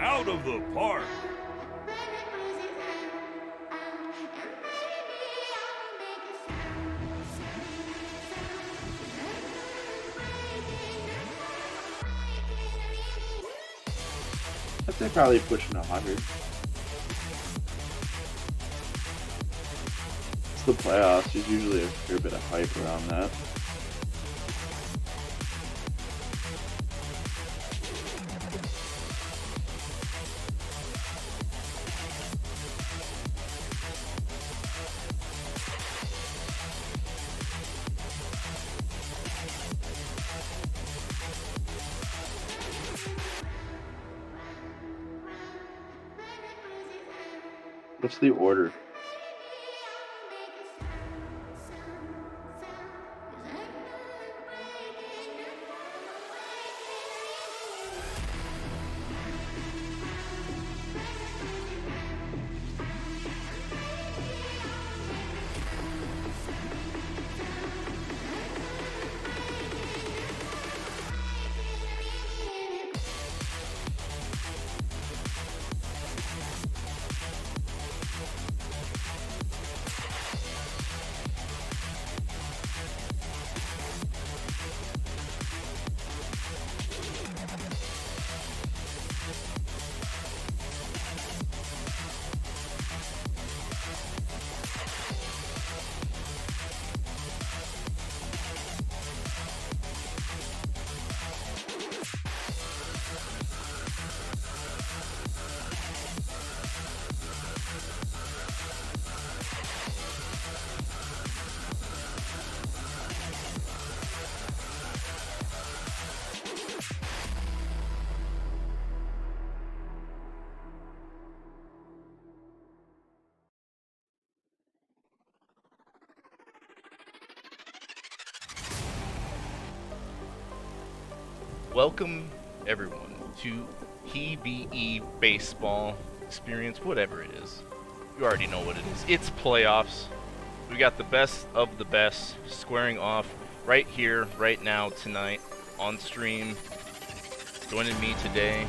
out of the park. I'd say probably pushing 100. It's the playoffs. There's usually a fair bit of hype around that. What's the order? Welcome, everyone, to PBE Baseball Experience, whatever it is. You already know what it is. It's playoffs. We got the best of the best squaring off right here, right now, tonight, on stream. Joining me today,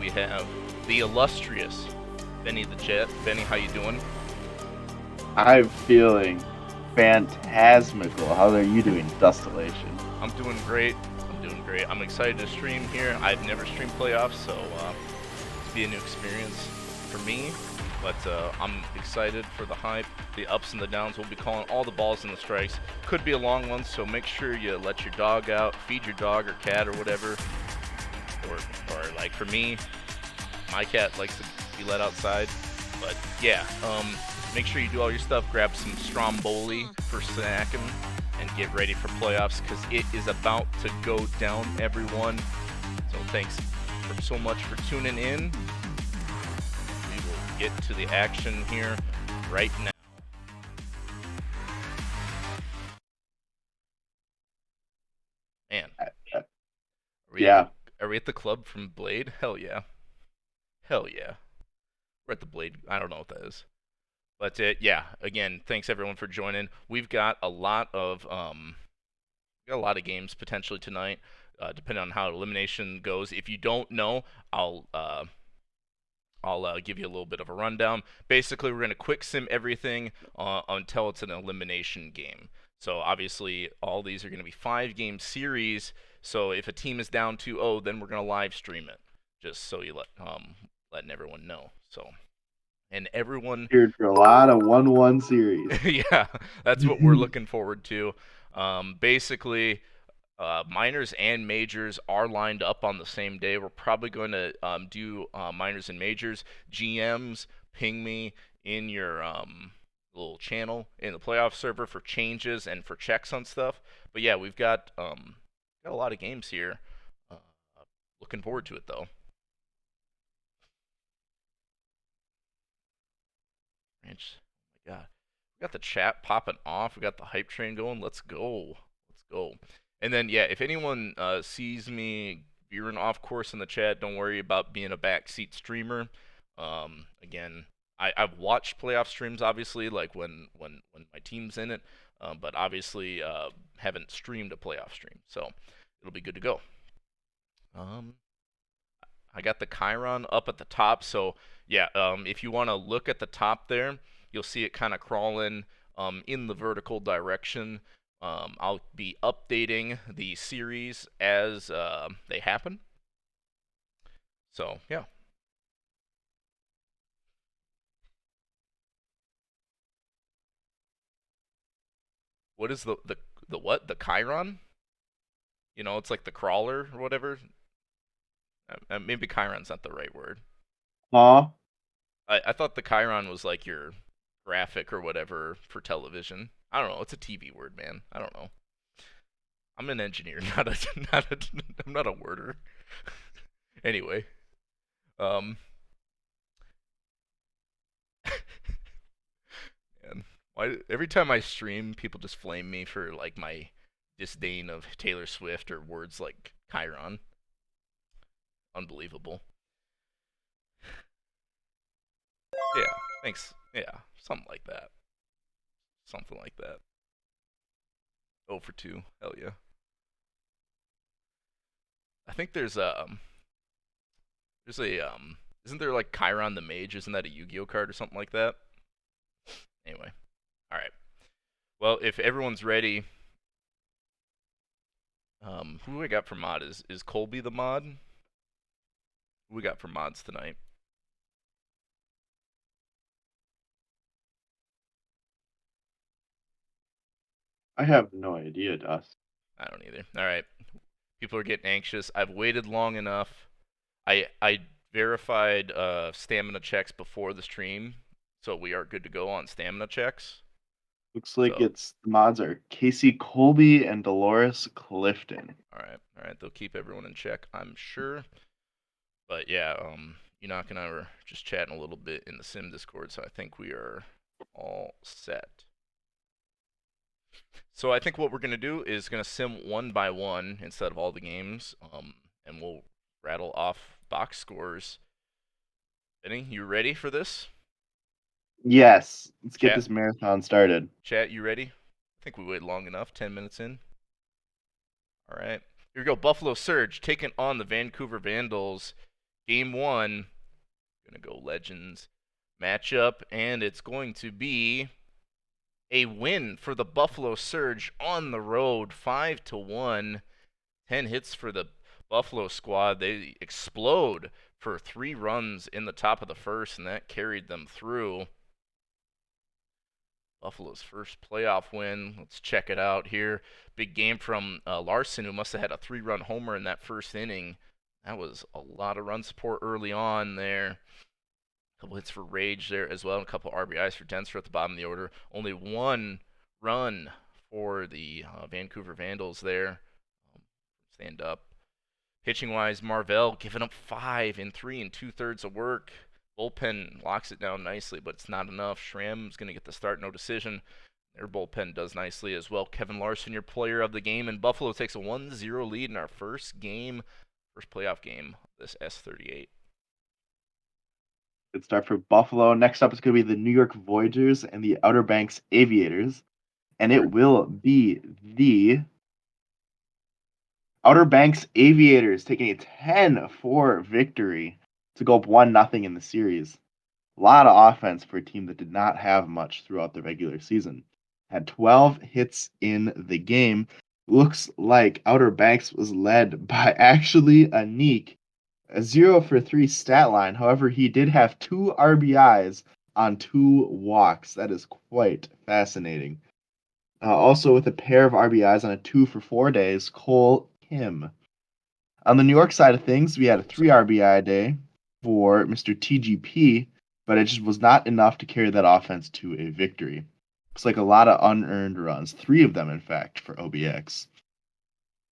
we have the illustrious Benny the Jet. Benny, how you doing? I'm feeling phantasmical. How are you doing, Dustillation? I'm doing great. I'm excited to stream here. I've never streamed playoffs, so it'll be a new experience for me. But I'm excited for the hype, the ups and the downs. We'll be calling all the balls and the strikes. Could be a long one, so make sure you let your dog out, feed your dog or cat or whatever. Or like for me, my cat likes to be let outside. But yeah, make sure you do all your stuff. Grab some Stromboli for snacking. And get ready for playoffs because it is about to go down, everyone. So thanks so much for tuning in. We will get to the action here right now. Man, are we at the club from Blade? Hell yeah. Hell yeah. We're at the Blade. I don't know what that is. But yeah, again, thanks everyone for joining. We've got a lot of games potentially tonight, depending on how elimination goes. If you don't know, I'll give you a little bit of a rundown. Basically, we're gonna quick sim everything until it's an elimination game. So obviously, all these are gonna be 5-game series. So if a team is down 2-0, then we're gonna live stream it, just so you letting everyone know. So. And everyone here for a lot of 1-1 series. Yeah, that's what we're looking forward to. Basically, minors and majors are lined up on the same day. We're probably going to do minors and majors. GMs, ping me in your little channel in the playoff server for changes and for checks on stuff. But yeah, we've got a lot of games here. Looking forward to it though. Ranch. Oh my god. We got the chat popping off. We got the hype train going. Let's go. Let's go. And then, yeah, if anyone sees me veering off course in the chat, don't worry about being a backseat streamer. Again, I've watched playoff streams, obviously, like when my team's in it, but obviously haven't streamed a playoff stream. So it'll be good to go. I got the Chiron up at the top. So yeah, if you want to look at the top there, you'll see it kind of crawling in the vertical direction. I'll be updating the series as they happen. So yeah, what is the what? The Chiron? You know, it's like the crawler or whatever. Maybe Chiron's not the right word. Huh? I thought the Chiron was like your graphic or whatever for television. I don't know. It's a TV word, man. I don't know. I'm an engineer, I'm not a worder. Anyway, um, and why every time I stream, people just flame me for like my disdain of Taylor Swift or words like Chiron. Unbelievable. Yeah, thanks. Yeah, something like that. Something like that. 0 for 2. Hell yeah. I think there's a isn't there like Chiron the Mage? Isn't that a Yu-Gi-Oh card or something like that? Anyway, all right. Well, if everyone's ready, who we got for mod? Is Colby the mod? Who we got for mods tonight? I have no idea, Dust. I don't either. All right. People are getting anxious. I've waited long enough. I verified stamina checks before the stream, so we are good to go on stamina checks. Looks like So, it's the mods are Casey Colby and Dolores Clifton. all right. They'll keep everyone in check, I'm sure. But yeah, Enoch and I were just chatting a little bit in the Sim Discord, so I think we are all set. So I think what we're gonna do is gonna sim one by one instead of all the games, and we'll rattle off box scores. Benny, you ready for this? Yes, let's get Chat, this marathon started. chat, you ready? I think we waited long enough. 10 minutes in. All right, here we go. Buffalo Surge taking on the Vancouver Vandals. Game one. Gonna go Legends matchup, and it's going to be a win for the Buffalo Surge on the road, 5-1. 10 hits for the Buffalo squad. They explode for 3 runs in the top of the first, and that carried them through. Buffalo's first playoff win. Let's check it out here. Big game from Larson, who must have had a 3-run homer in that first inning. That was a lot of run support early on there. A couple hits for Rage there as well, and a couple RBIs for Denser at the bottom of the order. Only 1 run for the Vancouver Vandals there. Stand up. Pitching wise, Marvell giving up 5 in 3 and 2/3 of work. Bullpen locks it down nicely, but it's not enough. Schramm's going to get the start, no decision. Their bullpen does nicely as well. Kevin Larson, your player of the game, and Buffalo takes a 1-0 lead in our first game, first playoff game, this S38. Good start for Buffalo. Next up is going to be the New York Voyagers and the Outer Banks Aviators. And it will be the Outer Banks Aviators taking a 10-4 victory to go up 1-0 in the series. A lot of offense for a team that did not have much throughout the regular season. Had 12 hits in the game. Looks like Outer Banks was led by actually Anik, a 0 for 3 stat line. However, he did have 2 RBIs on 2 walks. That is quite fascinating. Also, with a pair of RBIs on a 2 for 4 days, Cole Kim. On the New York side of things, we had a 3 RBI day for Mr. TGP, but it just was not enough to carry that offense to a victory. Looks like a lot of unearned runs, 3 of them, in fact, for OBX.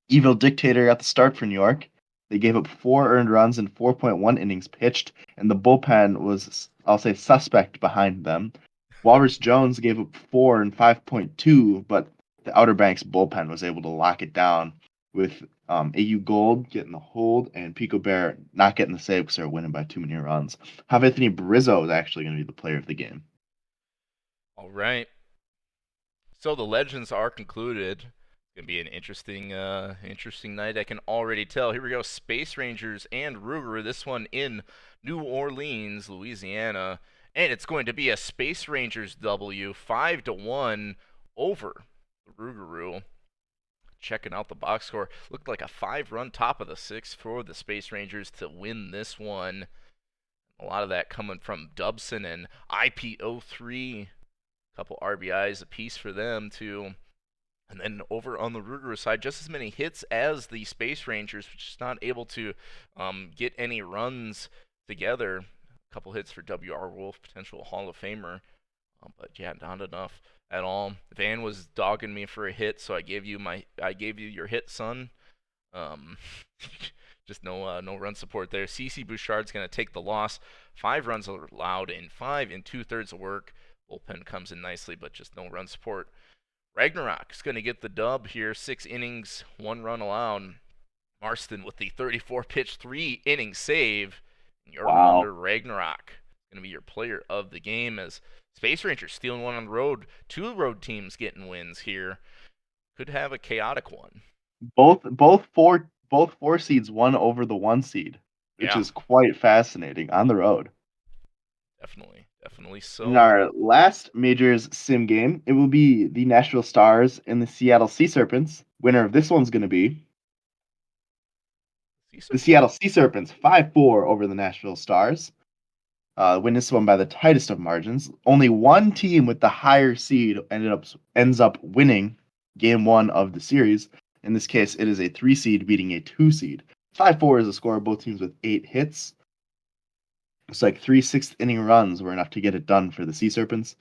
Evil Dictator got the start for New York. They gave up 4 earned runs in 4.1 innings pitched, and the bullpen was, I'll say, suspect behind them. Walrus Jones gave up 4 in 5.2, but the Outer Banks bullpen was able to lock it down with AU Gold getting the hold and Pico Bear not getting the save because they're winning by too many runs. Anthony Brizzo is actually going to be the player of the game. All right. So the Legends are concluded. Gonna be an interesting night. I can already tell. Here we go. Space Rangers and Ruger. This one in New Orleans, Louisiana, and it's going to be a Space Rangers W, 5-1 over the Rougarou. Checking out the box score, looked like a 5-run top of the sixth for the Space Rangers to win this one. A lot of that coming from Dubson and IP03. A couple RBIs apiece for them too. And then over on the Ruger side, just as many hits as the Space Rangers, which is not able to get any runs together. A couple hits for W.R. Wolf, potential Hall of Famer, but yeah, not enough at all. Van was dogging me for a hit, so I gave you your hit, son. Um, just no run support there. CC Bouchard's gonna take the loss. 5 runs allowed in 5 and 2/3 of work. Bullpen comes in nicely, but just no run support. Ragnarok is going to get the dub here. 6 innings, 1 run allowed. Marston with the 34 pitch, 3 inning save. Wow. Yarmulder Ragnarok is going to be your player of the game as Space Rangers stealing one on the road. 2 road teams getting wins here. Could have a chaotic one. Both four seeds won over the 1 seed, which Yeah, is quite fascinating on the road. definitely In so. our last Majors sim game, it will be the Nashville Stars and the Seattle Sea Serpents. Winner of this one's going to be Sea the Serpents. Seattle Sea Serpents, 5-4 over the Nashville Stars. Win this one by the tightest of margins. Only one team with the higher seed ends up winning game one of the series. In this case, it is a 3 seed beating a 2 seed. 5-4 is the score. Both teams with 8 hits. It's like 3 6th inning runs were enough to get it done for the Sea Serpents.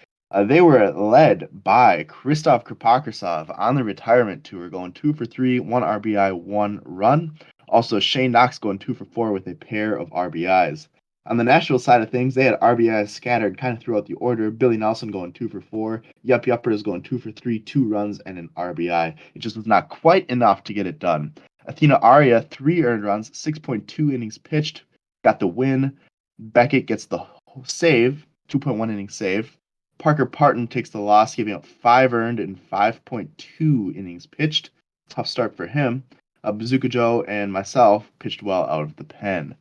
They were led by Christoph Kripakosov on the retirement tour, going 2 for 3, 1 RBI, 1 run. Also, Shane Knox going 2 for 4 with a pair of RBIs. On the Nashville side of things, they had RBIs scattered kind of throughout the order. Billy Nelson going 2 for 4, Yup Yuppers going 2 for 3, 2 runs, and an RBI. It just was not quite enough to get it done. Athena Aria, 3 earned runs, 6.2 innings pitched, got the win. Beckett gets the save, 2.1 inning save. Parker Parton takes the loss, giving up 5 earned and 5.2 innings pitched. Tough start for him. Bazooka Joe and myself pitched well out of the pen.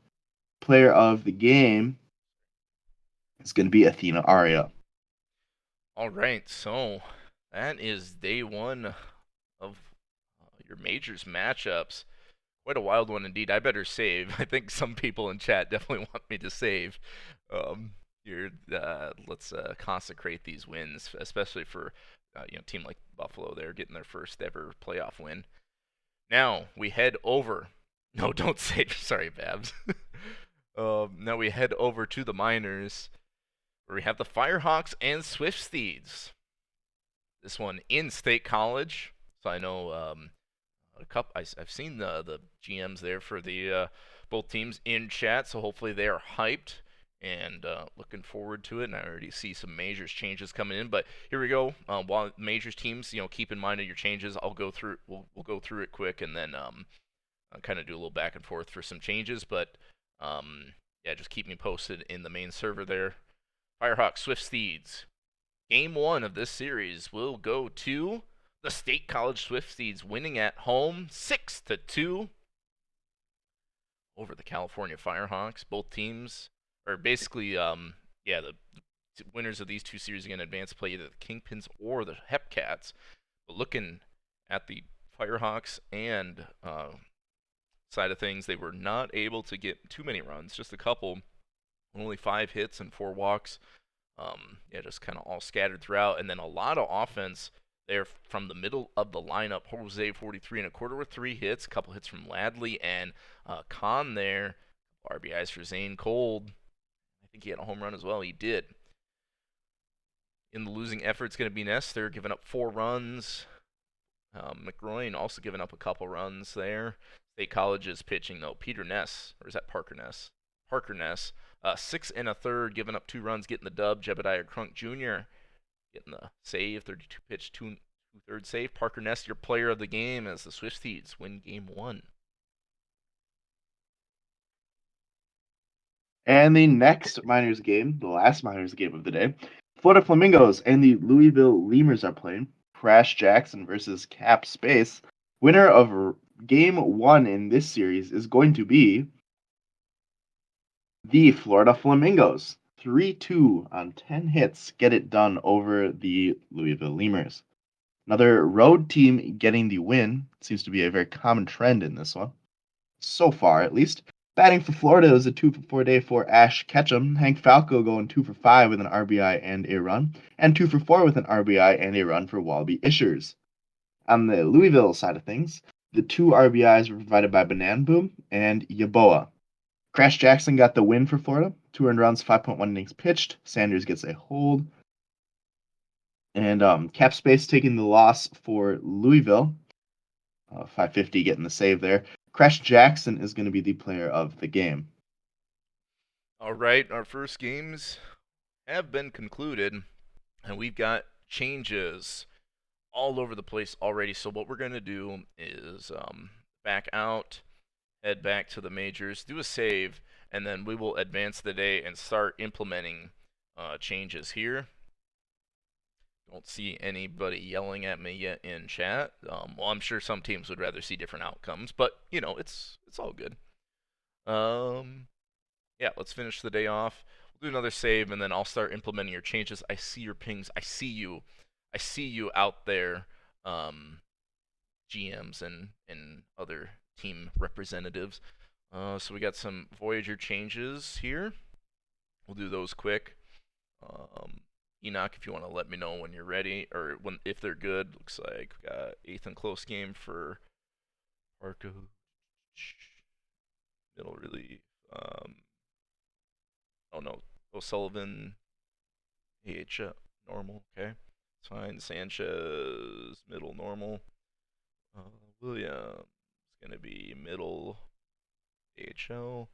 Player of the game is going to be Athena Aria. All right, so that is day one of your majors matchups. Quite a wild one indeed. I better save. I think some people in chat definitely want me to save. Here, let's consecrate these wins, especially for a team like Buffalo. They're getting their first ever playoff win. Now we head over. No, don't save. Sorry, Babs. Now we head over to the minors, where we have the Firehawks and Swift Steeds. This one in State College. So I know a couple. I've seen the GMs there for the both teams in chat, so hopefully they are hyped and looking forward to it. And I already see some majors changes coming in. But here we go. While majors teams, keep in mind of your changes. I'll go through. We'll go through it quick, and then I'll kind of do a little back and forth for some changes. But yeah, just keep me posted in the main server there. Firehawks, Swift Steeds. Game one of this series will go to the State College Swifties, winning at home 6-2 over the California Firehawks. Both teams are basically, yeah, the winners of these two series are going to advance play either the Kingpins or the Hepcats. But looking at the Firehawks and side of things, they were not able to get too many runs, just a couple, only 5 hits and 4 walks. Yeah, just kind of all scattered throughout, and then a lot of offense there from the middle of the lineup. Jose 43 1/4 with 3 hits, a couple hits from Ladley and Khan there. RBIs for Zane Cold. I think he had a home run as well. He did. In the losing effort, it's going to be Ness. They're giving up 4 runs. McRoyne also giving up a couple runs there. State College is pitching though. Peter Ness, or is that Parker Ness? Parker Ness. 6 1/3, giving up 2 runs, getting the dub. Jebediah Crunk Jr. getting the save, 32 pitch, 2/3 save. Parker Ness, your player of the game as the Swifties win game one. And the next minors game, the last minors game of the day, Florida Flamingos and the Louisville Lemurs are playing. Crash Jackson versus Cap Space. Winner of game one in this series is going to be the Florida Flamingos. 3-2 on 10 hits get it done over the Louisville Lemurs. Another road team getting the win seems to be a very common trend in this one, so far at least. Batting for Florida is a 2-for-4 day for Ash Ketchum. Hank Falco going 2-for-5 with an RBI and a run, and 2-for-4 with an RBI and a run for Wallaby Ishers. On the Louisville side of things, the two RBIs were provided by Banan Boom and Yaboa. Crash Jackson got the win for Florida. 2 earned runs, 5.1 innings pitched. Sanders gets a hold. And Cap Space taking the loss for Louisville. 550 getting the save there. Crash Jackson is going to be the player of the game. All right, our first games have been concluded, and we've got changes all over the place already. So what we're going to do is back out, head back to the majors, do a save, and then we will advance the day and start implementing changes here. Don't see anybody yelling at me yet in chat. Well, I'm sure some teams would rather see different outcomes, but you know, it's all good. Yeah, let's finish the day off. We'll do another save, and then I'll start implementing your changes. I see your pings. I see you. I see you out there, GMs and other team representatives. So we got some Voyager changes here. We'll do those quick. Enoch, if you want to let me know when you're ready, or if they're good. Looks like we got 8th and close game for Arco. Middle relief. Oh no, O'Sullivan, AH normal. Okay, it's fine. Sanchez middle normal. Williams gonna be middle AHL,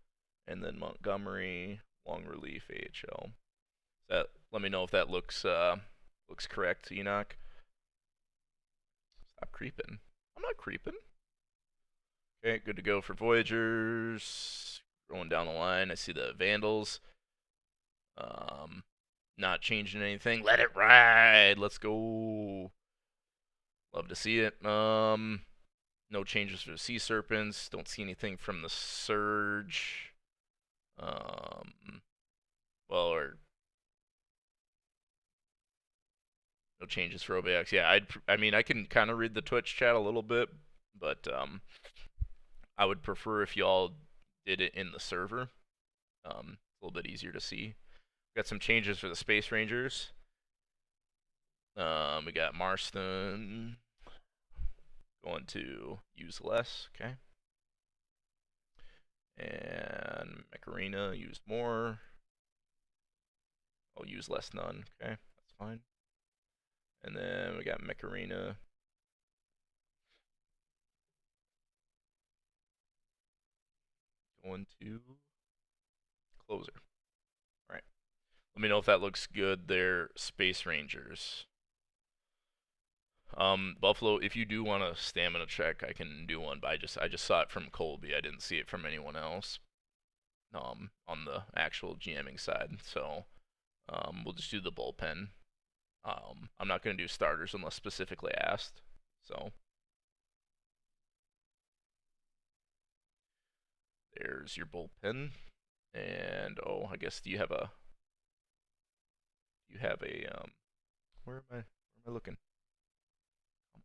and then Montgomery long relief AHL. Let me know if that looks correct, Enoch. Stop creeping. I'm not creeping. Okay, good to go for Voyagers. Going down the line, I see the Vandals. Not changing anything. Let it ride. Let's go. Love to see it. No changes for the Sea Serpents. Don't see anything from the Surge. Well, or no changes for OBX. Yeah, I mean, I can kind of read the Twitch chat a little bit, but I would prefer if y'all did it in the server. A little bit easier to see. Got some changes for the Space Rangers. We got Marston going to use less, okay. And Macarena used more. I'll use less none, okay, that's fine. And then we got Macarena. Going to closer. All right. Let me know if that looks good. They're Space Rangers. Buffalo, if you do want a stamina check, I can do one, but I just saw it from Colby. I didn't see it from anyone else. On the actual GMing side. So we'll just do the bullpen. I'm not going to do starters unless specifically asked. So there's your bullpen. And oh, I guess you have a where am I looking? Come on.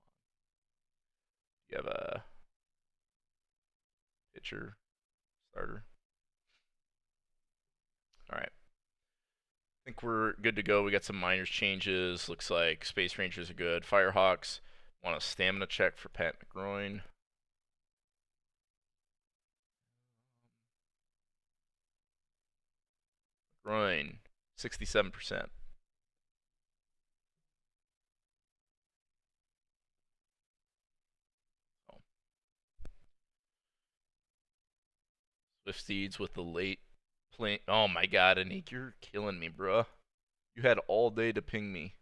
You have a pitcher starter. All right. I think we're good to go. We got some minors changes. Looks like Space Rangers are good. Firehawks want a stamina check for Pat McGroin. McGroin, 67%. Oh. Swifties with the late play. Oh my god, Anik, you're killing me, bruh. You had all day to ping me.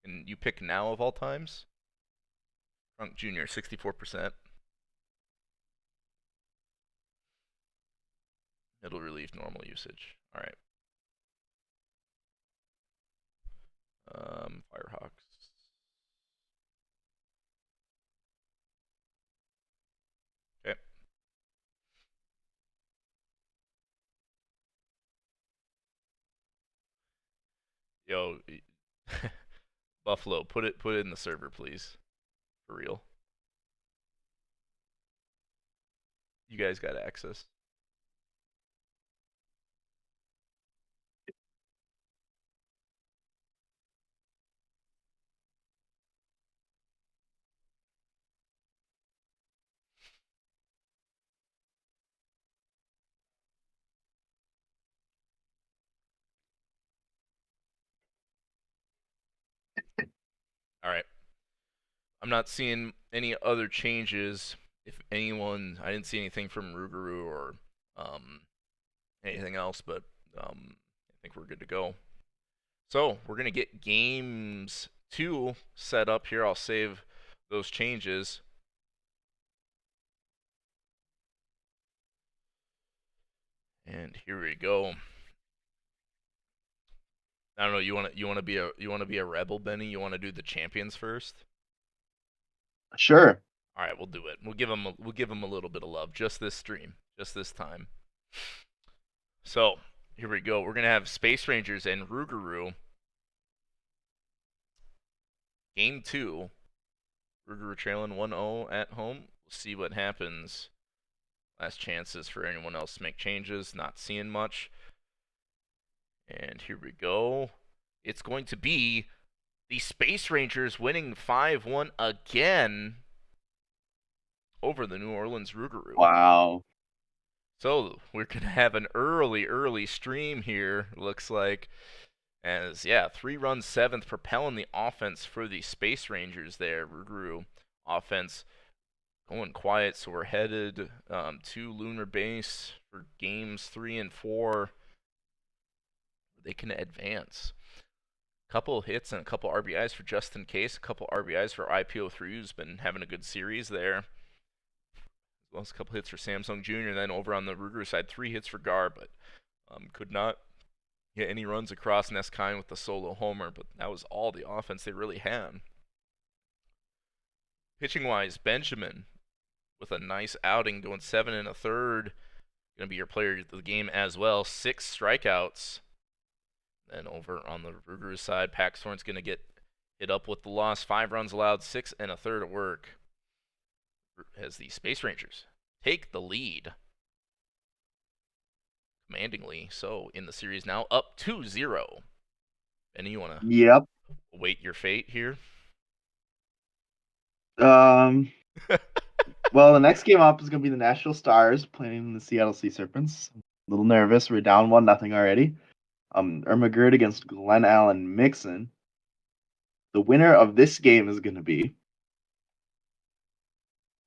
And you pick now of all times? Trunk Jr., 64%. Middle relief, normal usage. Alright. Firehawks. Yo, Buffalo, put it in the server, please. For real. You guys got access. All right. I'm not seeing any other changes. If anyone, I didn't see anything from Ruguru or um, anything else, but I think we're good to go. So we're gonna get games 2 set up here. I'll save those changes. And here we go. I don't know. You want to be a rebel, Benny? You want to do the champions first? Sure. All right, we'll do it. We'll give them a little bit of love just this stream, just this time. So here we go. We're gonna have Space Rangers and Rougarou. Game 2. Rougarou trailing 1-0 at home. We'll see what happens. Last chances for anyone else to make changes. Not seeing much. And here we go. It's going to be the Space Rangers winning 5-1 again over the New Orleans Rougarou. Wow. So we're going to have an early stream here, looks like. As, yeah, 3 runs, 7th, propelling the offense for the Space Rangers there. Rougarou offense going quiet, so we're headed to Lunar Base for games 3 and 4. They can advance. Couple hits and a couple RBIs for Justin Case, a couple RBIs for IPO3, who's been having a good series there. As well as a couple hits for Samsung Jr. And then over on the Ruger side, 3 hits for Gar, but could not get any runs across Neskine with the solo homer, but that was all the offense they really had. Pitching wise, Benjamin with a nice outing, going 7 1/3. Going to be your player of the game as well. 6 strikeouts. Then over on the Ruger side, Paxthorn's going to get hit up with the loss. 5 runs allowed, 6 1/3 at work. As the Space Rangers take the lead commandingly. So in the series now, up 2-0. Benny, you want to Yep. await your fate here? Um. Well, the next game up is going to be the Nashville Stars playing the Seattle Sea Serpents. A little nervous. We're down 1-0 already. Ermagerd against Glen Allen Mixon. The winner of this game is going to be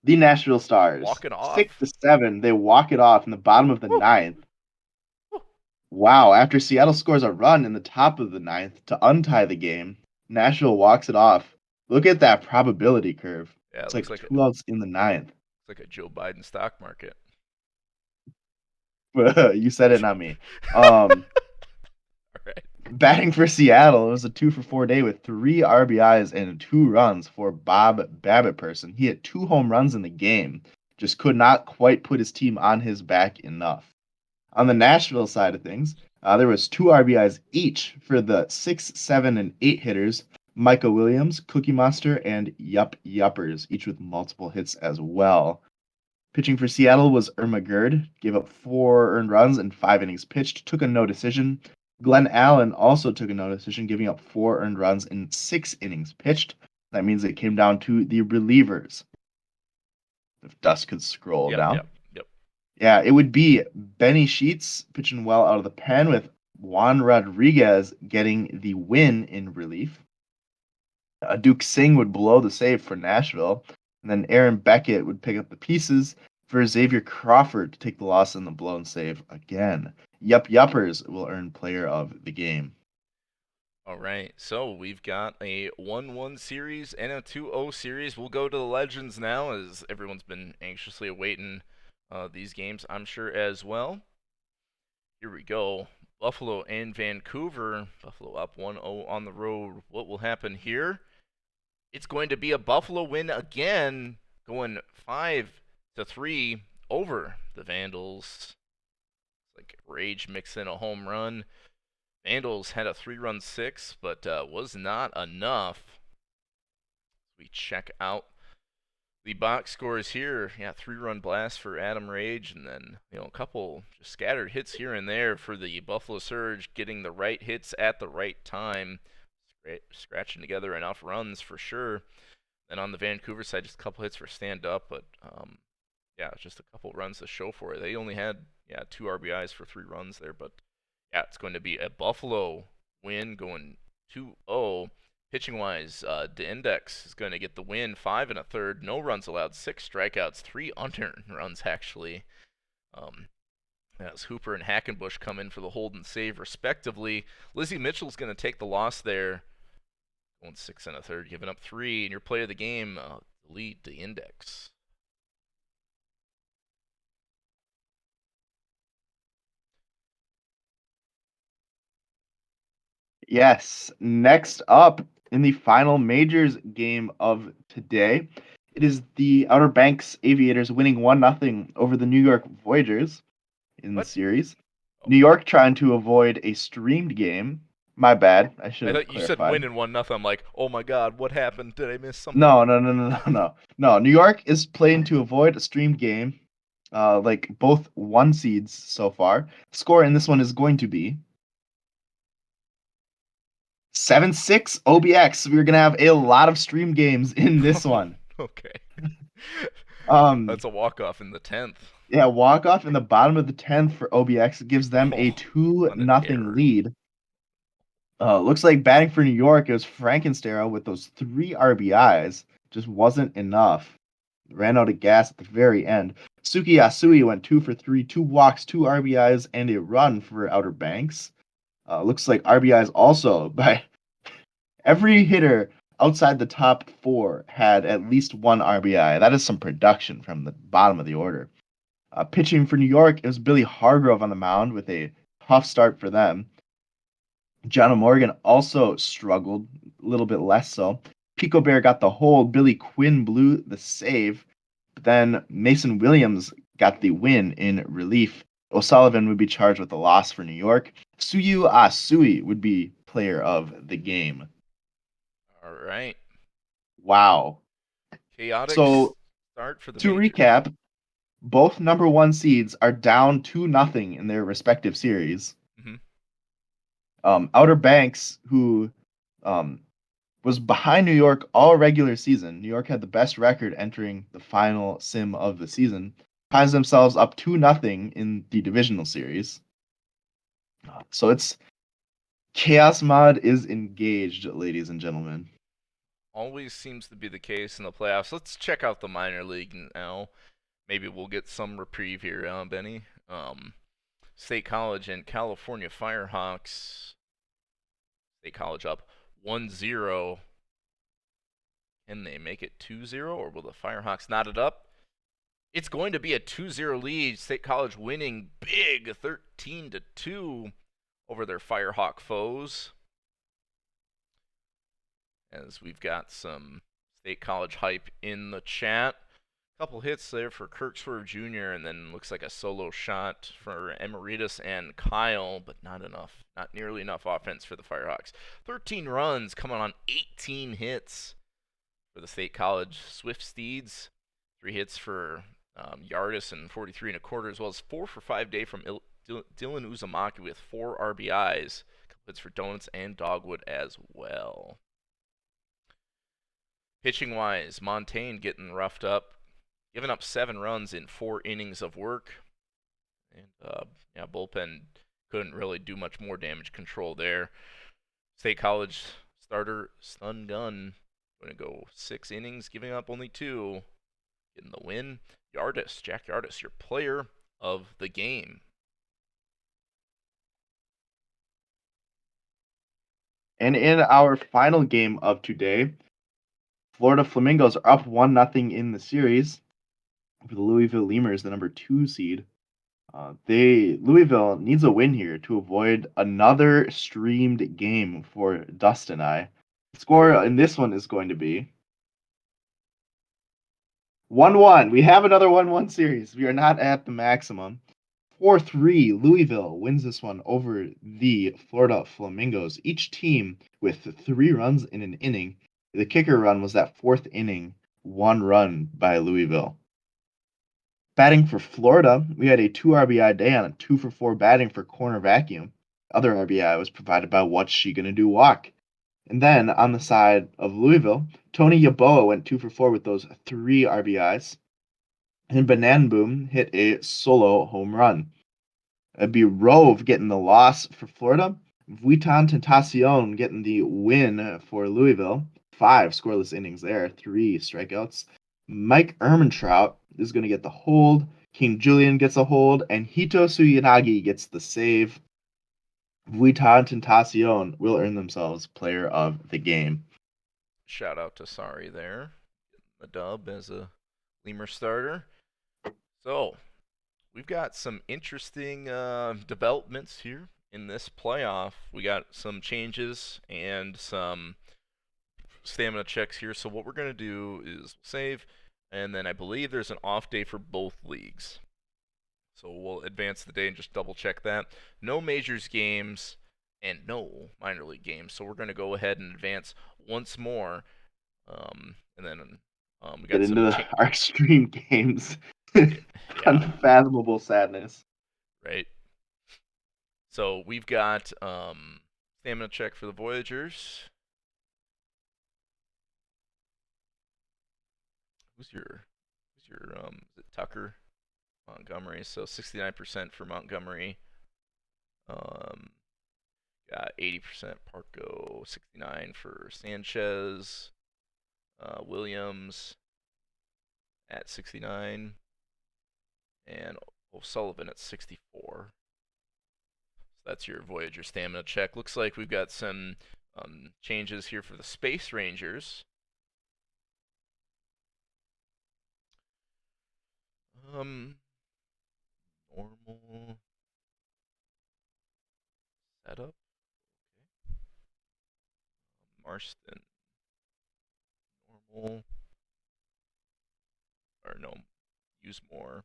the Nashville Stars. Walking off. 6-7. They walk it off in the bottom of the Woo. ninth. Woo. Wow. After Seattle scores a run in the top of the ninth to untie the game, Nashville walks it off. Look at that probability curve. Yeah, It's it looks like like 2 outs in the ninth. it's like a Joe Biden stock market. You said it, not me. All right. Batting for Seattle, it was a 2-for-4 day with 3 RBIs and 2 runs for Bob Babbitt. He had 2 home runs in the game, just could not quite put his team on his back enough. On the Nashville side of things, there was 2 RBIs each for the 6, 7, and 8 hitters, Micah Williams, Cookie Monster, and Yup Yuppers, each with multiple hits as well. Pitching for Seattle was Ermagerd, gave up 4 earned runs in 5 innings pitched, took a no decision. Glen Allen also took a no decision, giving up 4 earned runs in 6 innings pitched. That means it came down to the relievers. If Dust could scroll down. Yep. Yeah, it would be Benny Sheets pitching well out of the pen with Juan Rodriguez getting the win in relief. Duke Singh would blow the save for Nashville. And then Aaron Beckett would pick up the pieces for Xavier Crawford to take the loss in the blown save again. Yup Yuppers will earn player of the game. All right. So we've got a 1-1 series and a 2-0 series. We'll go to the Legends now, as everyone's been anxiously awaiting these games, I'm sure, as well. Here we go. Buffalo and Vancouver. Buffalo up 1-0 on the road. What will happen here? It's going to be a Buffalo win again, going 5-3 over the Vandals. It's like Rage mix in a home run. Vandals had a 3-run six, but was not enough. We check out the box scores here. Yeah, 3-run blast for Adam Rage, and then a couple just scattered hits here and there for the Buffalo Surge, getting the right hits at the right time, scratching together enough runs for sure. Then on the Vancouver side, just a couple hits for stand up, but yeah, just a couple runs to show for it. They only had 2 RBIs for 3 runs there, but yeah, it's going to be a Buffalo win going 2-0. Pitching wise, the Index is going to get the win, 5 1/3, no runs allowed, 6 strikeouts, 3 unearned runs actually. Um, as Hooper and Hackenbush come in for the hold and save respectively. Lizzie Mitchell's going to take the loss there, going 6 1/3, giving up 3. And your play of the game, lead the Index. Yes. Next up in the final majors game of today, it is the Outer Banks Aviators winning 1-0 over the New York Voyagers in the What? series. Oh, New York trying to avoid a streamed game. My bad. I should I have thought you said clarified. win and 1-0. I'm like, oh my god, what happened? Did I miss something? No, no, no, no, no, no. No, New York is playing to avoid a streamed game. Like both one seeds so far. Score in this one is going to be 7-6 OBX. We're gonna have a lot of stream games in this one. Okay. Um, That's a walk-off in the 10th. yeah, walk off in the bottom of the 10th for OBX. It gives them a Oh, two on an nothing error. lead. Looks like batting for New York, it was Frankenstein with those 3 RBIs. Just wasn't enough. Ran out of gas at the very end. Suki Asui went 2 for 3, 2 walks, 2 RBIs, and a run for Outer Banks. Looks like RBIs also by every hitter outside the top 4 had at least 1 RBI. That is some production from the bottom of the order. Pitching for New York, it was Billy Hargrove on the mound with a tough start for them. John Morgan also struggled, a little bit less so. Pico Bear got the hold. Billy Quinn blew the save. But then Mason Williams got the win in relief. O'Sullivan would be charged with the loss for New York. Suyu Asui would be player of the game. All right. Wow. Chaotic So start for the to majors. recap, both number 1 seeds are down 2-0 in their respective series. Mm-hmm. Outer Banks, who um, was behind New York all regular season. New York had the best record entering the final sim of the season. Finds themselves up 2-0 in the divisional series. So it's Chaos Mod is engaged, ladies and gentlemen. Always seems to be the case in the playoffs. Let's check out the minor league now. Maybe we'll get some reprieve here, Benny. State College and California Firehawks. State College up 1-0. Can they make it 2-0, or will the Firehawks knot it up? It's going to be a 2-0 lead. State College winning big 13-2 over their Firehawk foes. As we've got some State College hype in the chat. Couple hits there for Kirk Swerve Jr. and then looks like a solo shot for Emeritus and Kyle, but not enough. Not nearly enough offense for the Firehawks. 13 runs coming on 18 hits for the State College Swift Steeds. 3 hits for Yardis and 43 1/4, as well as 4 for 5 day from Dylan Uzumaki with 4 RBIs. Couple hits for Donuts and Dogwood as well. Pitching wise, Montaigne getting roughed up, giving up 7 runs in 4 innings of work. And bullpen couldn't really do much more damage control there. State College starter Stun Gun going to go 6 innings, giving up only 2. Getting the win. Jack Yardis, your player of the game. And in our final game of today, Florida Flamingos are up 1-0 in the series. For the Louisville Lemurs, the number 2 seed. Louisville needs a win here to avoid another streamed game for Dust and I. The score in this one is going to be 1-1. We have another 1-1 series. We are not at the maximum. 4-3, Louisville wins this one over the Florida Flamingos. Each team with 3 runs in an inning. The kicker run was that fourth inning, 1 run by Louisville. Batting for Florida, we had a 2 RBI day on a 2-for-4 batting for corner vacuum. Other RBI was provided by What's She Gonna Do Walk. And then on the side of Louisville, Tony Yeboah went 2-for-4 with those 3 RBIs. And Banan Boom hit a solo home run. It'd be Rove getting the loss for Florida. Vuitton Tentacion getting the win for Louisville. 5 scoreless innings there, 3 strikeouts. Mike Ehrmantraut is going to get the hold. King Julian gets a hold, and Hito Suyanagi gets the save. Vuitton Tentacion will earn themselves player of the game. Shout out to Sari there. The dub as a Lemur starter. So, we've got some interesting developments here in this playoff. We got some changes and some stamina checks here. So what we're going to do is save, and then I believe there's an off day for both leagues. So we'll advance the day and just double check that. No majors games and no minor league games. So we're going to go ahead and advance once more. And then we Get got into some our extreme games. yeah, Unfathomable sadness. right. So we've got stamina check for the Voyagers. Who's your is it Tucker Montgomery? So 69% for Montgomery. Um, got 80% Parco, 69 for Sanchez. Williams at 69, and O'Sullivan at 64. So that's your Voyager stamina check. Looks like we've got some changes here for the Space Rangers. Normal setup. Okay. Marston, normal. Or no, use more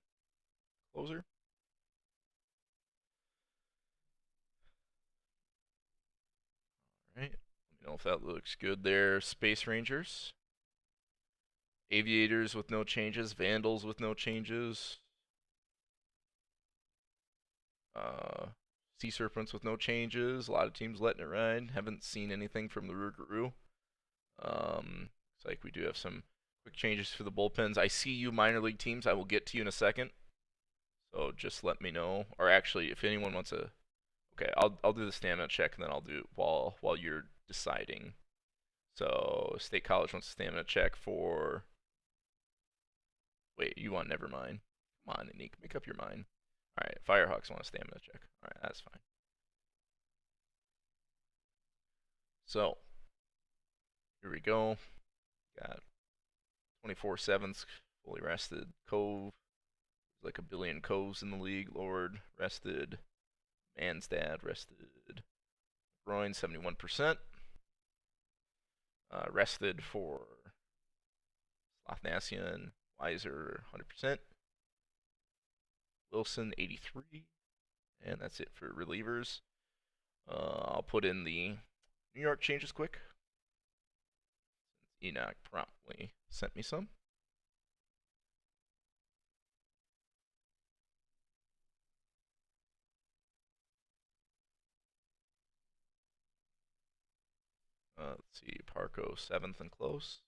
closer. All right. Let me know if that looks good there. Space Rangers. Aviators with no changes. Vandals with no changes. Sea Serpents with no changes. A lot of teams letting it ride. Haven't seen anything from the Rougarou. It's like we do have some quick changes for the bullpens. I see you minor league teams. I will get to you in a second. So just let me know. Or actually, if anyone wants to, okay, I'll do the stamina check and then I'll do it while you're deciding. So State College wants a stamina check for. Wait, you want never mind. Come on, Nick, make up your mind. All right, Firehawks want a stamina check. All right, that's fine. So here we go. Got 24/7 fully rested. Cove, like a billion coves in the league. Lord rested. Manstad rested. Groin 71%. Rested for Slothnasian. Weiser 100%. Wilson 83. And that's it for relievers. I'll put in the New York changes quick. Enoch promptly sent me some. Let's see, Parco 7th and close.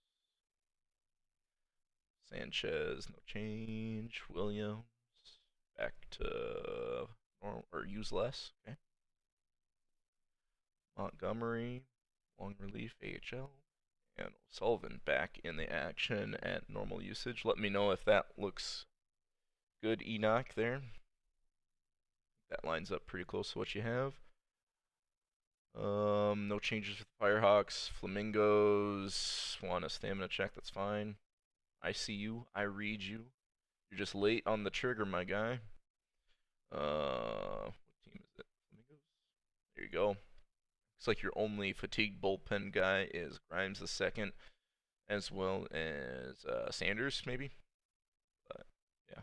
Sanchez, no change. Williams, back to normal, or use less. Okay. Montgomery, long relief, AHL. And Sullivan back in the action at normal usage. Let me know if that looks good, Enoch, there. That lines up pretty close to what you have. No changes for the Firehawks. Flamingos want a stamina check, that's fine. I see you, I read you. You're just late on the trigger, my guy. What team is it? Flamingos? There you go. Looks like your only fatigued bullpen guy is Grimes the second, as well as Sanders, maybe. But yeah.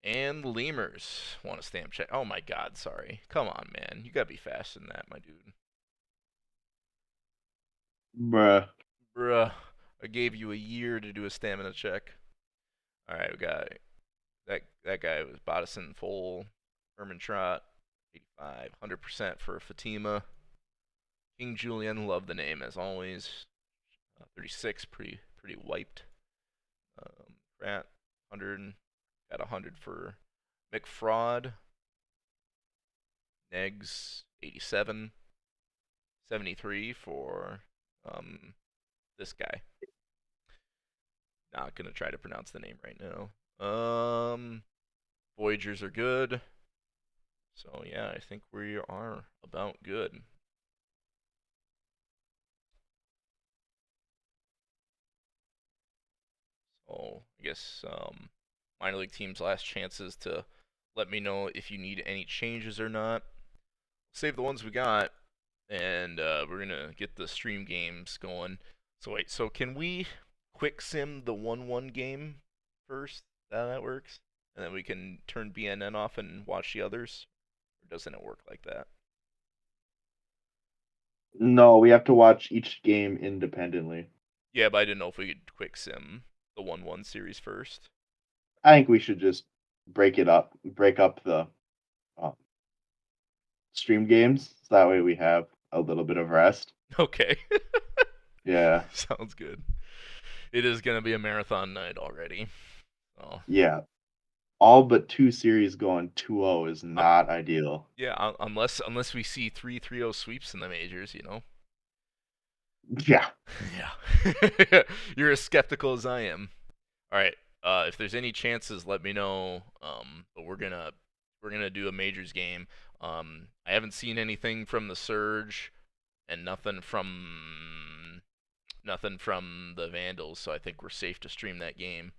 And Lemurs want a stamp check. Oh my God, sorry. Come on, man. You gotta be faster than that, my dude. Bruh. Bruh, I gave you a year to do a stamina check. All right, we got that guy was Bodison full, Herman Trot, 85, 100% for Fatima. King Julian, love the name as always. 36, pretty wiped. Rat, 100, got 100 for McFraud. Negs, 87, 73 for this guy. Not gonna try to pronounce the name right now. Voyagers are good. So yeah, I think we are about good. So I guess minor league teams' last chances to let me know if you need any changes or not. Save the ones we got, and we're gonna get the stream games going. So wait, so can we quick sim the 1-1 game first? That works, and then we can turn BNN off and watch the others, or doesn't it work like that? No, we have to watch each game independently. Yeah, but I didn't know if we could quick sim the 1-1 series first. I think we should just break up the um, stream games, so that way we have a little bit of rest. Okay, Yeah, sounds good. It is gonna be a marathon night already. So yeah. All but two series going 2-0 is um, not ideal. yeah, unless we see 3-3-0 sweeps in the majors, you know. Yeah. Yeah. You're as skeptical as I am. All right. If there's any chances, let me know. But we're gonna do a majors game. I haven't seen anything from the Surge, and nothing from the Vandals, so I think we're safe to stream that game.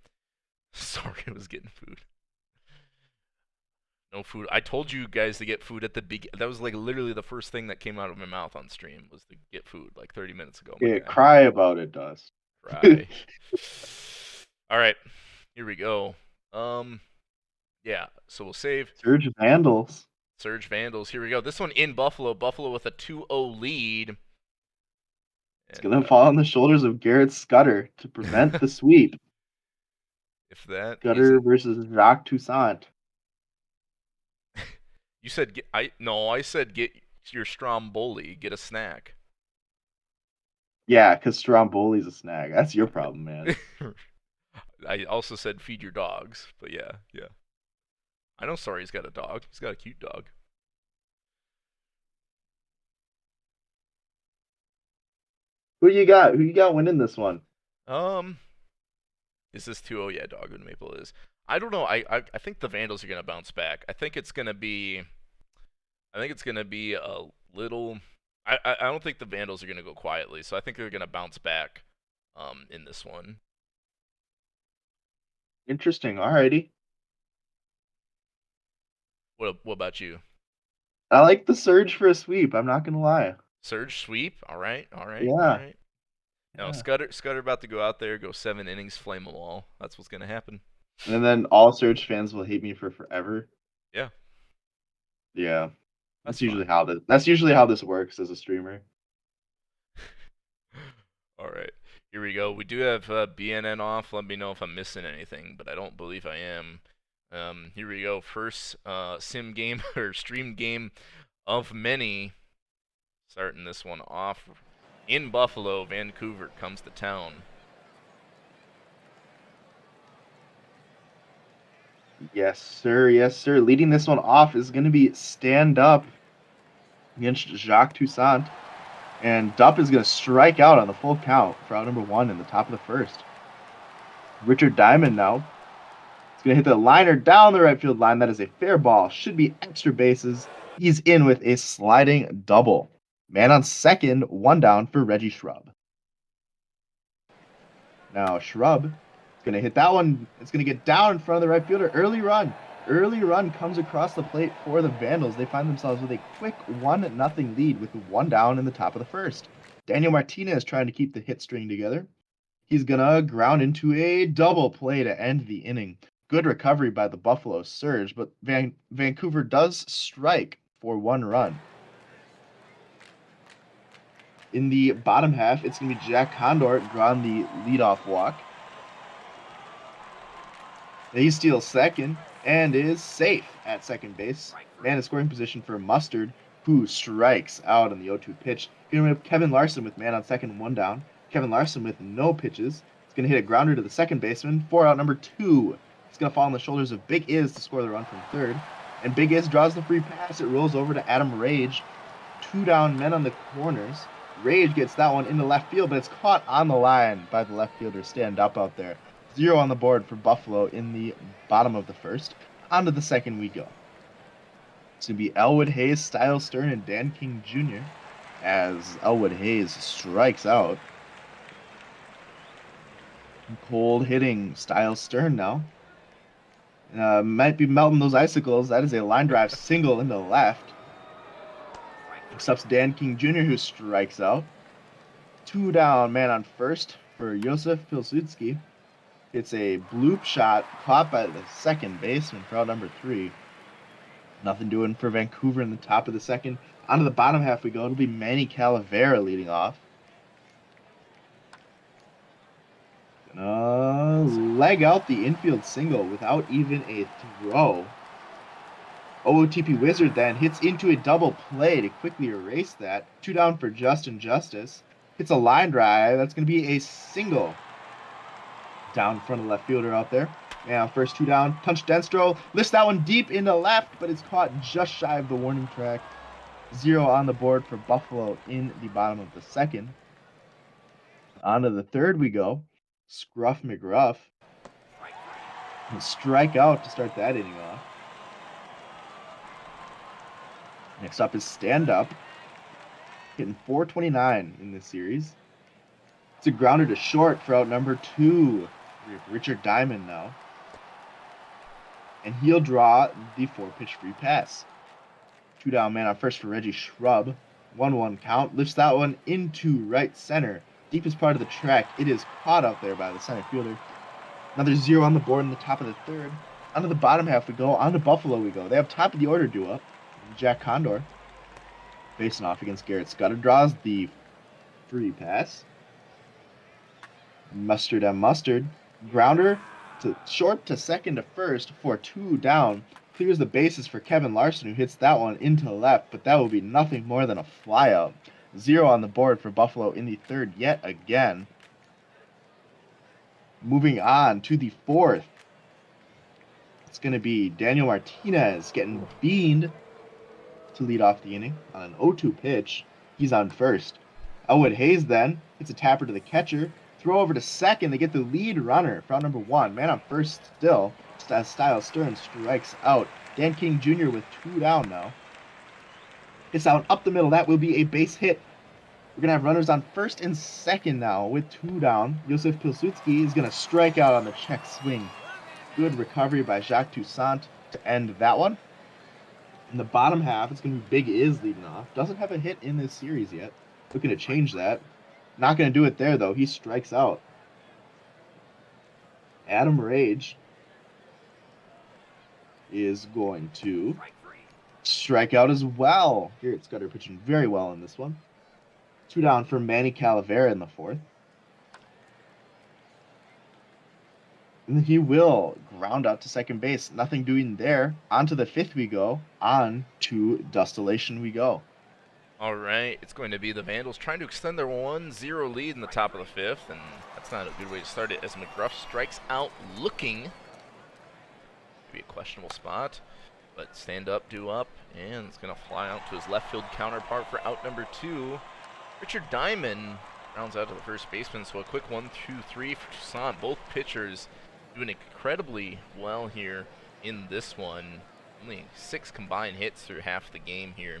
Sorry, I was getting food. No food. I told you guys to get food at the beginning. That was like literally the first thing that came out of my mouth on stream was to get food like 30 minutes ago, my Yeah, guy. cry about it, Dust. Right. All right. Here we go. Um, yeah. So we'll save Surge Vandals. Surge Vandals. Here we go. This one in Buffalo. Buffalo with a 2-0 lead. It's And going to fall on the shoulders of Garrett Scudder to prevent the sweep. if that Scudder isn't, versus Jacques Toussaint. you said I said get your Stromboli, get a snack. Yeah, because Stromboli's a snag. That's your problem, man. I also said feed your dogs, but yeah, yeah. I know Sorry's got a dog. He's got a cute dog. Who you got? Who you got winning this one? Um, is this 2-0? Yeah, Dogwood Maple is. I don't know. I think the Vandals are gonna bounce back. I think it's gonna be a little. I don't think the Vandals are gonna go quietly, so I think they're gonna bounce back. In this one. Interesting. Alrighty. What about you? I like the Surge for a sweep. I'm not going to lie. Surge sweep. All right, all right, all Yeah. right. Now Yeah. Scudder about to go out there, go 7 innings, flame them all. That's what's gonna happen. And then all Surge fans will hate me for forever. Yeah, Yeah. that's fine. That's usually how this works as a streamer. All right, here we go. We do have BNN off. Let me know if I'm missing anything, but I don't believe I am. Here we go. First sim game or stream game of many. Starting this one off in Buffalo. Vancouver comes to town. Yes, sir. Yes, sir. Leading this one off is going to be Stand Up against Jacques Toussaint. And Dupp is going to strike out on the full count for out number one in the top of the first. Richard Diamond now. He's going to hit the liner down the right field line. That is a fair ball. Should be extra bases. He's in with a sliding double. Man on second, one down for Reggie Shrub. Now Shrub is going to hit that one. It's going to get down in front of the right fielder. Early run. Early run comes across the plate for the Vandals. They find themselves with a quick 1-0 lead with one down in the top of the first. Daniel Martinez trying to keep the hit string together. He's going to ground into a double play to end the inning. Good recovery by the Buffalo Surge, but Vancouver does strike for 1 run. In the bottom half, it's going to be Jack Condor drawing the leadoff walk. He steals second and is safe at second base. Man in scoring position for Mustard, who strikes out on the 0-2 pitch. Going to have Kevin Larson with man on second, 1 down. Kevin Larson with no pitches. He's going to hit a grounder to the second baseman. 4 out, number 2. It's going to fall on the shoulders of Big Iz to score the run from third. And Big Iz draws the free pass. It rolls over to Adam Rage. 2 down, men on the corners. Rage gets that one into left field, but it's caught on the line by the left fielder. Stand up out there. 0 on the board for Buffalo in the bottom of the first. On to the second we go. It's going to be Elwood Hayes, Styles Stern, and Dan King Jr. as Elwood Hayes strikes out. Cold hitting Styles Stern now. Might be melting those icicles. That is a line drive single into left. Accepts Dan King Jr., who strikes out. 2 down, man on first for Josef Pilsudski. It's a bloop shot caught by the second baseman for out number 3. Nothing doing for Vancouver in the top of the second. On to the bottom half we go. It'll be Manny Calavera leading off. Gonna leg out the infield single without even a throw. OOTP Wizard then hits into a double play to quickly erase that. 2 down for Justin Justice. Hits a line drive. That's going to be a single. Down in front of the left fielder out there. Yeah, first 2 down. Punch Denstro. Lifts that one deep into left, but it's caught just shy of the warning track. 0 on the board for Buffalo in the bottom of the second. On to the third we go. Scruff McGruff. Strike out to start that inning off. Next up is Stand Up. Hitting .429 in this series. It's a grounder to short for out number 2. We have Richard Diamond now. And he'll draw the 4-pitch free pass. 2 down, man on first for Reggie Shrub. 1-1 count. Lifts that one into right center. Deepest part of the track. It is caught out there by the center fielder. Another 0 on the board in the top of the third. Onto the bottom half we go. On to Buffalo we go. They have top of the order due up. Jack Condor facing off against Garrett Scudder. Draws the free pass. Mustard and Mustard. Grounder to short to second to first for 2 down. Clears the bases for Kevin Larson, who hits that one into left, but that will be nothing more than a flyout. 0 on the board for Buffalo in the third yet again. Moving on to the fourth. It's going to be Daniel Martinez getting beaned to lead off the inning on an 0-2 pitch. He's on first. Elwood Hayes then hits a tapper to the catcher. Throw over to second. They get the lead runner for out number 1. Man on first still. As Styles Stern strikes out. Dan King Jr. with 2 down now. It's out up the middle. That will be a base hit. We're going to have runners on first and second now with 2 down. Josef Pilsudski is going to strike out on the check swing. Good recovery by Jacques Toussaint to end that one. In the bottom half, it's going to be Big Iz leading off. Doesn't have a hit in this series yet. Looking to change that. Not going to do it there, though. He strikes out. Adam Rage is going to strike out as well. Garrett Scudder pitching very well in this one. 2 down for Manny Calavera in the fourth. And he will ground out to second base. Nothing doing there. On to the fifth we go. On to Dustillation we go. All right, it's going to be the Vandals trying to extend their 1-0 lead in the top of the fifth, and that's not a good way to start it as McGruff strikes out looking. Could be a questionable spot, but Stand Up, do up, and it's going to fly out to his left field counterpart for out number 2. Richard Diamond rounds out to the first baseman, so a quick 1-2-3 for Toussaint. Both pitchers doing incredibly well here in this one. Only 6 combined hits through half the game here.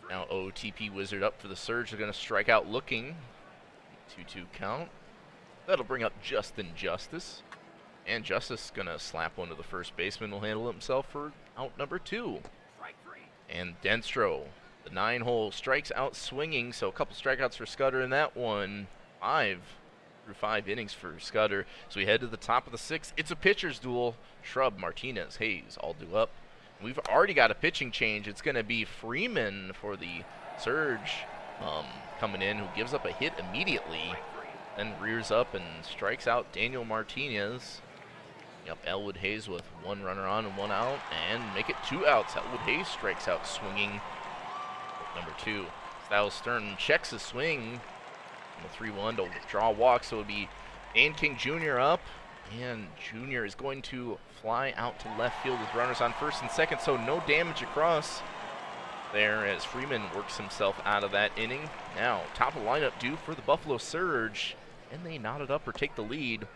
Now OTP Wizard up for the Surge. They're going to strike out looking. 2-2 count. That'll bring up Justin Justice. And Justice going to slap one to the first baseman. Will handle it himself for out number 2. And Denstro, the 9-hole, strikes out swinging. So a couple strikeouts for Scudder in that one. 5 through 5 innings for Scudder. So we head to the top of the 6th. It's a pitcher's duel. Shrub, Martinez, Hayes all due up. We've already got a pitching change. It's going to be Freeman for the Surge coming in, who gives up a hit immediately, then rears up and strikes out Daniel Martinez. Yep, Elwood Hayes with 1 runner on and 1 out, and make it 2 outs. Elwood Hayes strikes out swinging. Number 2, Styles Stern checks his swing. The 3-1 to draw a walk, so it would be Dan King Jr. up, and Jr. is going to fly out to left field with runners on first and second, so no damage across there as Freeman works himself out of that inning. Now, top of the lineup due for the Buffalo Surge, and they knot it up or take the lead.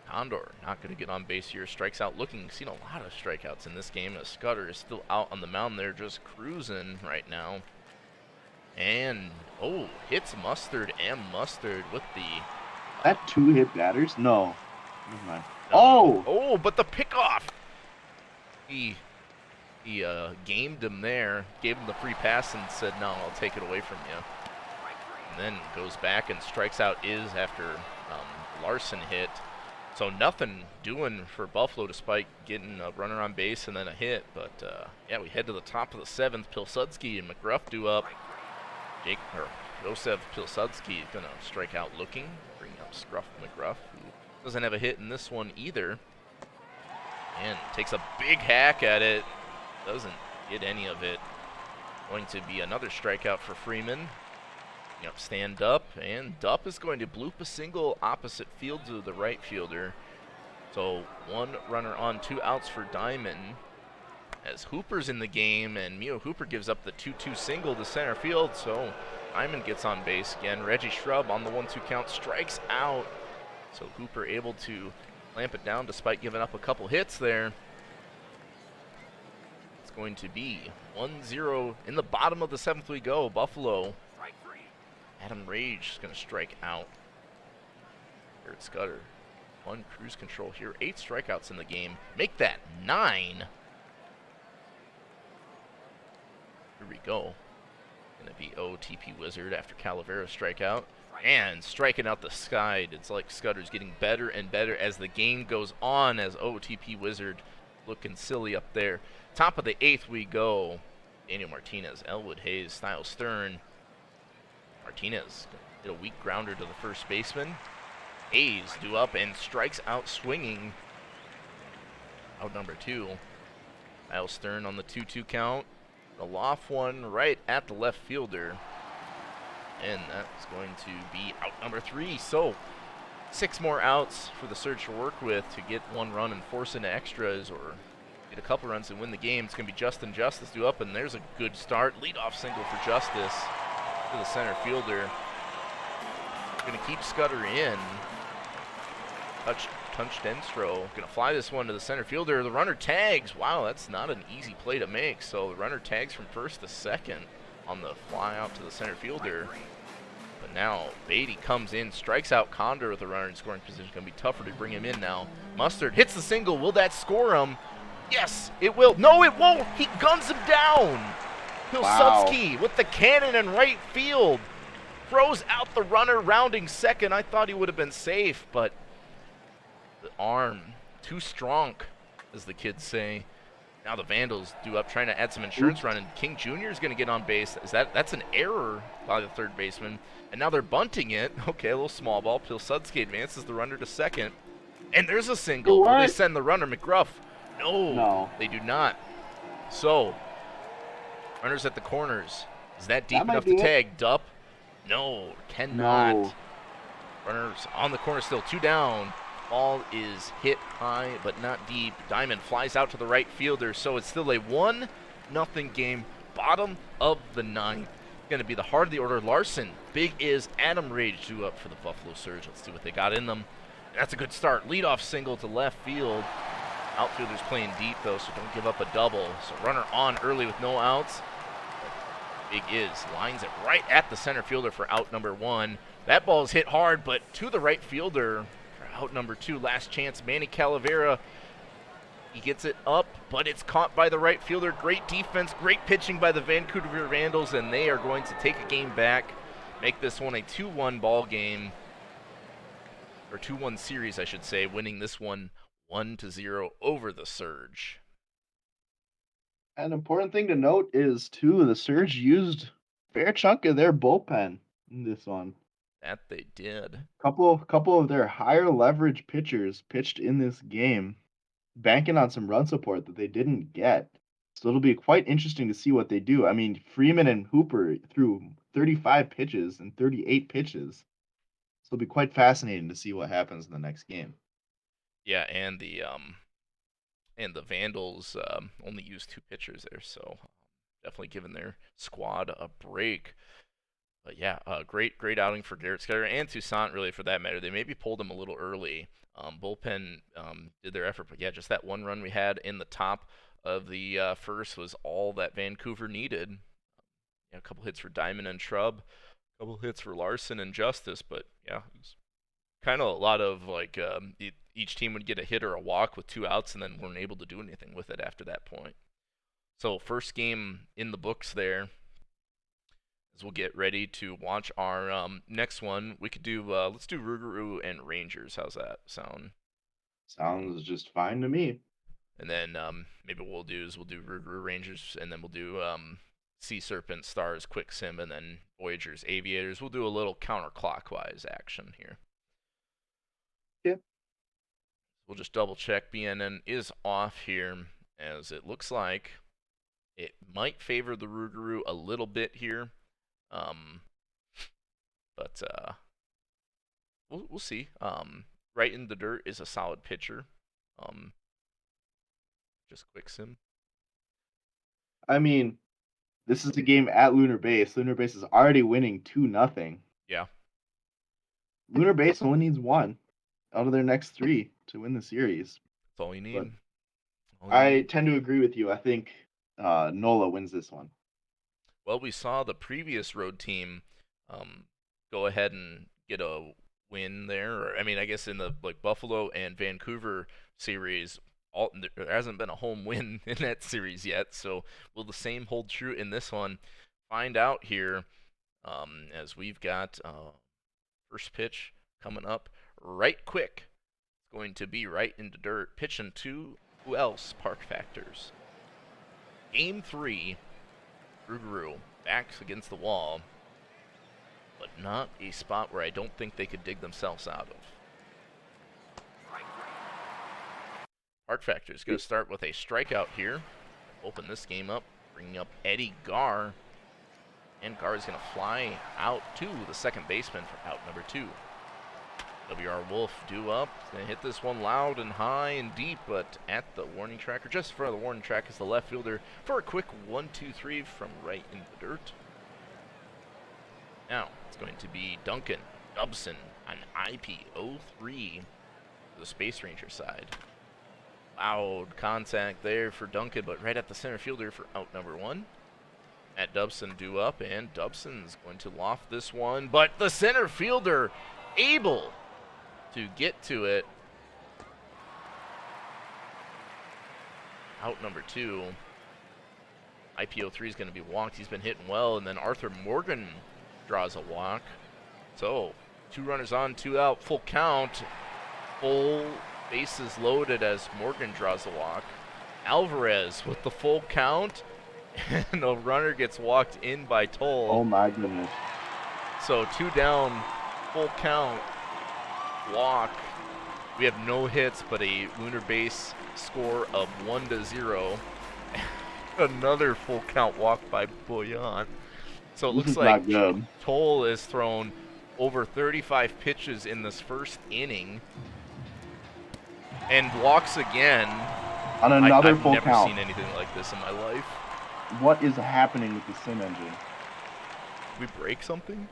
Condor not going to get on base here, strikes out looking. Seen a lot of strikeouts in this game as Scudder is still out on the mound there, just cruising right now. And, hits Mustard, and Mustard with the... That 2 hit batters? No. Never mind. No. Oh, but the pickoff! He gamed him there, gave him the free pass and said, no, I'll take it away from you. And then goes back and strikes out after Larson hit. So nothing doing for Buffalo despite getting a runner on base and then a hit. But, yeah, we head to the top of the 7th. Pilsudski and McGruff due up. Joseph Pilsudski is going to strike out looking, bring up Scruff McGruff, who doesn't have a hit in this one either. And takes a big hack at it. Doesn't get any of it. Going to be another strikeout for Freeman. Yep, stand up, and Dupp is going to bloop a single opposite field to the right fielder. So 1 runner on, 2 outs for Diamond. As Hooper's in the game, and Mio Hooper gives up the 2-2 single to center field, so Diamond gets on base again. Reggie Shrub on the 1-2 count strikes out. So Hooper able to clamp it down despite giving up a couple hits there. It's going to be 1-0 in the bottom of the 7th we go. Buffalo. Adam Rage is going to strike out. Garrett Scudder. 1 cruise control here. 8 strikeouts in the game. Make that 9. Here we go. Going to be OTP Wizard after Calavera strikeout. And striking out the sky. It's like Scudder's getting better and better as the game goes on, as OTP Wizard looking silly up there. Top of the 8th we go. Daniel Martinez, Elwood Hayes, Styles Stern. Martinez hit a weak grounder to the first baseman. Hayes due up and strikes out swinging. Out number 2. Styles Stern on the 2-2 count. The loft one right at the left fielder. And that's going to be out number 3. So 6 more outs for the Surge to work with to get 1 run and force into extras or get a couple runs and win the game. It's going to be Justin Justice due up, and there's a good start. Leadoff single for Justice to the center fielder. Going to keep Scudder in. Tunch Denstro going to fly this one to the center fielder. The runner tags. Wow, that's not an easy play to make. So the runner tags from first to second on the fly out to the center fielder. But now Beatty comes in, strikes out Condor with a runner in scoring position. Going to be tougher to bring him in now. Mustard hits the single. Will that score him? Yes, it will. No, it won't. He guns him down. Pilsudski with the cannon in right field. Throws out the runner, rounding second. I thought he would have been safe, but the arm too strong, as the kids say. Now the Vandals due up, trying to add some insurance run, and King Jr. is going to get on base. That's an error by the third baseman. And now they're bunting it. Okay, a little small ball. Pilsudski advances the runner to second. And there's a single. Will they send the runner, McGruff? No, they do not. So, runners at the corners. Is that deep enough to tag? Dupp? No, cannot. No. Runners on the corner still, 2 down. Ball is hit high, but not deep. Diamond flies out to the right fielder, so it's still a 1-0 game. Bottom of the 9th. Going to be the heart of the order. Larson, Big is Adam Rage due up for the Buffalo Surge. Let's see what they got in them. That's a good start. Leadoff single to left field. Outfielders playing deep, though, so don't give up a double. So runner on early with no outs. Big is lines it right at the center fielder for out number 1. That ball is hit hard, but to the right fielder for out number 2. Last chance, Manny Calavera. He gets it up, but it's caught by the right fielder. Great defense, great pitching by the Vancouver Vandals, and they are going to take a game back, make this one a 2-1 ball game. or 2-1 series, I should say, winning this one 1-0 over the Surge. An important thing to note is too the Surge used a fair chunk of their bullpen in this one. That they did. Couple of their higher leverage pitchers pitched in this game, banking on some run support that they didn't get. So it'll be quite interesting to see what they do. I mean, Freeman and Hooper threw 35 pitches and 38 pitches. So it'll be quite fascinating to see what happens in the next game. Yeah, and the Vandals only used 2 pitchers there, so definitely giving their squad a break. But yeah, great outing for Garrett Skyler and Toussaint, really, for that matter. They maybe pulled him a little early. Bullpen did their effort, but yeah, just that one run we had in the top of the first was all that Vancouver needed. Yeah, a couple hits for Diamond and Shrub, a couple hits for Larson and Justice, but yeah, it was kind of a lot of like each team would get a hit or a walk with 2 outs and then weren't able to do anything with it after that point. So first game in the books there. As we'll get ready to watch our next one, we could do let's do Rougarou and Rangers. How's that sound? Sounds just fine to me. And then maybe what we'll do is we'll do Rougarou Rangers, and then we'll do Sea Serpent Stars Quick Sim, and then Voyagers Aviators. We'll do a little counterclockwise action here. Yeah. We'll just double check BNN is off here, as it looks like it might favor the Rougarou a little bit here. But we'll see. Right in the Dirt is a solid pitcher. Just quick sim. I mean, this is a game at Lunar Base. Lunar Base is already winning 2-0. Yeah. Lunar Base only needs 1 out of their next 3 to win the series. That's all you need. But I tend to agree with you. I think Nola wins this one. Well, we saw the previous road team go ahead and get a win there. Or, I mean, I guess in the like Buffalo and Vancouver series, there hasn't been a home win in that series yet. So will the same hold true in this one? Find out here, as we've got first pitch coming up right quick. It's going to be right into dirt. Pitching to who else? Park Factors. Game 3. Rougarou backs against the wall, but not a spot where I don't think they could dig themselves out of. Park Factor is going to start with a strikeout here. Open this game up, bringing up Eddie Garr. And Garr is going to fly out to the second baseman for out number 2. W.R. Wolf due up. Going to hit this one loud and high and deep, but at the warning track, or just in front of the warning track, is the left fielder for a quick 1-2-3 from right in the dirt. Now, it's going to be Duncan Dubson on IP03, the Space Ranger side. Loud contact there for Duncan, but right at the center fielder for out number 1. At Dubson due up, and Dubson's going to loft this one, but the center fielder able to get to it. Out number 2. IPO3 is going to be walked. He's been hitting well, and then Arthur Morgan draws a walk. So 2 runners on, 2 out, full count. Full bases loaded as Morgan draws a walk. Alvarez with the full count, and the runner gets walked in by Toll. Oh my goodness. So 2 down, full count, walk. We have no hits, but a Lunar Base score of 1-0. Another full count walk by Boyan. So it looks like Toll has thrown over 35 pitches in this first inning and walks again. On another I've full never count. seen anything like this in my life. What is happening with the sim engine? Did we break something?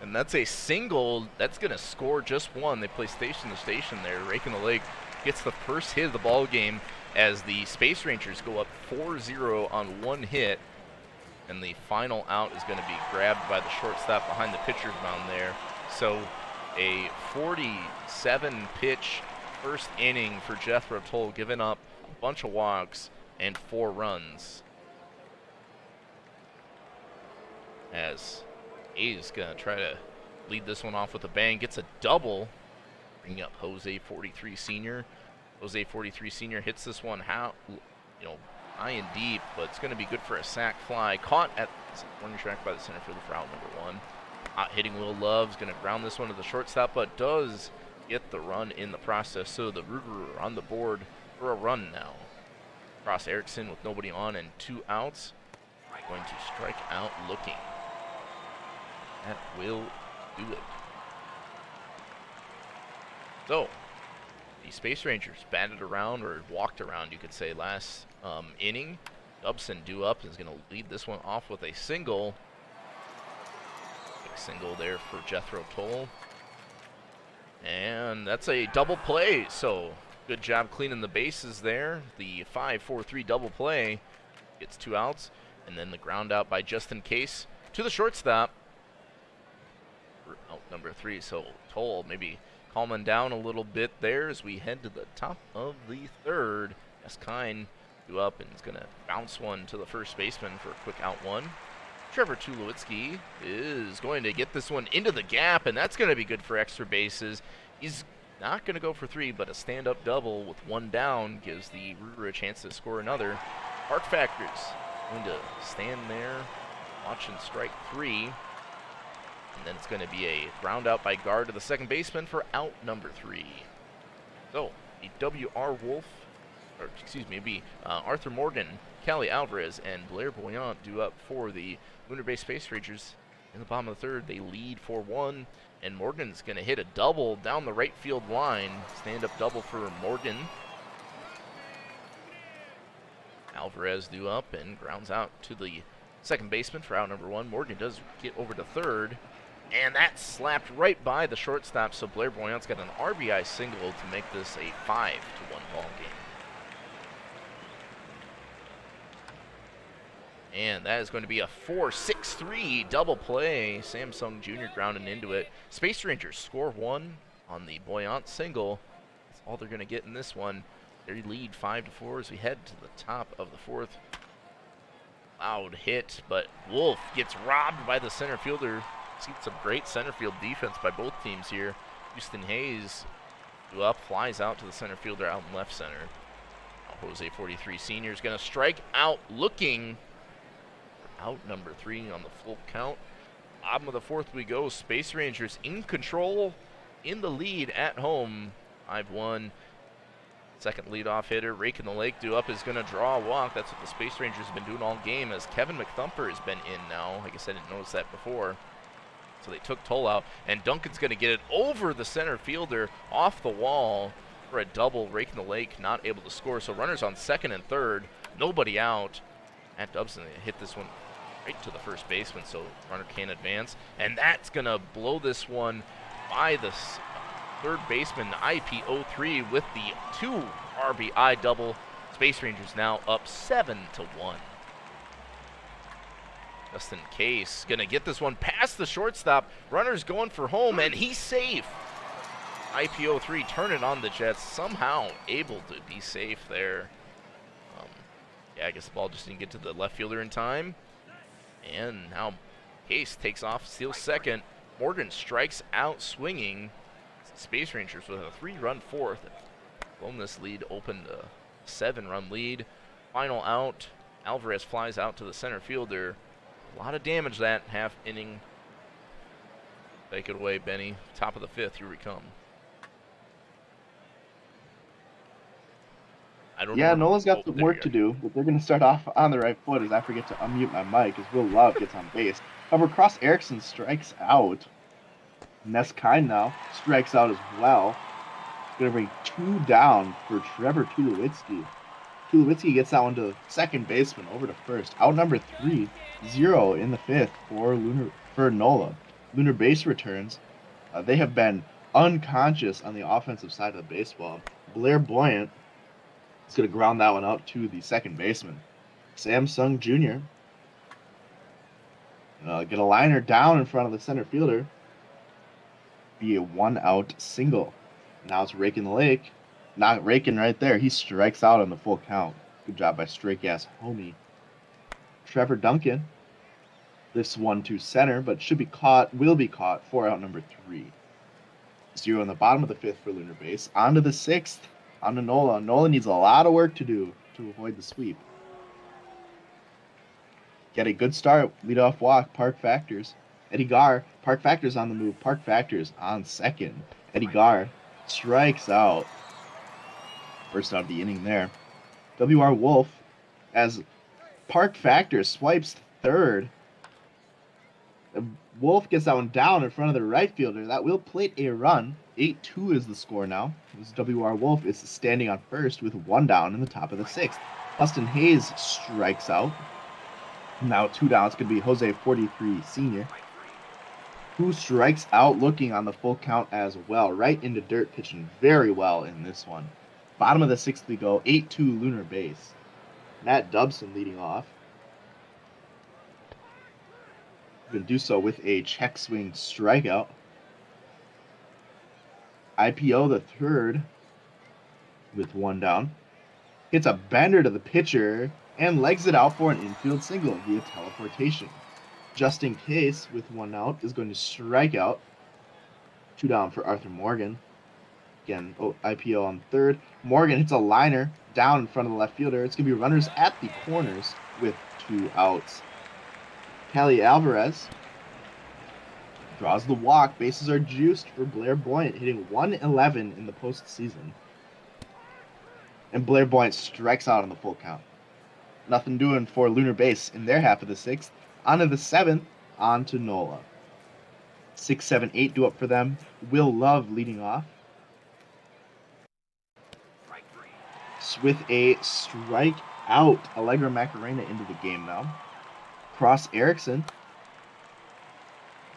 And that's a single. That's going to score just 1. They play station to station there. Raking the leg gets the first hit of the ball game as the Space Rangers go up 4-0 on 1 hit. And the final out is going to be grabbed by the shortstop behind the pitcher's mound there. So a 47-pitch first inning for Jethro Tull, giving up a bunch of walks and 4 runs. As A's going to try to lead this one off with a bang. Gets a double, bringing up Jose 43 Senior. Jose 43 Senior hits this one high and deep, but it's going to be good for a sac fly. Caught at warning track by the center fielder for out number 1. Hot hitting Will Love's going to ground this one to the shortstop, but does get the run in the process. So the Ruger are on the board for a run now. Cross Erickson with nobody on and 2 outs. Going to strike out looking. That will do it. So, the Space Rangers batted around, or walked around, you could say, last inning. Dobson due up is going to lead this one off with a single. Big single there for Jethro Tull. And that's a double play, so good job cleaning the bases there. The 5-4-3 double play gets 2 outs, and then the ground out by Justin Case to the shortstop for out number 3. So Tull maybe calming down a little bit there as we head to the top of the 3rd. Eskine due up and is going to bounce one to the first baseman for a quick out 1. Trevor Tulowitzki is going to get this one into the gap, and that's going to be good for extra bases. He's not going to go for 3, but a stand-up double with 1 down gives the Ruger a chance to score another. Park Factors going to stand there, watch and strike 3. And then it's going to be a ground out by Guard to the second baseman for out number 3. So, the W.R. Wolf, or excuse me, it'd be Arthur Morgan, Callie Alvarez, and Blair Boyant due up for the Lunar Base Space Rangers. In the bottom of the 3rd, they lead 4-1, and Morgan's going to hit a double down the right field line. Stand-up double for Morgan. Alvarez due up and grounds out to the second baseman for out number 1. Morgan does get over to 3rd, and that slapped right by the shortstop, so Blair Boyant's got an RBI single to make this a 5-1 ball game. And that is going to be a 4-6-3 double play. Samsung Jr. grounding into it. Space Rangers score 1 on the Boyant single. That's all they're going to get in this one. They lead 5-4 as we head to the top of the 4th. Loud hit, but Wolf gets robbed by the center fielder. Seen some great center field defense by both teams here. Houston Hayes, who up, flies out to the center fielder out in left center. Now Jose 43 Senior is going to strike out looking. Out number 3 on the full count. Bottom of the 4th we go. Space Rangers in control, in the lead at home. 5-1. Second leadoff hitter, Rake in the Lake due up, is going to draw a walk. That's what the Space Rangers have been doing all game, as Kevin McThumper has been in now. I guess I didn't notice that before. So they took Tull out, and Duncan's going to get it over the center fielder off the wall for a double. Rake in the Lake not able to score. So runners on 2nd and 3rd. Nobody out. Matt Dobson hit this one right to the first baseman, so runner can't advance. And that's going to blow this one by the 3rd baseman, IP03, with the 2 RBI double. Space Rangers now up 7-1. Justin Case going to get this one past the shortstop. Runner's going for home, and he's safe. IP03 turning on the Jets, somehow able to be safe there. Yeah, I guess the ball just didn't get to the left fielder in time. And now Case takes off, steals second. Morgan strikes out swinging. Space Rangers with a 3-run 4th. Blown this lead open to 7-run lead. Final out. Alvarez flies out to the center fielder. A lot of damage that half inning. Take it away, Benny. Top of the 5th, here we come. Yeah, Nola's got some work to do, but they're going to start off on the right foot as I forget to unmute my mic as Will Love gets on base. However, Cross Erickson strikes out. Neskine now strikes out as well. Going to bring 2 down for Trevor Tulowitzki. Tulowitzki gets that one to second baseman, over to first. Out number 3, 0 in the 5th for Nola. Lunar Base returns. They have been unconscious on the offensive side of the baseball. Blair Boyant is going to ground that one out to the second baseman. Samsung Jr. Get a liner down in front of the center fielder. Be a 1-out single. Now it's Rake in the Lake. Not raking right there. He strikes out on the full count. Good job by Straight Gas Homie. Trevor Duncan Lifts one to center, but will be caught for out number 3. 0 in the bottom of the 5th for Lunar Base. On to the 6th. On to Nola. Nola needs a lot of work to do to avoid the sweep. Get a good start. Leadoff walk. Park Factors. Eddie Gar. Park Factors on the move. Park Factors on second. Eddie Gar strikes out. First out of the inning there. WR Wolf as Park Factors swipes third. Wolf gets that one down in front of the right fielder. That will plate a run. 8-2 is the score now. This WR Wolf is standing on first with one down in the top of the 6th. Huston Hayes strikes out. Now 2 down. It's going to be Jose 43 Sr., who strikes out looking on the full count as well. Right into dirt, pitching very well in this one. Bottom of the 6th we go. 8-2 Lunar Base. Matt Dubson leading off. Going to do so with a check swing strikeout. IPO the third with one down. Hits a bender to the pitcher and legs it out for an infield single via teleportation. Just in case, with one out, is going to strike out. 2 down for Arthur Morgan. Again, IPO on third. Morgan hits a liner down in front of the left fielder. It's going to be runners at the corners with 2 outs. Kelly Alvarez draws the walk. Bases are juiced for Blair Boyant, hitting 111 in the postseason. And Blair Boyant strikes out on the full count. Nothing doing for Lunar Base in their half of the 6th. On to the 7th, on to Nola. 6, 7, 8 do up for them. Will Love leading off. With a strike out, Allegra Macarena into the game now. Cross Erickson.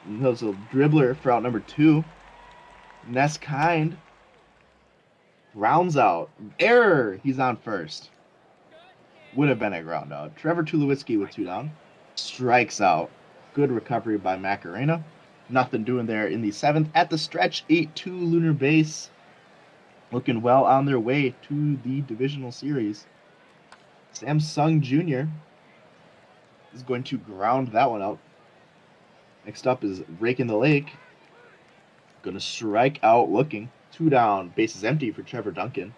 There's a dribbler for out number 2. Ness Kind rounds out. Error! He's on first. Would have been a ground out. Trevor Tulowitzki with 2 down. Strikes out. Good recovery by Macarena. Nothing doing there in the 7th. At the stretch, 8-2 Lunar Base. Looking well on their way to the divisional series. Samsung Jr. is going to ground that one out. Next up is Rake in the Lake. Going to strike out looking. 2 down. Bases empty for Trevor Duncan.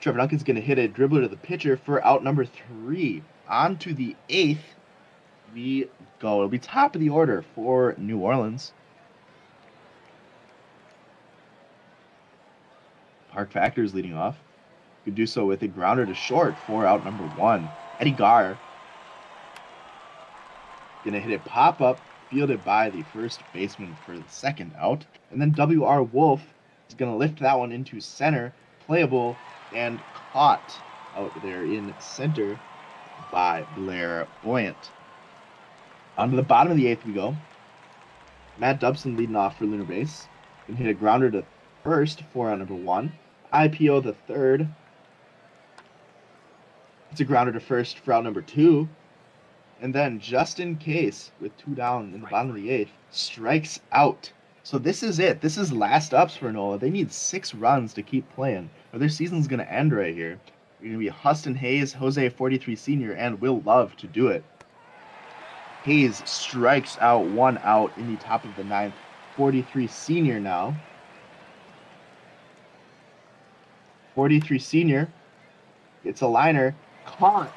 Trevor Duncan's going to hit a dribbler to the pitcher for out number 3. On to the 8th we go. It'll be top of the order for New Orleans. Park Factors leading off. Could do so with a grounder to short for out number 1. Eddie Gar gonna hit a pop-up, fielded by the first baseman for the second out. And then WR Wolf is gonna lift that one into center, playable, and caught out there in center by Blair Boyant. On to the bottom of the 8th we go. Matt Dubson leading off for Lunar Base. Can hit a grounder to first for out number 1. IPO the third. It's a grounder to first for out number 2. And then, just in case, with 2 down in the bottom of the 8th, strikes out. So this is it. This is last ups for Nola. They need 6 runs to keep playing, or their season's going to end right here. You're going to be Huston Hayes, Jose 43 Sr., and Will Love to do it. Hayes strikes out 1 out in the top of the 9th. 43 Sr. now. 43 Sr. It's a liner. Caught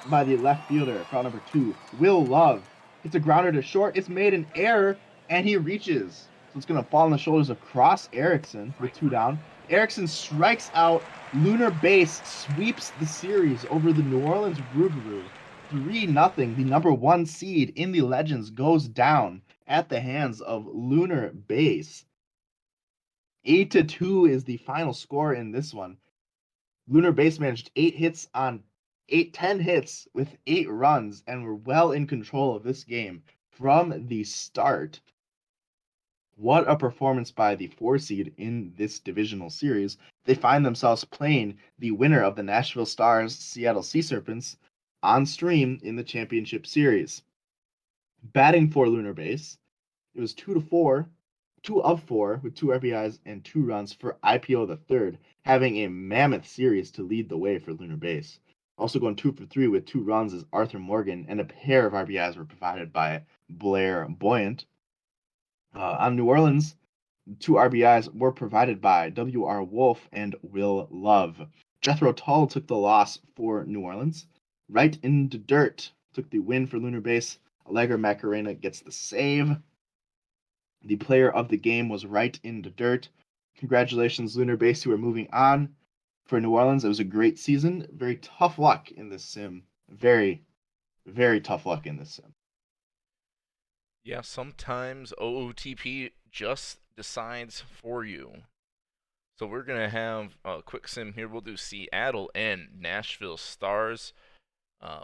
by the left fielder for out number 2. Will Love. It's a grounder to short. It's made an error, and he reaches. So it's going to fall on the shoulders of Cross Erickson with 2 down. Erickson strikes out. Lunar Base sweeps the series over the New Orleans Rougarou. 3-0. The number 1 seed in the Legends goes down at the hands of Lunar Base. 8-2 is the final score in this one. Lunar Base managed 10 hits with 8 runs and were well in control of this game from the start. What a performance by the 4 seed in this divisional series. They find themselves playing the winner of the Nashville Stars Seattle Sea Serpents on stream in the championship series. Batting for Lunar Base, it was 2 of 4 with 2 RBIs and 2 runs for IPO the third, having a mammoth series to lead the way for Lunar Base. Also going 2 for 3 with 2 runs is Arthur Morgan, and a pair of RBIs were provided by Blair Boyant. On New Orleans, 2 RBIs were provided by W.R. Wolf and Will Love. Jethro Tull took the loss for New Orleans. Right into dirt took the win for Lunar Base. Allegra Macarena gets the save. The player of the game was Right into dirt. Congratulations, Lunar Base, who are moving on. For New Orleans, it was a great season. Very tough luck in this sim. Very, very tough luck in this sim. Yeah, sometimes OOTP just decides for you. So we're gonna have a quick sim here. We'll do Seattle and Nashville Stars. Gonna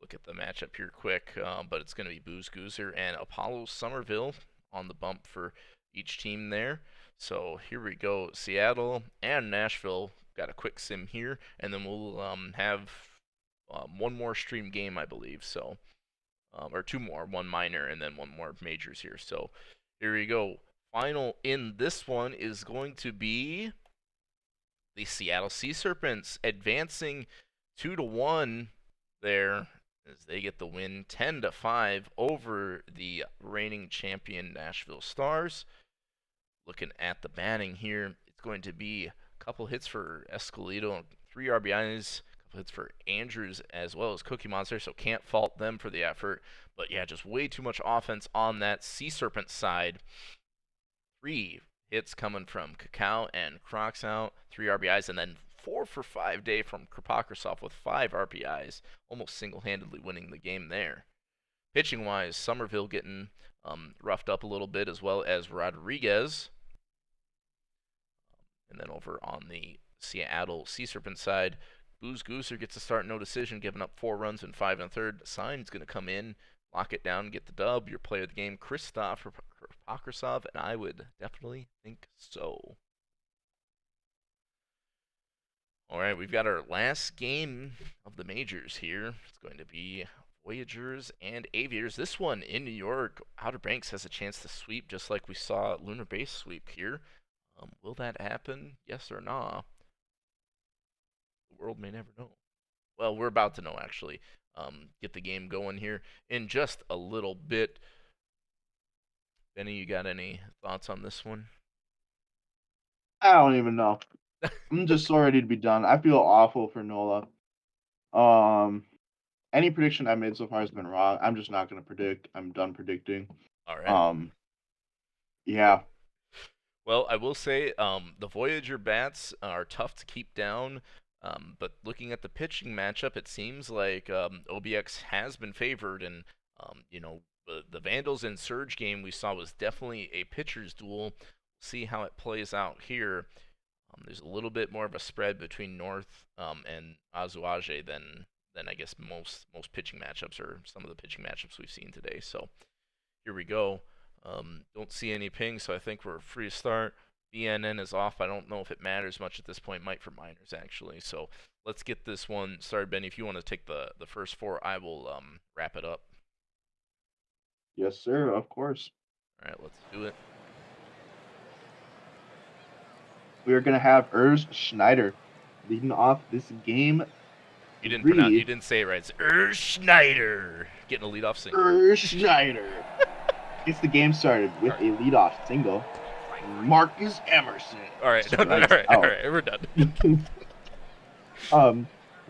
look at the matchup here quick, but it's gonna be Booze Goozer and Apollo Somerville on the bump for each team there. So here we go, Seattle and Nashville. Got a quick sim here, and then we'll have one more stream game, I believe. So or two more, one minor and then one more majors here. So here we go. Final in this one is going to be the Seattle Sea Serpents advancing 2-1 there as they get the win 10-5 over the reigning champion Nashville Stars. Looking at the batting here, it's going to be a couple hits for Escalito, 3 RBIs, hits for Andrews as well as Cookie Monster, so can't fault them for the effort. But yeah, just way too much offense on that Sea Serpent side. 3 hits coming from Cacao and Crocs out, 3 RBIs, and then 4 for 5 day from Krapokrasov with 5 RBIs, almost single-handedly winning the game there. Pitching wise, Somerville getting roughed up a little bit, as well as Rodriguez. And then over on the Seattle Sea Serpent side, Booze Gooser gets a start, no decision, giving up 4 runs and 5 1/3. Sign's going to come in, lock it down, get the dub. Your player of the game, Christoph Krapokrasov, and I would definitely think so. All right, we've got our last game of the majors here. It's going to be Voyagers and Aviators. This one in New York. Outer Banks has a chance to sweep, just like we saw Lunar Base sweep here. Will that happen? Yes or nah? The world may never know. Well, we're about to know, actually. Get the game going here in just a little bit. Benny, you got any thoughts on this one? I don't even know. I'm just so ready to be done. I feel awful for Nola. Any prediction I made so far has been wrong. I'm just not going to predict. I'm done predicting. All right. Um, yeah. Well, I will say the Voyager bats are tough to keep down, but looking at the pitching matchup, it seems like OBX has been favored, and the Vandals and Surge game we saw was definitely a pitcher's duel. See how it plays out here. There's a little bit more of a spread between North and Azuaje than I guess most pitching matchups or some of the pitching matchups we've seen today. So here we go. Don't see any pings, so I think we're free to start. BNN is off. I don't know if it matters much at this point. Might for minors, actually. So let's get this one started. Benny, if you want to take the first 4, I will wrap it up. Yes, sir. Of course. All right, let's do it. We are going to have Urs Schneider leading off this game. You didn't say it right. It's Urs Schneider getting a leadoff single. Urs Schneider gets the game started with a leadoff single. Marcus Emerson. All right, all right, we're done.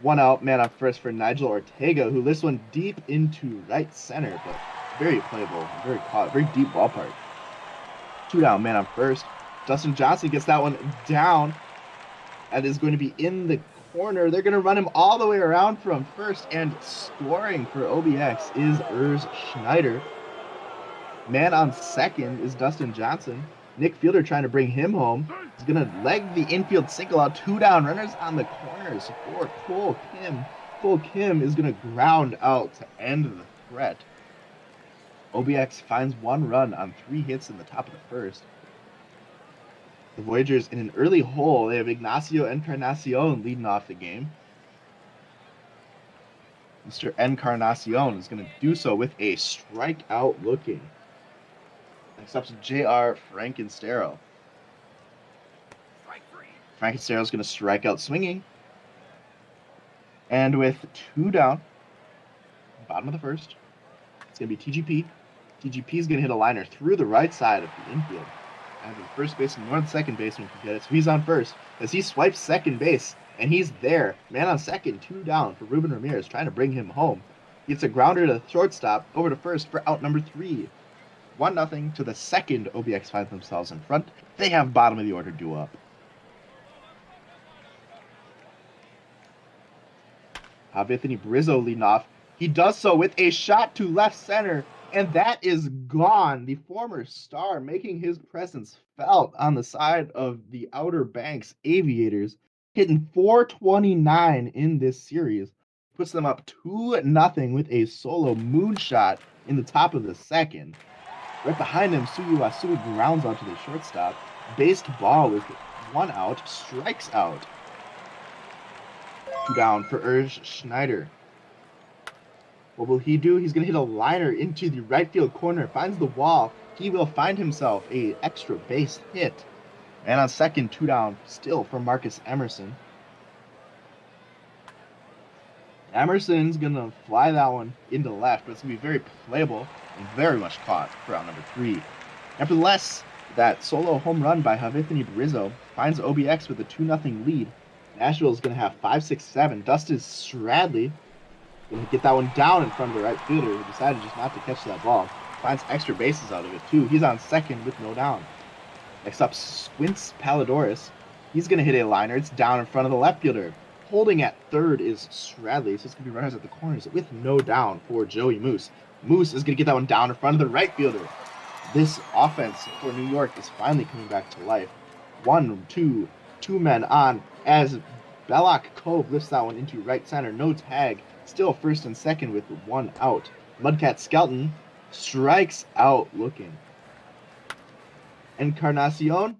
1 out, man on first for Nigel Ortega, who lifts one deep into right center, but very playable, very deep ballpark. 2 down, man on first. Dustin Johnson gets that one down. That is going to be in the corner. They're going to run him all the way around from first, and scoring for OBX is Urs Schneider. Man on second is Dustin Johnson. Nick Fielder trying to bring him home. He's going to leg the infield single out. 2 down, runners on the corners for Cole Kim. Cole Kim is going to ground out to end the threat. OBX finds 1 run on 3 hits in the top of the first. The Voyagers in an early hole. They have Ignacio Encarnacion leading off the game. Mr. Encarnacion is going to do so with a strikeout looking. Next up is J.R. Frankenstero. Frankenstero is going to strike out swinging. And with 2 down, bottom of the first, it's going to be TGP. TGP is going to hit a liner through the right side of the infield. And the first baseman nor the second baseman can get it, so he's on first as he swipes second base, and he's there. Man on second, 2 down for Ruben Ramirez, trying to bring him home. He gets a grounder to the shortstop, over to first for out number 3. 1-0 to the second. OBX finds themselves in front. They have bottom of the order due up. Anthony Brizzo leading off. He does so with a shot to left center, and that is gone. The former star making his presence felt on the side of the Outer Banks Aviators, hitting 429 in this series. Puts them up 2-0 with a solo moonshot in the top of the second. Right behind him, Suyu Asui grounds out to the shortstop. Based ball with 1 out, strikes out. 2 down for Schneider. What will he do? He's going to hit a liner into the right field corner, finds the wall. He will find himself a extra base hit. And on second, 2 down, still for Marcus Emerson. Emerson's going to fly that one into left, but it's going to be very playable and very much caught for out number 3. Nevertheless, that solo home run by Anthony Brizzo finds OBX with a 2-0 lead. Nashville is going to have 5, 6, 7. Dustin Stradley going to get that one down in front of the right fielder, who decided just not to catch that ball. Finds extra bases out of it, too. He's on second with no down. Next up, Squints Palidorus. He's going to hit a liner. It's down in front of the left fielder. Holding at third is Stradley, so it's going to be runners at the corners with no down for Joey Moose. Moose is going to get that one down in front of the right fielder. This offense for New York is finally coming back to life. 1, 2, 2 men on as Belloc Cove lifts that one into right center. No tag. Still first and second with 1 out. Mudcat Skelton strikes out looking. Encarnacion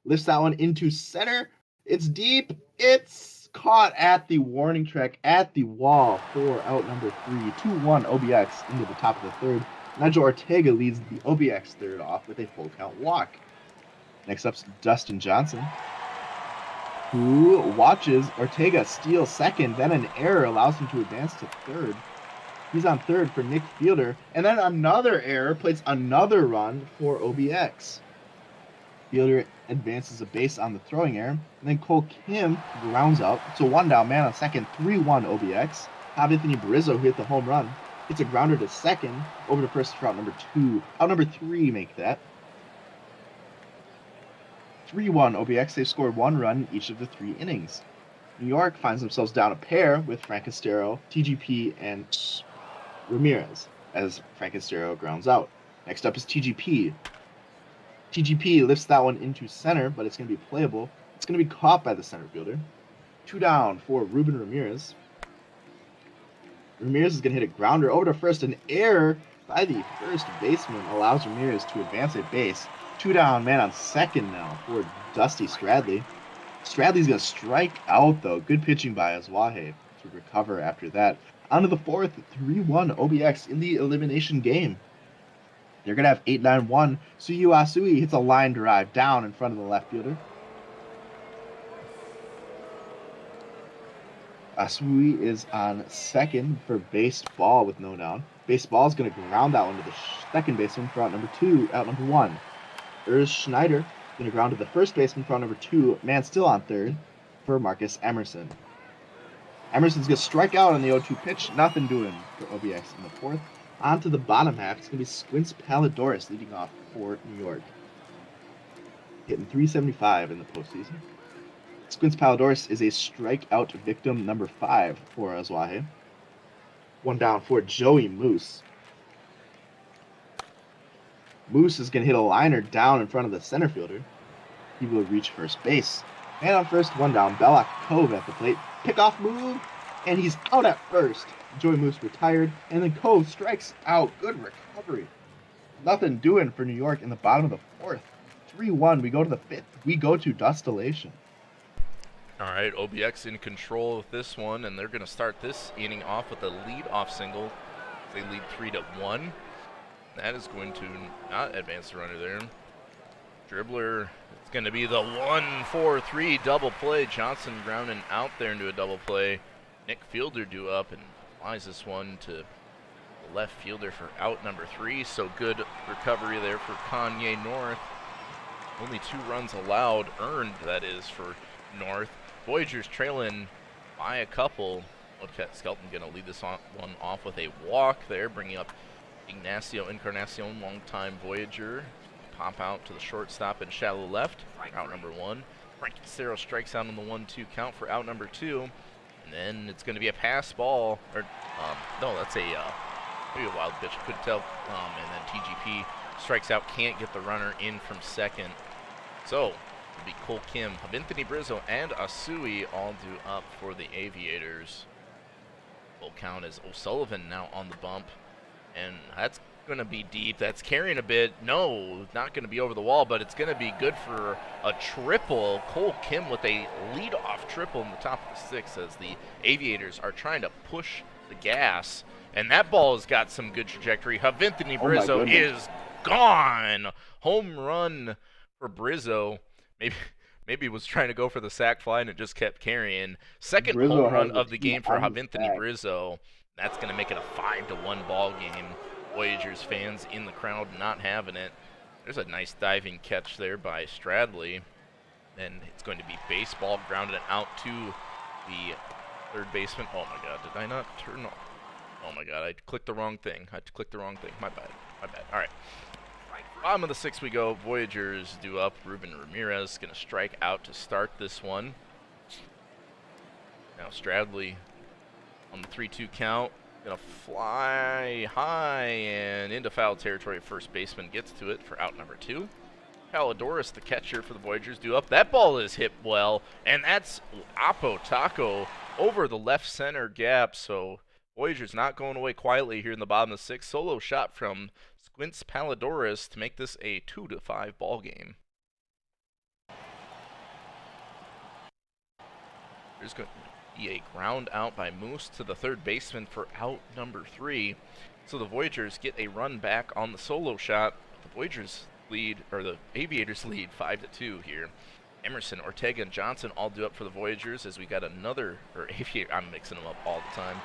lifts that one into center. It's deep. It's caught at the warning track at the wall for out number 3. 2-1 OBX into the top of the third. Nigel Ortega leads the OBX third off with a full count walk. Next up's Dustin Johnson, who watches Ortega steal second, then an error allows him to advance to third. He's on third for Nick Fielder, and then another error plays another run for OBX. Fielder advances a base on the throwing error, and then Cole Kim grounds out. So 1 down, man on second, 3-1 OBX. Anthony Brizzo hit the home run. It's a grounder to second, over to first for out number 2. Out number 3 make that. 3-1 OBX. They've scored 1 run in each of the 3 innings. New York finds themselves down a pair with Francastero, TGP, and Ramirez as Francastero grounds out. Next up is TGP. TGP lifts that one into center, but it's going to be playable. It's going to be caught by the center fielder. 2 down for Ruben Ramirez. Ramirez is going to hit a grounder over to first. An error by the first baseman allows Ramirez to advance a base. 2 down, man on second now for Dusty Stradley. Stradley's going to strike out, though. Good pitching by Azwahe to recover after that. On to the fourth, 3-1 OBX in the elimination game. They're going to have 8-9-1. Suyu Asui hits a line drive down in front of the left fielder. Asui is on second for base ball with no down. Base ball is going to ground that one to the second baseman for out number 2, out number 1. Schneider going to ground to the first baseman for out number 2. Man still on third for Marcus Emerson. Emerson's going to strike out on the 0-2 pitch. Nothing doing for OBX in the fourth. On to the bottom half. It's going to be Squints Palidorus leading off for New York. Hitting .375 in the postseason. Squints Palidorus is a strikeout victim number 5 for Azwahe. 1 down for Joey Moose. Moose is going to hit a liner down in front of the center fielder. He will reach first base. Man on first, 1 down. Belloc Cove at the plate. Pickoff move, and he's out at first. Joey Moose retired, and then Cove strikes out. Good recovery. Nothing doing for New York in the bottom of the fourth. 3-1. We go to the fifth. We go to Dustillation. All right, OBX in control of this one, and they're going to start this inning off with a lead-off single. They lead 3-1. That is going to not advance the runner there. Dribbler, it's going to be the 1-4-3 double play. Johnson grounding out there into a double play. Nick Fielder due up and flies this one to the left fielder for out number 3. So good recovery there for Kanye North. Only 2 runs allowed, earned that is, for North. Voyagers trailing by a couple. Mudcat Skelton going to lead this one off with a walk there, bringing up Ignacio Encarnacion, longtime Voyager. Pop out to the shortstop and shallow left, out number 1. Frankie Cero strikes out on the 1-2 count for out number 2. And then it's going to be a pass ball, or no, that's maybe a wild pitch, couldn't tell. And then TGP strikes out, can't get the runner in from second. So it'll be Cole Kim, Anthony Brizzo, and Asui all due up for the Aviators. Full count is O'Sullivan now on the bump, and that's going to be deep. That's carrying a bit. No, not going to be over the wall, but it's going to be good for a triple. Cole Kim with a leadoff triple in the top of the 6th as the Aviators are trying to push the gas. And that ball has got some good trajectory. Anthony Brizzo is gone. Home run for Brizzo. Maybe was trying to go for the sac fly and it just kept carrying. Second home run of the game for Anthony Brizzo. That's going to make it a 5-1 ball game. Voyagers fans in the crowd not having it. There's a nice diving catch there by Stradley. And it's going to be baseball grounded out to the third baseman. Oh my god, did I not turn off? Oh my god, I clicked the wrong thing. My bad. All right. Bottom of the 6th we go. Voyagers due up. Ruben Ramirez going to strike out to start this one. Now Stradley on the 3-2 count. Going to fly high and into foul territory. First baseman gets to it for out number 2. Palidorus, the catcher for the Voyagers, due up. That ball is hit well, and that's Apo Taco over the left center gap. So Voyagers not going away quietly here in the bottom of the 6th. Solo shot from Squints Palidorus to make this a 2-5 ball game. There's going to be a ground out by Moose to the third baseman for out number 3. So the Voyagers get a run back on the solo shot. The Voyagers lead, or the Aviators lead 5-2 here. Emerson, Ortega, and Johnson all due up for the Voyagers as we got another, or Aviator, I'm mixing them up all the time.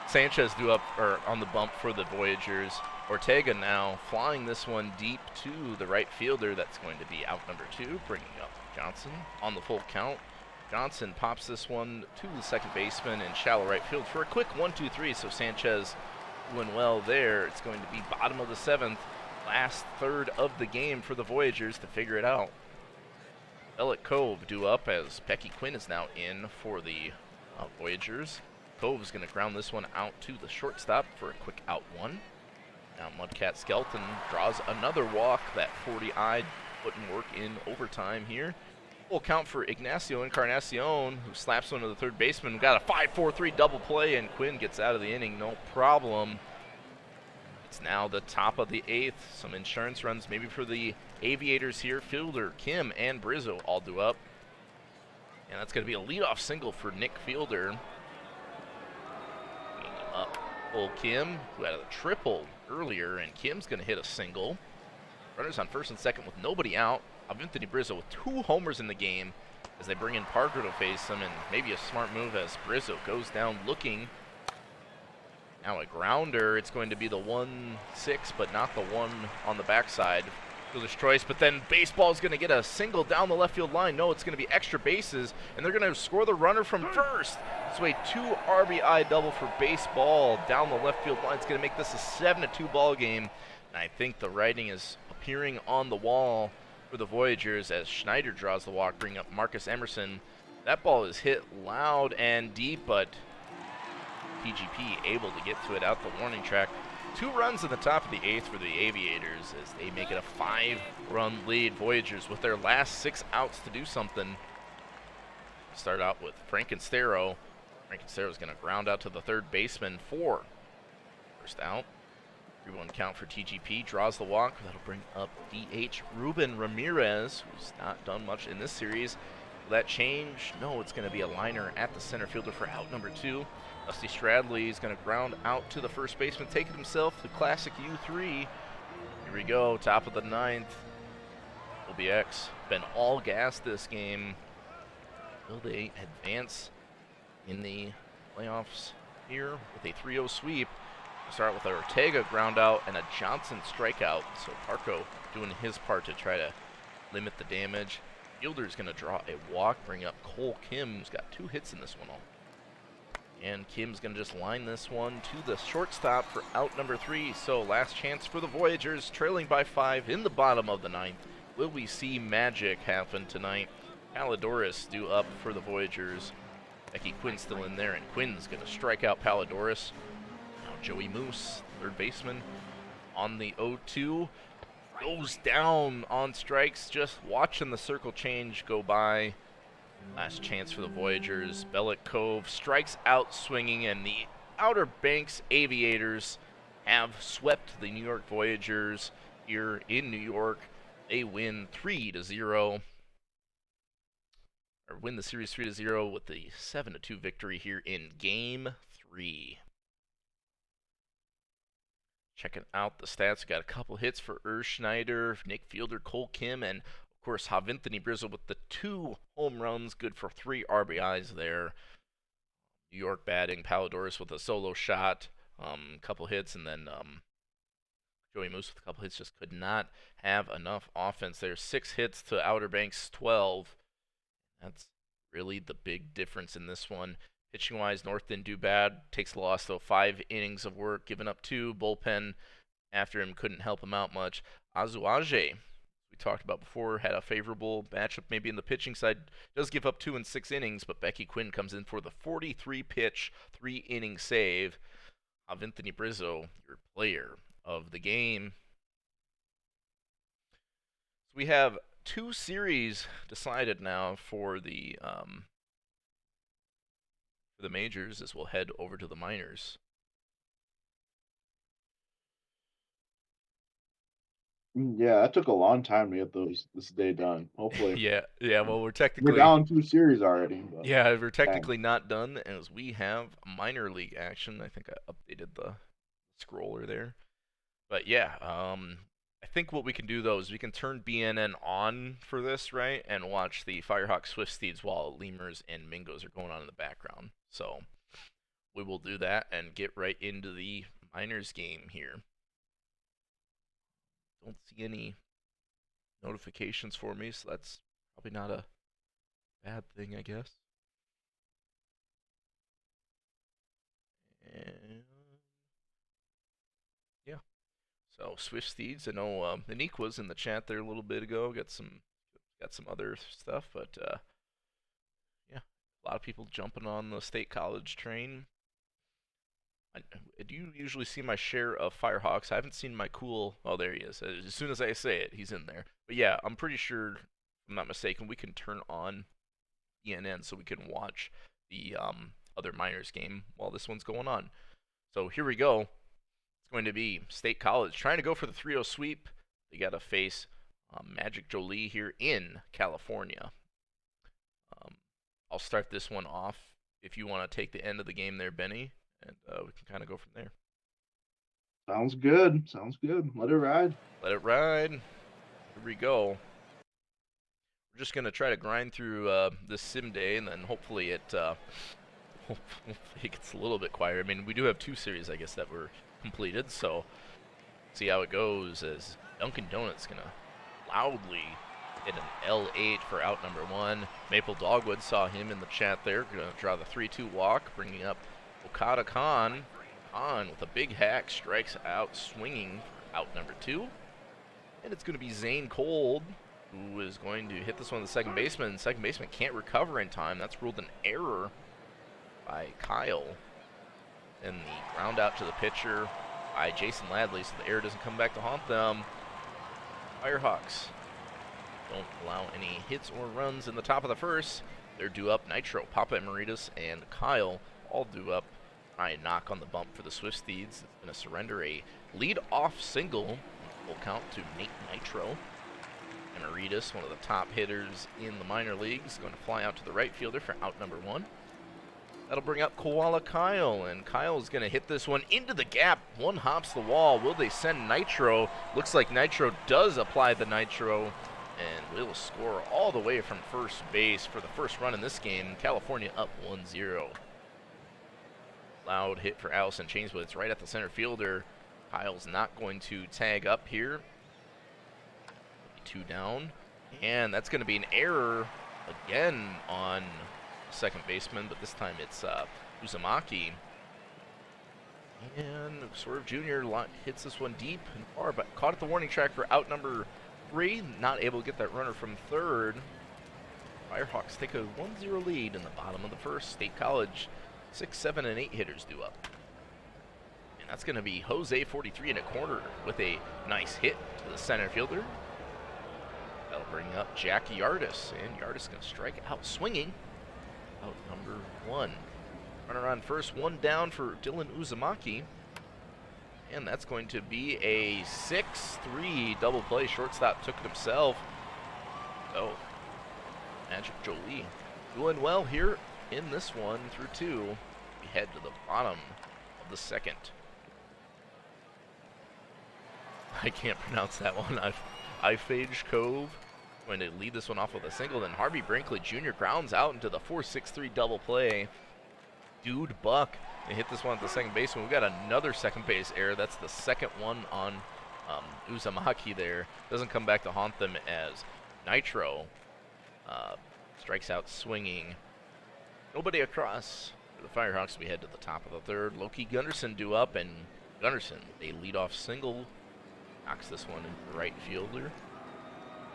Sanchez due up, or on the bump for the Voyagers. Ortega now flying this one deep to the right fielder. That's going to be out number 2, bringing up Johnson on the full count. Johnson pops this one to the second baseman in shallow right field for a quick 1-2-3. So Sanchez doing well there. It's going to be bottom of the 7th, last third of the game for the Voyagers to figure it out. Elliott Cove due up as Becky Quinn is now in for the Voyagers. Cove is going to ground this one out to the shortstop for a quick out 1. Now Mudcat Skelton draws another walk. That 40-eye putting work in overtime here. Full count for Ignacio Encarnacion, who slaps one to the third baseman. We've got a 5-4-3 double play, and Quinn gets out of the inning, no problem. It's now the top of the 8th. Some insurance runs maybe for the Aviators here. Fielder, Kim, and Brizzo all due up. And that's going to be a leadoff single for Nick Fielder. Bringing him up. Cole Kim, who had a triple earlier, and Kim's going to hit a single. Runners on first and second with nobody out. Anthony Brizzo with 2 homers in the game as they bring in Parker to face him, and maybe a smart move as Brizzo goes down looking. Now a grounder. It's going to be the 1-6, but not the one on the backside. Fielder's choice, but then baseball's going to get a single down the left field line. No, it's going to be extra bases, and they're going to score the runner from first. So a 2 RBI double for baseball down the left field line. It's going to make this a 7-2 ball game. And I think the writing is appearing on the wall for the Voyagers as Schneider draws the walk, bringing up Marcus Emerson. That ball is hit loud and deep, but PGP able to get to it out the warning track. 2 runs in the top of the 8th for the Aviators as they make it a 5-run lead. Voyagers with their last 6 outs to do something. Start out with Frankenstero. Frankenstero is going to ground out to the third baseman for first out. 3-1 count for TGP, draws the walk. That'll bring up DH Ruben Ramirez, who's not done much in this series. Will that change? No, it's going to be a liner at the center fielder for out number 2. Dusty Stradley is going to ground out to the first baseman, taking himself to classic U3. Here we go, top of the 9th. OBX been all gas this game. Will they advance in the playoffs here with a 3-0 sweep. We start with a Ortega ground out and a Johnson strikeout. So Parco doing his part to try to limit the damage. Fielder's going to draw a walk, bring up Cole Kim, who's got 2 hits in this one. And Kim's going to just line this one to the shortstop for out number 3. So last chance for the Voyagers, trailing by 5 in the bottom of the 9th. Will we see magic happen tonight? Palidorus due up for the Voyagers. Becky Quinn still in there, and Quinn's going to strike out Palidorus. Now Joey Moose, third baseman, on the 0-2. Goes down on strikes, just watching the circle change go by. Last chance for the Voyagers. Bellick Cove strikes out swinging, and the Outer Banks Aviators have swept the New York Voyagers here in New York. They win 3-0. Or win the series 3-0 with the 7-2 victory here in Game 3. Checking out the stats, got a couple hits for Schneider, Nick Fielder, Cole Kim, and of course Anthony Brizzle with the 2 home runs, good for 3 RBIs there. New York batting, Palidorus with a solo shot, couple hits, and then Joey Moose with a couple hits. Just could not have enough offense there. 6 hits to Outer Banks 12. That's really the big difference in this one. Pitching-wise, North didn't do bad. Takes a loss, though. 5 innings of work, giving up 2. Bullpen after him couldn't help him out much. Azuaje, we talked about before, had a favorable matchup maybe in the pitching side. Does give up 2 in 6 innings, but Becky Quinn comes in for the 43-pitch, 3-inning save. Anthony Brizzle, your player of the game. So we have 2 series decided now for the majors, as we'll head over to the minors. Yeah, that took a long time to get this day done. Hopefully, yeah. Well, we're down 2 series already. But yeah, we're technically not done, as we have minor league action. I think I updated the scroller there, but yeah, I think what we can do though is we can turn BNN on for this, right, and watch the Firehawk Swift Steeds while Lemurs and Mingos are going on in the background. So we will do that and get right into the minors game here. Don't see any notifications for me, so that's probably not a bad thing, I guess. And yeah, so Swift Steeds. I know Nick was in the chat there a little bit ago. Got some other stuff, but yeah, a lot of people jumping on the State College train. I do usually see my share of Firehawks. I haven't seen my cool. Oh, there he is. As soon as I say it, he's in there. But yeah, I'm pretty sure, if I'm not mistaken, we can turn on ENN so we can watch the other minors game while this one's going on. So here we go. It's going to be State College trying to go for the 3-0 sweep. They got to face Magic Jolie here in California. I'll start this one off if you want to take the end of the game there, Benny. And we can kind of go from there. Sounds good. Let it ride. Let it ride. Here we go. We're just going to try to grind through this sim day, and then hopefully it gets a little bit quieter. I mean, we do have 2 series, I guess, that were completed, so see how it goes as Dunkin' Donuts going to loudly hit an L8 for out number 1. Maple Dogwood saw him in the chat there. Going to draw the 3-2 walk, bringing up Okada Khan. Khan with a big hack strikes out swinging for out number 2. And it's going to be Zane Cold who is going to hit this one to the second baseman. Second baseman can't recover in time. That's ruled an error by Kyle. And the ground out to the pitcher by Jason Ladley, so the error doesn't come back to haunt them. Firehawks don't allow any hits or runs in the top of the first. They're due up. Nitro, Papa Emeritus, and Kyle all due up. Try and knock on the bump for the Swift Steeds. It's going to surrender a lead-off single. Full count to Nate Nitro. Emeritus, one of the top hitters in the minor leagues, going to fly out to the right fielder for out number 1. That'll bring up Koala Kyle, and Kyle's going to hit this one into the gap. One hops the wall. Will they send Nitro? Looks like Nitro does apply the Nitro, and will score all the way from first base for the first run in this game. California up 1-0. Loud hit for Allison Chains, but it's right at the center fielder. Kyle's not going to tag up here. 2 down. And that's going to be an error again on second baseman, but this time it's Uzumaki. And Swerve Jr. hits this one deep and far, but caught at the warning track for out number 3. Not able to get that runner from third. Firehawks take a 1-0 lead in the bottom of the first. State College 6, 7, and 8 hitters due up. And that's going to be Jose 43 in a corner with a nice hit to the center fielder. That'll bring up Jack Yardis, and Yardis going to strike out swinging. Out number 1. Runner on first, 1 down for Dylan Uzumaki. And that's going to be a 6-3 double play. Shortstop took it himself. Oh, Magic Jolie doing well here in this one through 2. We head to the bottom of the second. I can't pronounce that one. Ifage Cove going to lead this one off with a single. Then Harvey Brinkley Jr. grounds out into the 4-6-3 double play. Dude Buck and hit this one at the second baseman. We've got another second base error. That's the second one on Uzumaki there. Doesn't come back to haunt them as Nitro strikes out swinging. Nobody across for the Firehawks. We head to the top of the third. Loki Gunderson due up, and Gunderson, a leadoff single, knocks this one into the right fielder.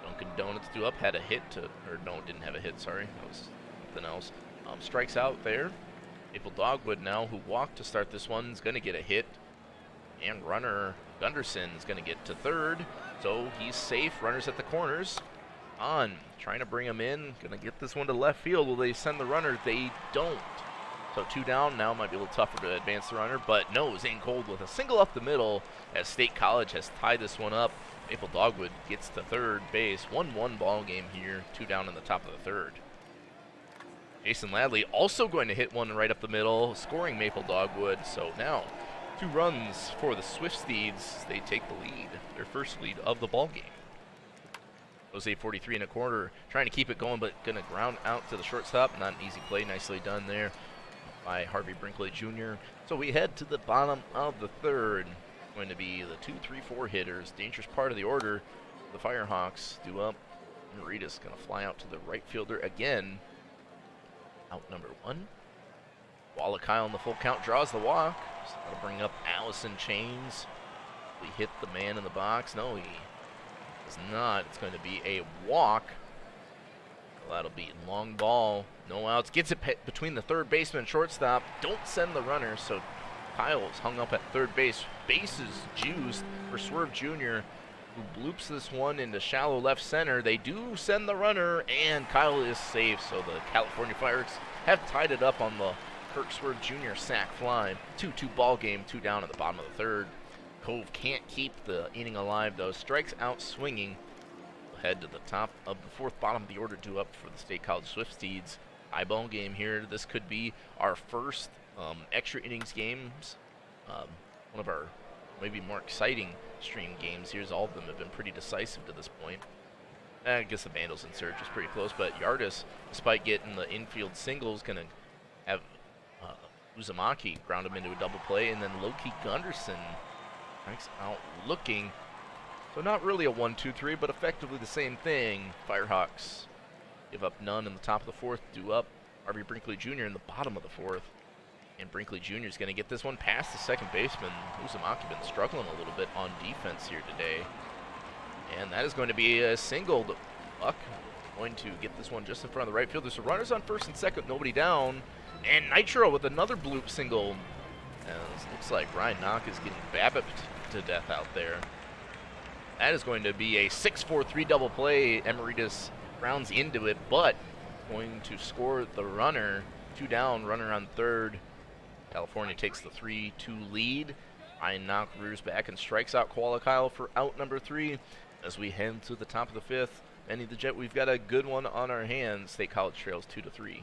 Dunkin' Donuts due up, had a hit to, or no, didn't have a hit, sorry. That was something else. Strikes out there. Maple Dogwood now, who walked to start this one, is going to get a hit. And runner Gunderson is going to get to third. So he's safe. Runners at the corners. On. Trying to bring him in. Going to get this one to left field. Will they send the runner? They don't. So 2 down. Now might be a little tougher to advance the runner. But no, Zane Cold with a single up the middle as State College has tied this one up. Maple Dogwood gets to third base. 1-1 ball game here. 2 down in the top of the third. Jason Ladley also going to hit one right up the middle, scoring Maple Dogwood. So now 2 runs for the Swift Steeds. They take the lead, their first lead of the ball game. Jose 43 in a corner, trying to keep it going, but going to ground out to the shortstop. Not an easy play, nicely done there by Harvey Brinkley Jr. So we head to the bottom of the third. Going to be the 2, 3, 4 hitters. Dangerous part of the order. The Firehawks due up. Marita's going to fly out to the right fielder again. Out number 1. Walla Kyle on the full count draws the walk. So that'll bring up Allison Chains. We hit the man in the box. No, he does not. It's going to be a walk. Well, that'll be long ball. No outs. Gets it between the third baseman and shortstop. Don't send the runner. So Kyle's hung up at third base. Bases juiced for Swerve Jr., who bloops this one into shallow left center. They do send the runner, and Kyle is safe. So the California Firehawks have tied it up on the Kirk Swerve Jr. sac fly. 2-2 ball game, 2 down at the bottom of the third. Cove can't keep the inning alive, though. Strikes out swinging. We'll head to the top of the fourth, bottom of the order due up for the State College Swift Steeds. High ball game here. This could be our first extra innings games. One of our maybe more exciting stream games here. All of them have been pretty decisive to this point. I guess the Vandals and Surge is pretty close, but Yardis, despite getting the infield singles, going to have Uzumaki ground him into a double play, and then Loki Gunderson strikes out looking. So not really a 1-2-3, but effectively the same thing. Firehawks give up none in the top of the fourth, due up Harvey Brinkley Jr. in the bottom of the fourth. And Brinkley Jr. is going to get this one past the second baseman. Uzumaki been struggling a little bit on defense here today. And that is going to be a single. Buck going to get this one just in front of the right field. There's runners on first and second, nobody down. And Nitro with another bloop single. And it looks like Ryan Knock is getting Babbitt to death out there. That is going to be a 6-4-3 double play. Emeritus rounds into it, but going to score the runner. 2 down, runner on third. California takes the 3-2 lead. Ryan Knock rears back and strikes out Koala Kyle for out number 3. As we head to the top of the fifth, Benny the Jet, we've got a good one on our hands. State College trails 2-3.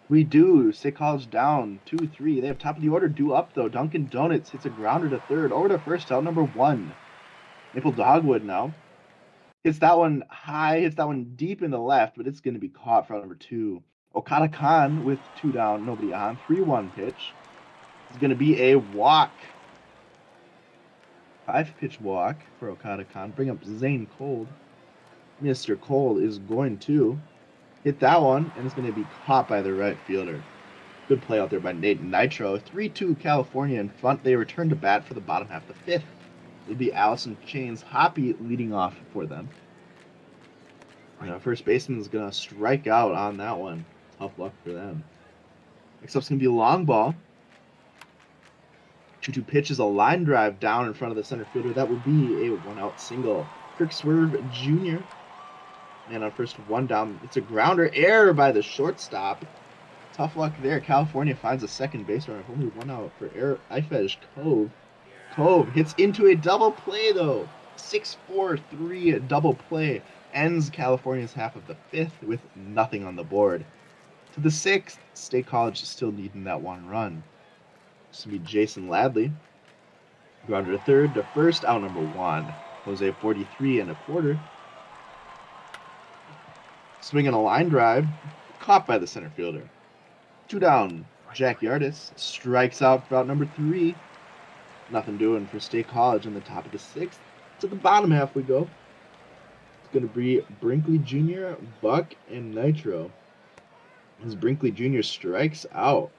We do. State College down 2-3. They have top of the order due up, though. Dunkin' Donuts hits a grounder to third. Over to first, out number 1. Maple Dogwood now. Hits that one high, hits that one deep in the left, but it's going to be caught for out number 2. Okada Khan with 2 down, nobody on. 3-1 pitch. It's going to be a walk. 5-pitch walk for Okada Khan. Bring up Zane Cold. Mr. Cole is going to hit that one, and it's going to be caught by the right fielder. Good play out there by Nate Nitro. 3-2 California in front. They return to bat for the bottom half of the fifth. It'll be Allison Chains Hoppy leading off for them. First baseman is going to strike out on that one. Tough luck for them. Next up's going to be a long ball. 2-2 pitch is a line drive down in front of the center fielder. That will be a one-out single. Kirk Swerve Jr. Man on first, one down. It's a grounder error by the shortstop. Tough luck there. California finds a second base runner. Only one out for Ifej Cove. Cove hits into a double play, though. 6-4-3 double play ends California's half of the fifth with nothing on the board. To the sixth, State College is still needing that one run. This will be Jason Ladley. Grounder to third, to first, out number one. Jose 43 1/4. Swinging a line drive, caught by the center fielder. 2 down. Jack Yardis strikes out for out number 3. Nothing doing for State College in the top of the sixth. To the bottom half we go. It's going to be Brinkley Jr., Buck, and Nitro. As Brinkley Jr. strikes out.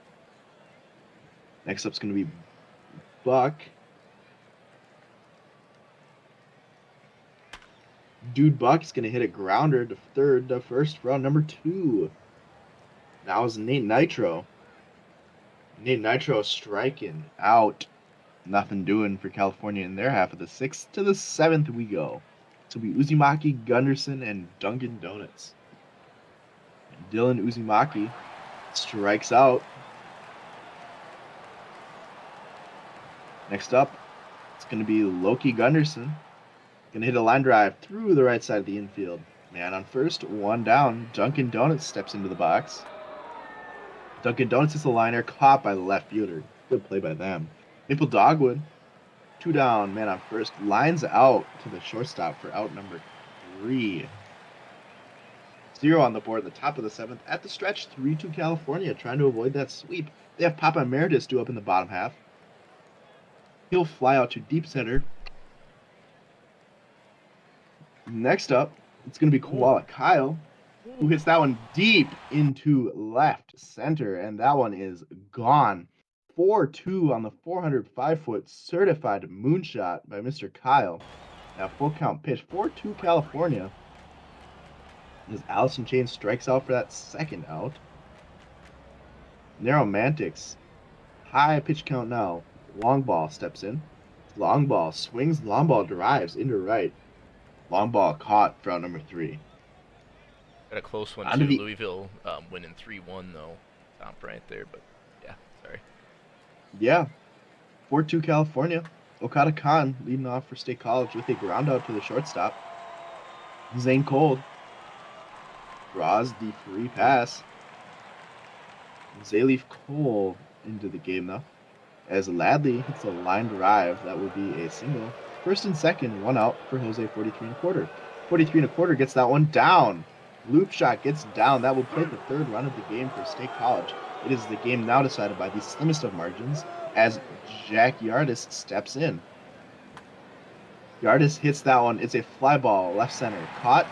Next up's going to be Buck. Dude Buck's going to hit a grounder to third, to first for out number 2. Now is Nate Nitro. Nate Nitro striking out. Nothing doing for California in their half of the sixth. To the seventh we go. This will be Uzumaki, Gunderson, and Dunkin' Donuts. And Dylan Uzumaki strikes out. Next up, it's going to be Loki Gunderson. Going to hit a line drive through the right side of the infield. Man on first, one down. Dunkin' Donuts steps into the box. Dunkin' Donuts is a liner caught by the left fielder. Good play by them. Maple Dogwood, 2 down, man on first, lines out to the shortstop for out number 3. 0 on the board at the top of the seventh. At the stretch, 3-2 California, trying to avoid that sweep. They have Papa Emeritus due up in the bottom half. He'll fly out to deep center. Next up, it's going to be Koala Kyle, who hits that one deep into left center, and that one is gone. 4-2 on the 405-foot certified moonshot by Mr. Kyle. Now full count pitch, 4-2 California. As Allison Chain strikes out for that second out. Narromantics, high pitch count now. Long ball steps in. Long ball swings, long ball drives into right. Long ball caught for out number 3. Got a close one too. Louisville winning 3-1 though. Top right there, but yeah, sorry. Yeah, 4-2 California. Okada Khan leading off for State College with a ground out to the shortstop. Zane Cold draws the free pass. Zayleaf Cole into the game though. As Ladley hits a line drive, that will be a single. First and second, one out for Jose 43 1/4. 43 1/4 gets that one down. Loop shot gets down. That will play the third run of the game for State College. It is the game now decided by the slimmest of margins as Jack Yardis steps in. Yardis hits that one. It's a fly ball, left center. Caught.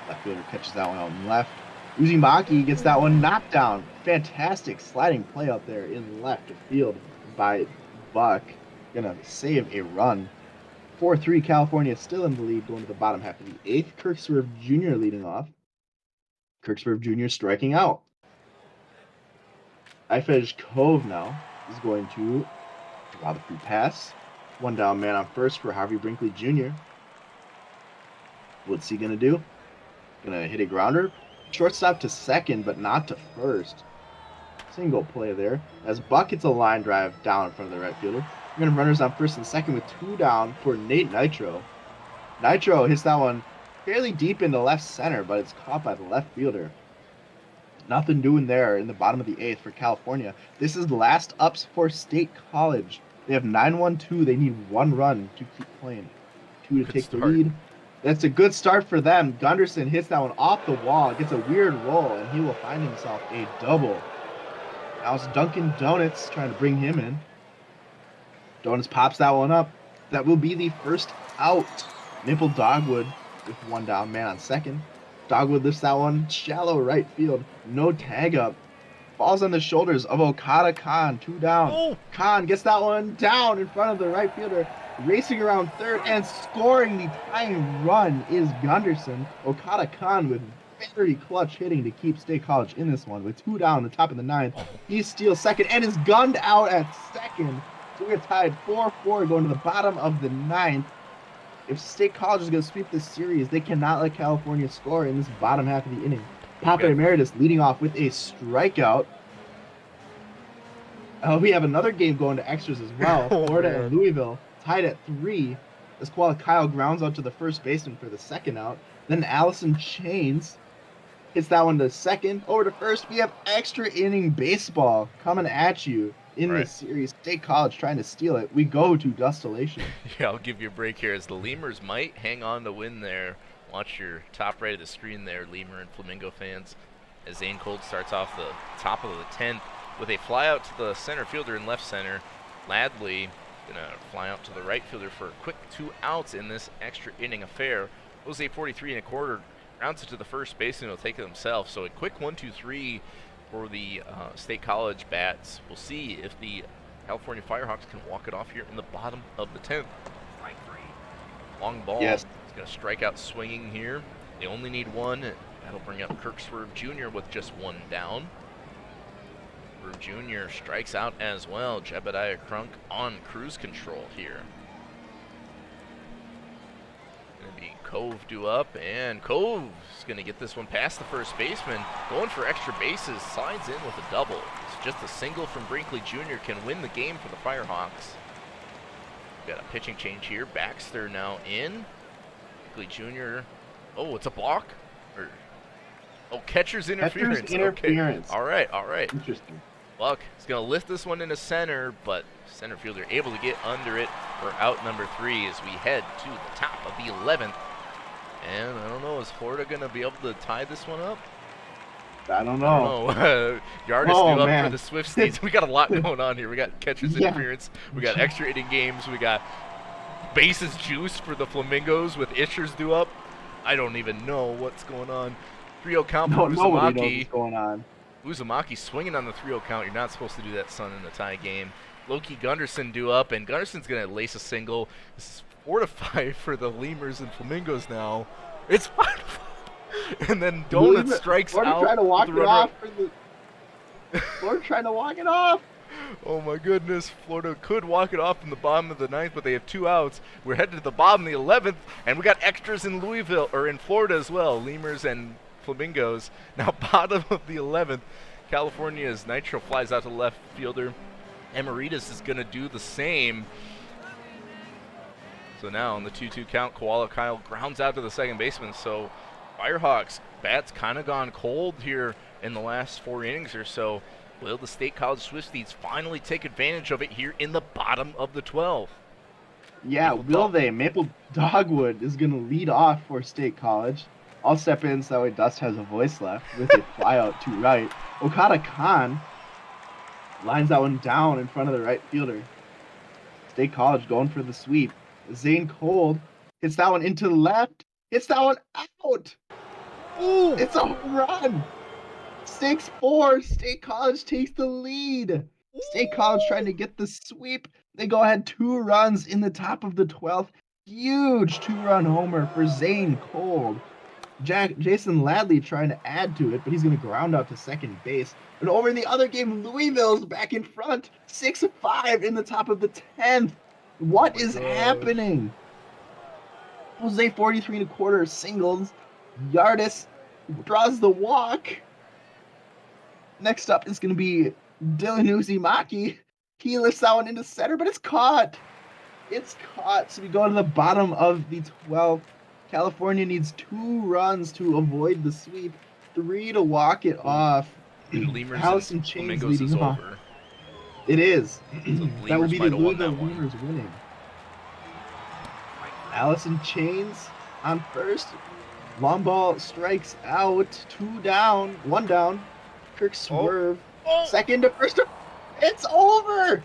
Left fielder catches that one out in left. Uzumaki gets that one knocked down. Fantastic sliding play out there in left field by Buck. Gonna save a run. 4-3 California still in the lead going to the bottom half of the eighth. Kirk Swerve Jr. leading off. Kirk Swerve Jr. striking out. Ifej Cove now is going to draw the free pass. One down, man on first for Harvey Brinkley Jr. What's he gonna do? Gonna hit a grounder. Shortstop to second, but not to first. Single play there. As Buck hits a line drive down in front of the right fielder. We're gonna runners on first and second with 2 down for Nate Nitro. Nitro hits that one fairly deep into left center, but it's caught by the left fielder. Nothing doing there in the bottom of the eighth for California. This is the last ups for State College. They have 9-1-2. They need 1 run to keep playing. 2 to take the lead. That's a good start for them. Gunderson hits that one off the wall, gets a weird roll, and he will find himself a double. Now it's Dunkin' Donuts trying to bring him in. Donuts pops that one up. That will be the first out. Maple Dogwood with one down man on second. Dogwood lifts that one shallow right field. No tag up. Falls on the shoulders of Okada Khan. Two down. Oh, Khan gets that one down in front of the right fielder. Racing around third and scoring the tying run is Gunderson. Okada Khan with very clutch hitting to keep State College in this one. With two down in the top of the ninth, he steals second and is gunned out at second. So we're tied 4-4 going to the bottom of the ninth. If State College is going to sweep this series, they cannot let California score in this bottom half of the inning. Papa Emeritus leading off with a strikeout. We have another game going to extras as well. Florida and Louisville tied at 3. As Kyle grounds out to the first baseman for the second out. Then Allison Chains hits that one to second. Over to first. We have extra inning baseball coming at you in this series. State College trying to steal it. We go to Dustillation. Yeah, I'll give you a break here as the Lemurs might hang on to win there. Watch your top right of the screen there, Lemur and Flamingo fans, as Zane Cold starts off the top of the 10th with a fly out to the center fielder in left center. Ladley gonna fly out to the right fielder for a quick 2 outs in this extra inning affair. Jose 43 1/4 rounds it to the first baseman, will take it himself. So a quick 1-2-3 for the State College bats. We'll see if the California Firehawks can walk it off here in the bottom of the 10th. Long ball. Yes. He's going to strike out swinging here. They only need one. That'll bring up Kirk Swerve Jr. with just one down. Swerve Jr. strikes out as well. Jebediah Crunk on cruise control here. Going to be Cove due up, and Cove's going to get this one past the first baseman. Going for extra bases, slides in with a double. It's just a single from Brinkley Jr. can win the game for the Firehawks. Got a pitching change here. Baxter now in. Brinkley Jr. Oh, it's a block? Catcher's interference. Catcher's interference. Okay. All right. Interesting. Buck is going to lift this one into center, but center fielder able to get under it for out number 3 as we head to the top of the 11th. And I don't know, is Florida going to be able to tie this one up? I don't know. Yardis due up for the Swift States. We got a lot going on here. We got catcher's interference. We got extra inning games. We got bases juice for the Flamingos with Ishers due up. I don't even know what's going on. 3-0 count for Uzumaki. Nobody knows what's going on. Uzumaki swinging on the 3-0 count. You're not supposed to do that, son, in the tie game. Loki Gunderson due up, and Gunderson's going to lace a single. This is 4-5 for the Lemurs and Flamingos now. It's 5-5. And then Donut strikes out. Trying to walk it off. Florida trying to walk it off. Oh my goodness, Florida could walk it off in the bottom of the 9th, but they have 2 outs. We're headed to the bottom of the 11th, and we got extras in Louisville, or in Florida as well. Lemurs and Flamingos. Now bottom of the 11th, California's Nitro flies out to the left fielder. Emeritus is going to do the same. So now on the 2-2 count, Koala Kyle grounds out to the second baseman. So Firehawks bats kind of gone cold here in the last 4 innings or so. Will the State College Swifties finally take advantage of it here in the bottom of the 12th? Yeah, will they? Maple Dogwood is going to lead off for State College. I'll step in so that way Dust has a voice left with a fly out to right. Okada Khan lines that one down in front of the right fielder. State College going for the sweep. Zane Cold hits that one into the left. Hits that one out. Ooh. It's a home run. 6-4. State College takes the lead. State College trying to get the sweep. They go ahead 2 runs in the top of the 12th. Huge 2-run homer for Zane Cold. Jason Ladley trying to add to it, but he's going to ground out to second base. And over in the other game, Louisville's back in front. 6-5 in the top of the 10th. What is happening? Jose 43 1/4 singles. Yardis draws the walk. Next up is going to be Dylan Uzumaki. He lifts that one into center, but it's caught. It's caught. So we go to the bottom of the 12th. California needs 2 runs to avoid the sweep, 3 to walk it off. Allison Chains leading off. It is. So that would be the Louisville Lemurs winning. Allison Chains on first. Long ball strikes out. 2 down. 1 down. Kirk Swerve Oh, Second to first. It's over.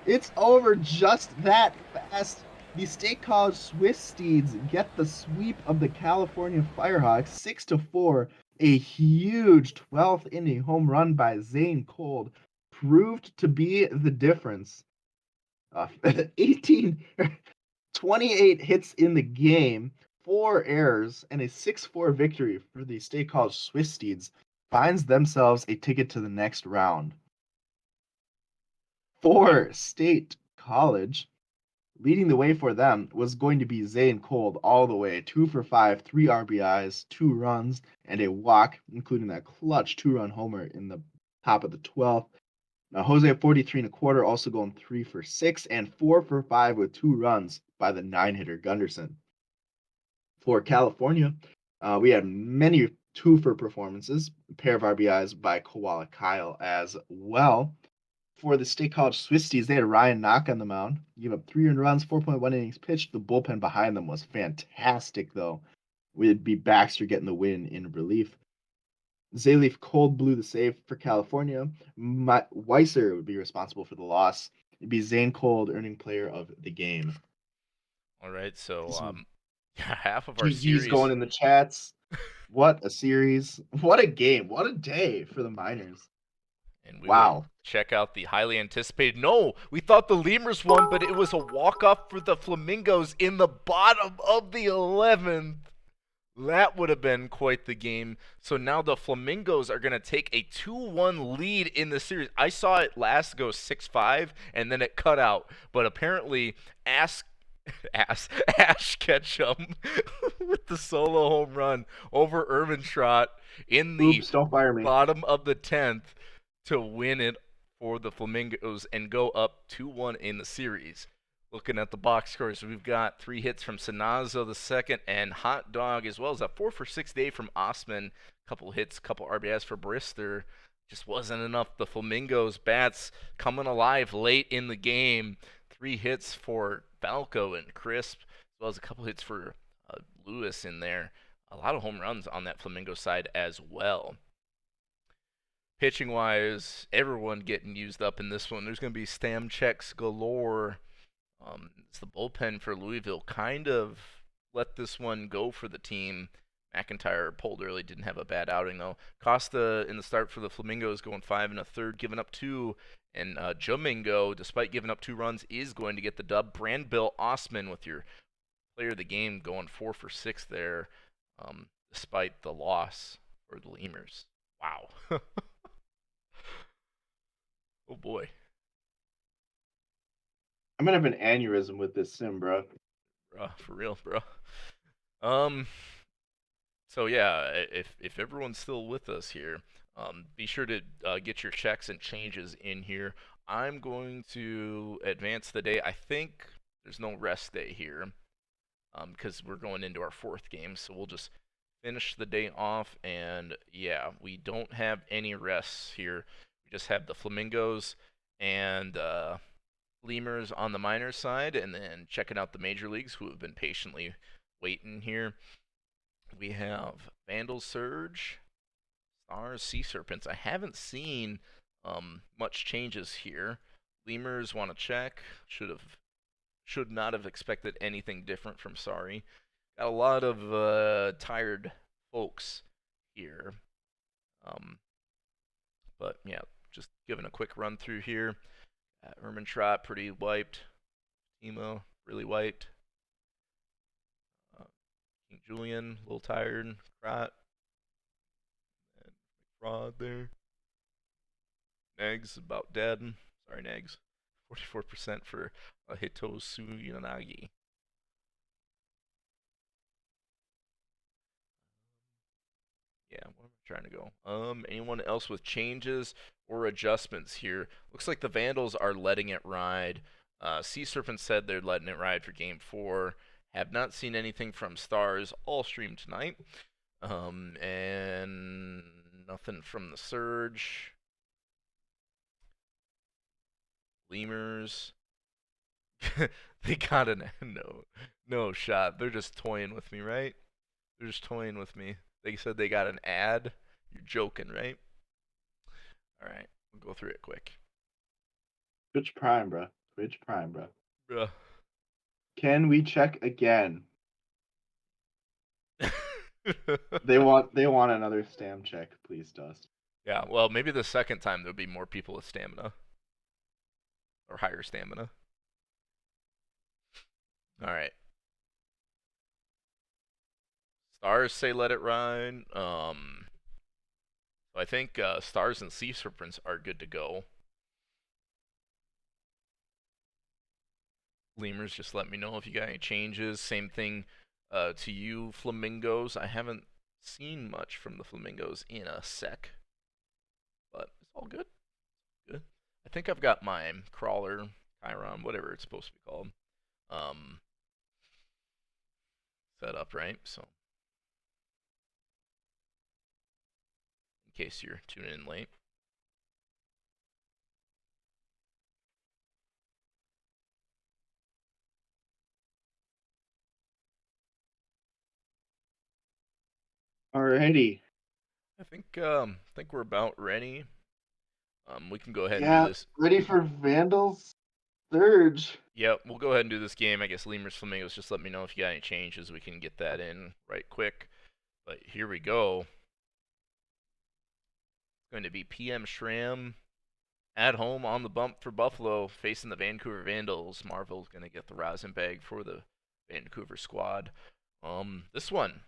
It's over just that fast. The State College Swiss Steeds get the sweep of the California Firehawks 6-4. A huge 12th inning home run by Zane Cold proved to be the difference. 18, 28 hits in the game, 4 errors, and a 6-4 victory for the State College Swiss Steeds finds themselves a ticket to the next round. boy. For State College, leading the way for them was going to be Zane Cold all the way. 2 for 5, 3 RBIs, 2 runs, and a walk, including that clutch 2 run homer in the top of the 12th. Now, Jose at 43 and a quarter, also going 3 for 6 and 4 for 5 with 2 runs by the 9 hitter Gunderson. For California, we had many 2 for performances, a pair of RBIs by Koala Kyle as well. For the State College Swifties, they had Ryan Knock on the mound. He gave up 3 runs, 4.1 innings pitched. The bullpen behind them was fantastic, though. It'd be Baxter getting the win in relief. Zayleaf Cold blew the save for California. Weiser would be responsible for the loss. It'd be Zane Cold earning player of the game. All right, so Some half of our GG's series, going in the chats. What a series. What a game. What a day for the Miners. and we will Wow. check out the highly anticipated. No, we thought the Lemurs won, but it was a walk-off for the Flamingos in the bottom of the 11th. That would have been quite the game. So now the Flamingos are going to take a 2-1 lead in the series. I saw it last go 6-5, and then it cut out. But apparently, Ash Ketchum with the solo home run over Ermintrout in the Oops, don't fire me. bottom of the 10th to win it for the Flamingos and go up 2-1 in the series. Looking at the box scores, we've got 3 hits from Sanazo the second and Hot Dog, as well as a 4 for 6 day from Osman. Couple hits, couple RBIs for Brister. Just wasn't enough. The Flamingos bats coming alive late in the game. 3 hits for Falco and Crisp, as well as a couple hits for Lewis in there. A lot of home runs on that Flamingo side as well. Pitching wise, everyone getting used up in this one. There's going to be stam checks galore. It's the bullpen for Louisville kind of let this one go for the team. McIntyre pulled early, didn't have a bad outing though. Costa in the start for the Flamingos going 5 1/3, giving up 2. And Jomingo, despite giving up 2 runs, is going to get the dub. Brandbill Osman with your player of the game going 4 for 6 there, despite the loss for the Lemurs. Wow. Oh boy. I'm gonna have an aneurysm with this sim, bro. For real, bro. Um, So yeah, if everyone's still with us here, be sure to get your checks and changes in here. I'm going to advance the day. I think there's no rest day here because we're going into our 4th game, so we'll just finish the day off. And yeah, we don't have any rests here. We just have the Flamingos and Lemurs on the minor side, and then checking out the major leagues who have been patiently waiting here. We have Vandal Surge, Stars, Sea Serpents. I haven't seen much changes here. Lemurs want to check. Should not have expected anything different from Sorry. Got a lot of tired folks here. But yeah, just giving a quick run through here. Ermintrout pretty wiped. Emo really wiped. King Julian a little tired. Krat and McFraud there. Negs about dead. Sorry, Negs. 44% for Hitosu Yanagi. Yeah, where am I trying to go? Anyone else with changes or adjustments here? Looks like the Vandals are letting it ride. Sea Serpent said they're letting it ride for Game 4. Have not seen anything from Stars all stream tonight. And nothing from the Surge. Lemurs. They got a no shot. They're just toying with me, right? They're just toying with me. They said they got an ad. You're joking, right? All right. We'll go through it quick. Twitch Prime, bro. Twitch Prime, bro. Bruh. Can we check again? They want another stam check, please, Dust. Yeah, well, maybe the second time there'll be more people with stamina or higher stamina. All right. Stars say let it run. I think stars and sea serpents are good to go. Lemurs, just let me know if you got any changes. Same thing to you, flamingos. I haven't seen much from the flamingos in a sec, but it's all good. Good. I think I've got my crawler, Chiron, whatever it's supposed to be called, um, set up right. So in case you're tuning in late. Alrighty. I think we're about ready. We can go ahead and do Yeah, this. ready for Vandal's Surge. Yep, we'll go ahead and do this game. I guess Lemurs Flamingos, just let me know if you got any changes. We can get that in right quick. But here we go. It's going to be PM Shram at home on the bump for Buffalo, facing the Vancouver Vandals. Marvel's going to get the rosin bag for the Vancouver squad. This one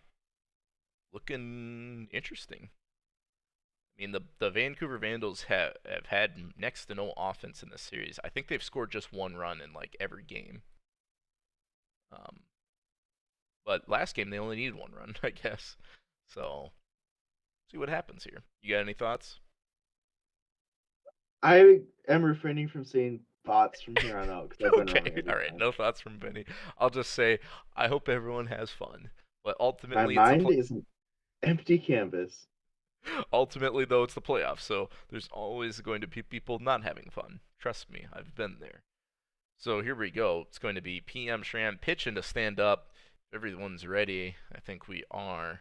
looking interesting. I mean, the Vancouver Vandals have had next to no offense in this series. I think they've scored just one run in like every game. Um, but last game they only needed one run, I guess. So see what happens here. You got any thoughts? I am refraining from saying thoughts from here on out because I've been wrong Okay, every all right. time. No thoughts from Benny. I'll just say I hope everyone has fun. But My ultimately, mind is an empty canvas. ultimately though it's the playoffs, so there's always going to be people not having fun. Trust me, I've been there. So here we go. It's going to be PM Shram pitching to stand up. Everyone's ready. I think we are.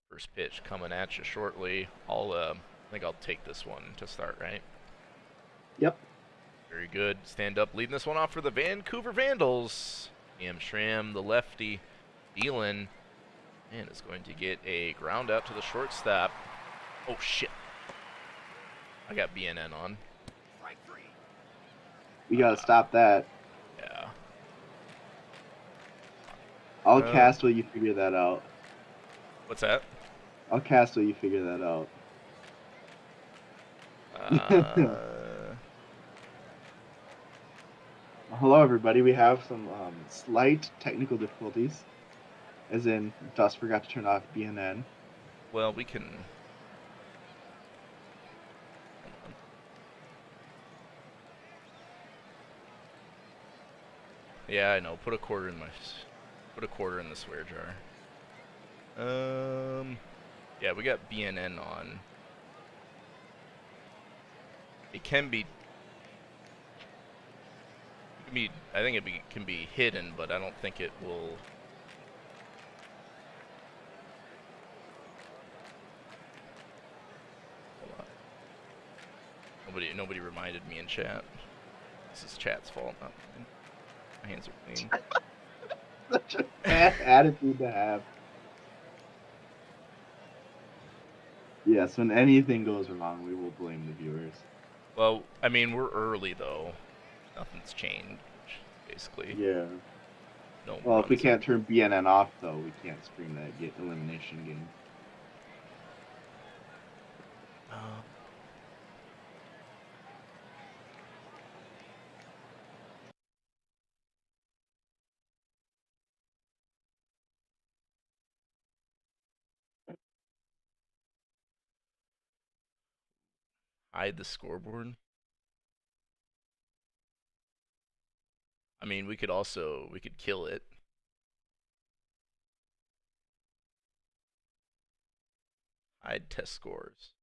First pitch coming at you shortly. I think I'll take this one to start, right? Yep. Very good. Stand up, leading this one off for the Vancouver Vandals. PM Shram, the lefty, dealing, and is going to get a ground out to the shortstop. Oh shit! I got BNN on. We gotta stop that. Yeah. I'll cast while you figure that out. What's that? I'll cast while you figure that out. Uh, Hello, everybody. We have some slight technical difficulties, as in Dust forgot to turn off BNN. well, we can. Hold on. Yeah, I know. Put a quarter in the swear jar. Yeah, we got BNN on. It can be. I think can be hidden, but I don't think it will. Hold on. Nobody reminded me in chat. This is chat's fault, not mine. My hands are clean. Such a bad attitude to have. Yes, when anything goes wrong, we will blame the viewers. Well, I mean, we're early though. Nothing's changed, basically. Yeah. No Well, if we runs. can't turn BNN off, though, we can't stream that elimination game. Hide the scoreboard. I mean, we could kill it. Hide test scores.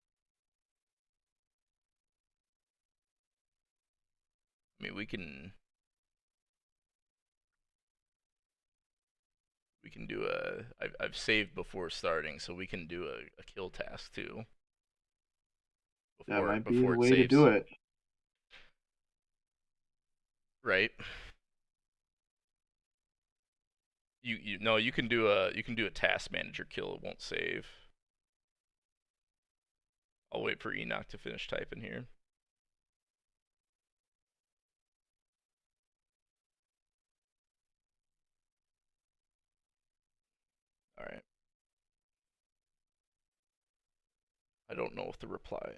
I mean, we can do I've saved before starting, so we can do a kill task too. That might be before the it way to do saves. it. Right. You no, you can do a task manager kill. It won't save. I'll wait for Enoch to finish typing here. All right. I don't know if the reply.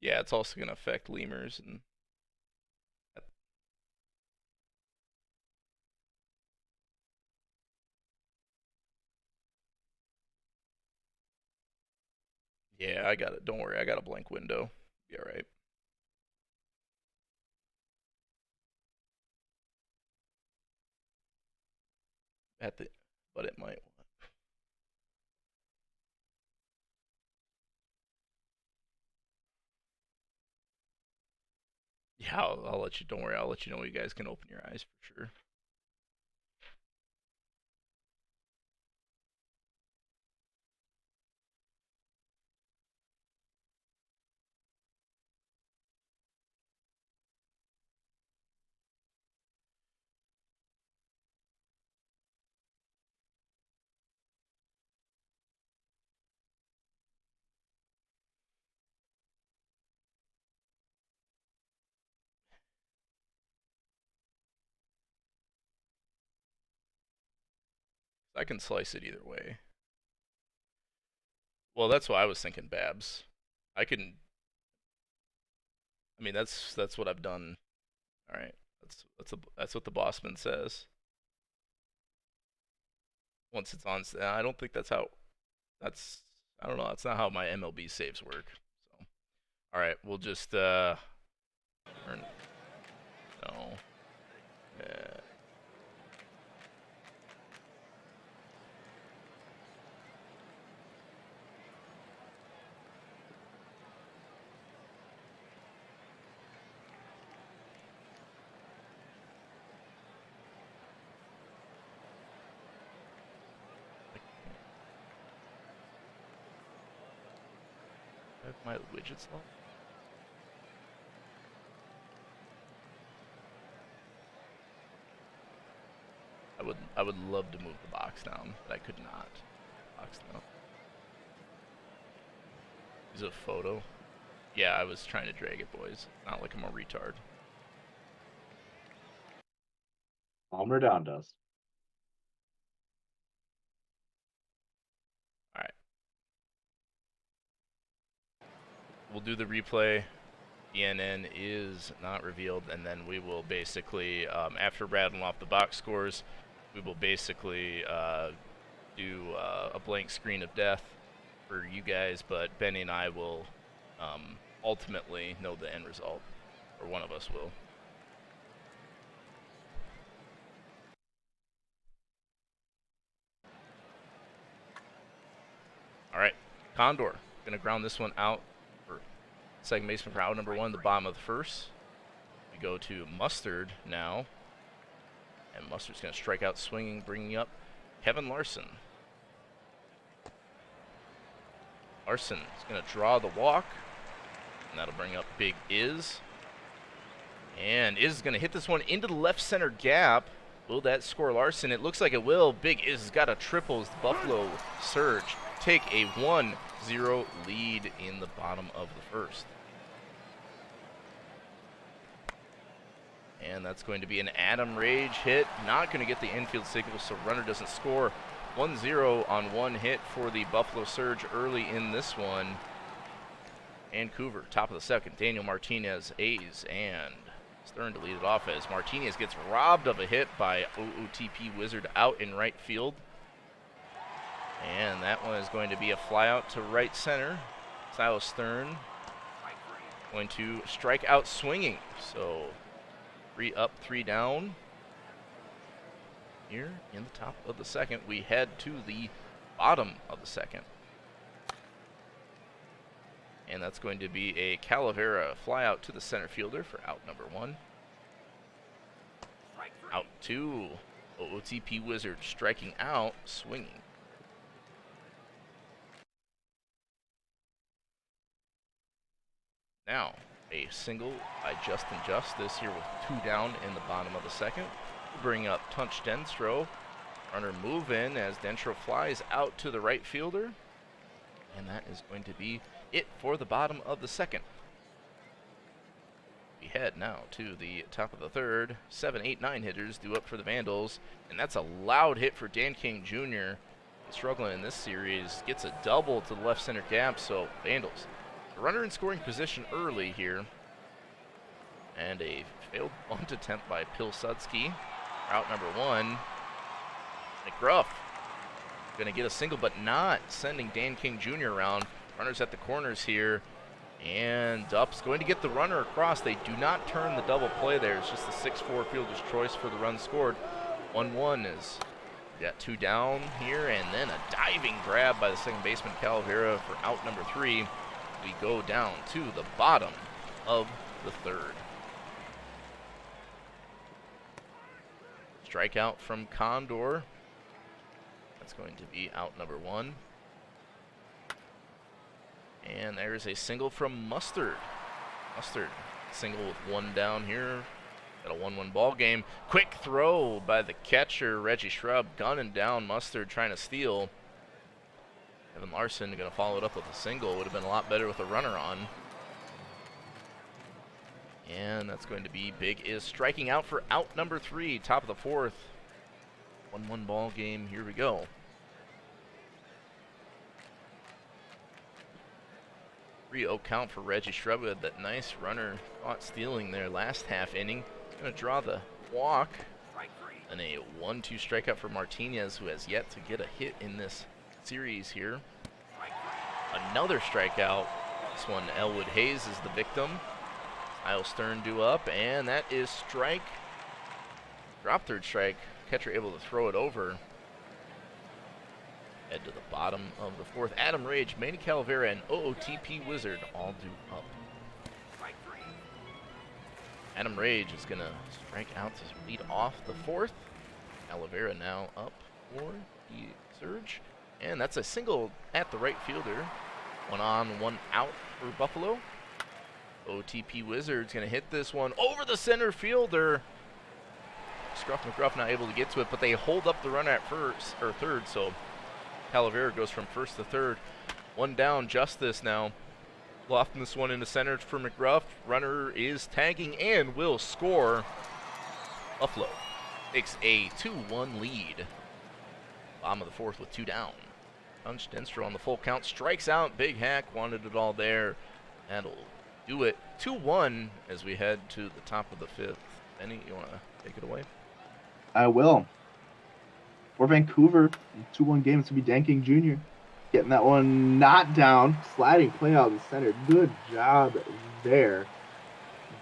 Yeah, it's also gonna affect lemurs and. Yeah, I got it. Don't worry, I got a blank window. Be all right. At the, but it might. Yeah, I'll let you. Don't worry, I'll let you know. You guys can open your eyes for sure. I can slice it either way. Well, that's what I was thinking, Babs. I can. I mean, that's what I've done. All right, that's what the bossman says. Once it's on, I don't think that's how. That's I don't know. That's not how my MLB saves work. So, all right, we'll just turn. No. Uh, I have my widgets locked. I would love to move the box down, but I could not. Box down. Is it a photo? Yeah, I was trying to drag it, boys. Not like I'm a retard. Palmer down dust. All right, we'll do the replay. ENN is not revealed, and then we will basically, after rattling off the box scores, we will basically do a blank screen of death for you guys, but Benny and I will ultimately know the end result, or one of us will. All right, Condor gonna ground this one out for second baseman for out number one, the bottom of the first. We go to Mustard now, and Mustard's gonna strike out swinging, bringing up Kevin Larson. Larson is going to draw the walk, and that'll bring up Big Iz. And Iz is going to hit this one into the left center gap. Will that score Larson? It looks like it will. Big Iz has got a triple as the Buffalo Surge take a 1-0 lead in the bottom of the first. And that's going to be an Adam Rage hit. Not going to get the infield signal, so runner doesn't score. 1-0 on one hit for the Buffalo Surge early in this one. Vancouver, top of the second. Daniel Martinez, A's, and Stern to lead it off as Martinez gets robbed of a hit by OOTP Wizard out in right field. And that one is going to be a flyout to right center. Silas Stern going to strike out swinging. So 3 up, 3 down. Here in the top of the second, we head to the bottom of the second. And that's going to be a Calavera fly out to the center fielder for out number 1. Out 2, OOTP Wizard striking out, swinging. Now, a single by Justin Justice here with 2 down in the bottom of the second. Bring up Tunch Denstro. Runner move in as Denstro flies out to the right fielder. And that is going to be it for the bottom of the second. We head now to the top of the third. 7, 8, 9 hitters due up for the Vandals. And that's a loud hit for Dan King Jr. Struggling in this series. Gets a double to the left center gap, so Vandals. A runner in scoring position early here. And a failed bunt attempt by Pilsudski. Out number 1. McGruff going to get a single, but not sending Dan King Jr. around. Runners at the corners here. And Dup's going to get the runner across. They do not turn the double play there. It's just the 6-4 fielder's choice for the run scored. 1-1 is we got 2 down here, and then a diving grab by the second baseman Calavera for out number 3. We go down to the bottom of the third. Strikeout from Condor. That's going to be out number 1. And there's a single from Mustard. Mustard, single with 1 down here. Got a 1-1 ball game. Quick throw by the catcher, Reggie Shrub, gunning down Mustard, trying to steal. Evan Larson going to follow it up with a single. Would have been a lot better with a runner on. And that's going to be Big is striking out for out number 3, top of the fourth. 1-1 ball game. Here we go. 3-0 count for Reggie Shrub. Who had that nice runner caught stealing there last half inning. Going to draw the walk. And a 1-2 strikeout for Martinez, who has yet to get a hit in this series here. Another strikeout. This one, Elwood Hayes is the victim. Kyle Stern due up, and that is strike. Drop third strike. Catcher able to throw it over. Head to the bottom of the fourth. Adam Rage, Manny Calavera, and OOTP Wizard all due up. Adam Rage is going to strike out to lead off the fourth. Calavera now up for the surge. And that's a single at the right fielder. 1 on, 1 out for Buffalo. OTP Wizard's going to hit this one over the center fielder. Scruff McGruff not able to get to it, but they hold up the runner at first or third, so Calavera goes from first to third. 1 down, Justice now. Lofting this one into center for McGruff. Runner is tagging and will score. Buffalo takes a 2-1 lead. Bottom of the fourth with 2 down. Tunch Denstro on the full count. Strikes out. Big Hack wanted it all there. That'll do it. 2-1 as we head to the top of the fifth. Benny, you want to take it away? I will. For Vancouver, 2-1 game, it's going to be Dan King Jr. Getting that one not down. Sliding play out in the center. Good job there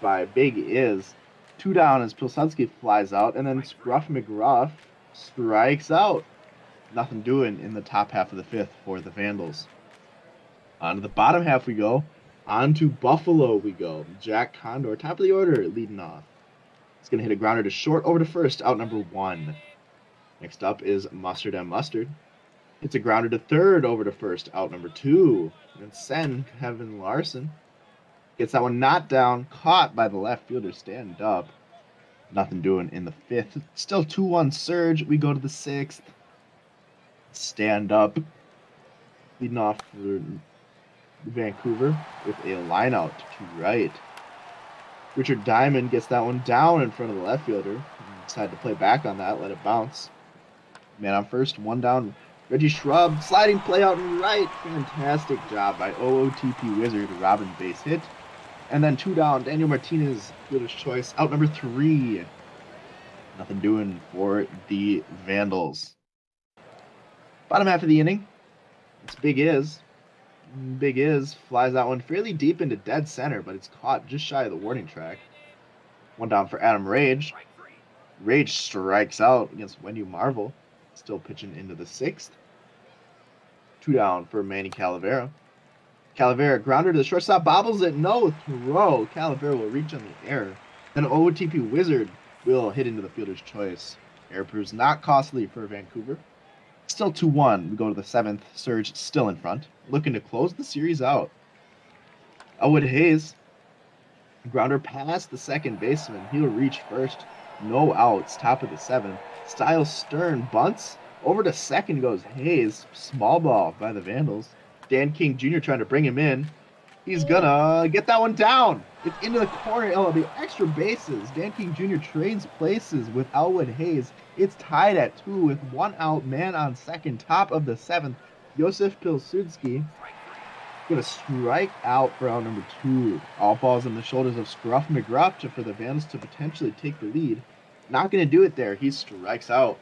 by Big Is. 2 down as Pilsudski flies out, and then Scruff McGruff strikes out. Nothing doing in the top half of the fifth for the Vandals. On to the bottom half we go. On to Buffalo we go. Jack Condor, top of the order, leading off. He's going to hit a grounder to short, over to first, out number 1. Next up is Mustard and Mustard. It's a grounder to third, over to first, out number 2. And then send Kevin Larson. Gets that one not down, caught by the left fielder, stand up. Nothing doing in the fifth. Still 2-1 surge. We go to the sixth. Stand up. Leading off for Vancouver with a line out to right. Richard Diamond gets that one down in front of the left fielder. Decided to play back on that, let it bounce. Man on first, 1 down. Reggie Shrub, sliding play out and right. Fantastic job by OOTP Wizard, Robin base hit. And then 2 down, Daniel Martinez, fielder's choice, out number 3. Nothing doing for the Vandals. Bottom half of the inning, it's Big Is. Big Is flies that one fairly deep into dead center, but it's caught just shy of the warning track. 1 down for Adam Rage. Rage strikes out against Wendy Marvel. Still pitching into the sixth. 2 down for Manny Calavera. Calavera grounder to the shortstop, bobbles it, no throw. Calavera will reach on the air. Then OOTP Wizard will hit into the fielder's choice. Air proves not costly for Vancouver. Still 2-1. We go to the seventh. Surge still in front, looking to close the series out. Elwood Hayes Grounder past the second baseman. He'll reach first. No outs. Top of the seventh. Styles Stern bunts. Over to second goes Hayes. Small ball by the Vandals. Dan King Jr. trying to bring him in. He's gonna get that one down. It's into the corner. Oh, the extra bases. Dan King Jr. trades places with Elwood Hayes. It's tied at 2 with 1 out, man on second, top of the seventh. Josef Pilsudski gonna strike out for out number 2. All falls on the shoulders of Scruff McGruff for the Vandals to potentially take the lead. Not gonna do it there. He strikes out.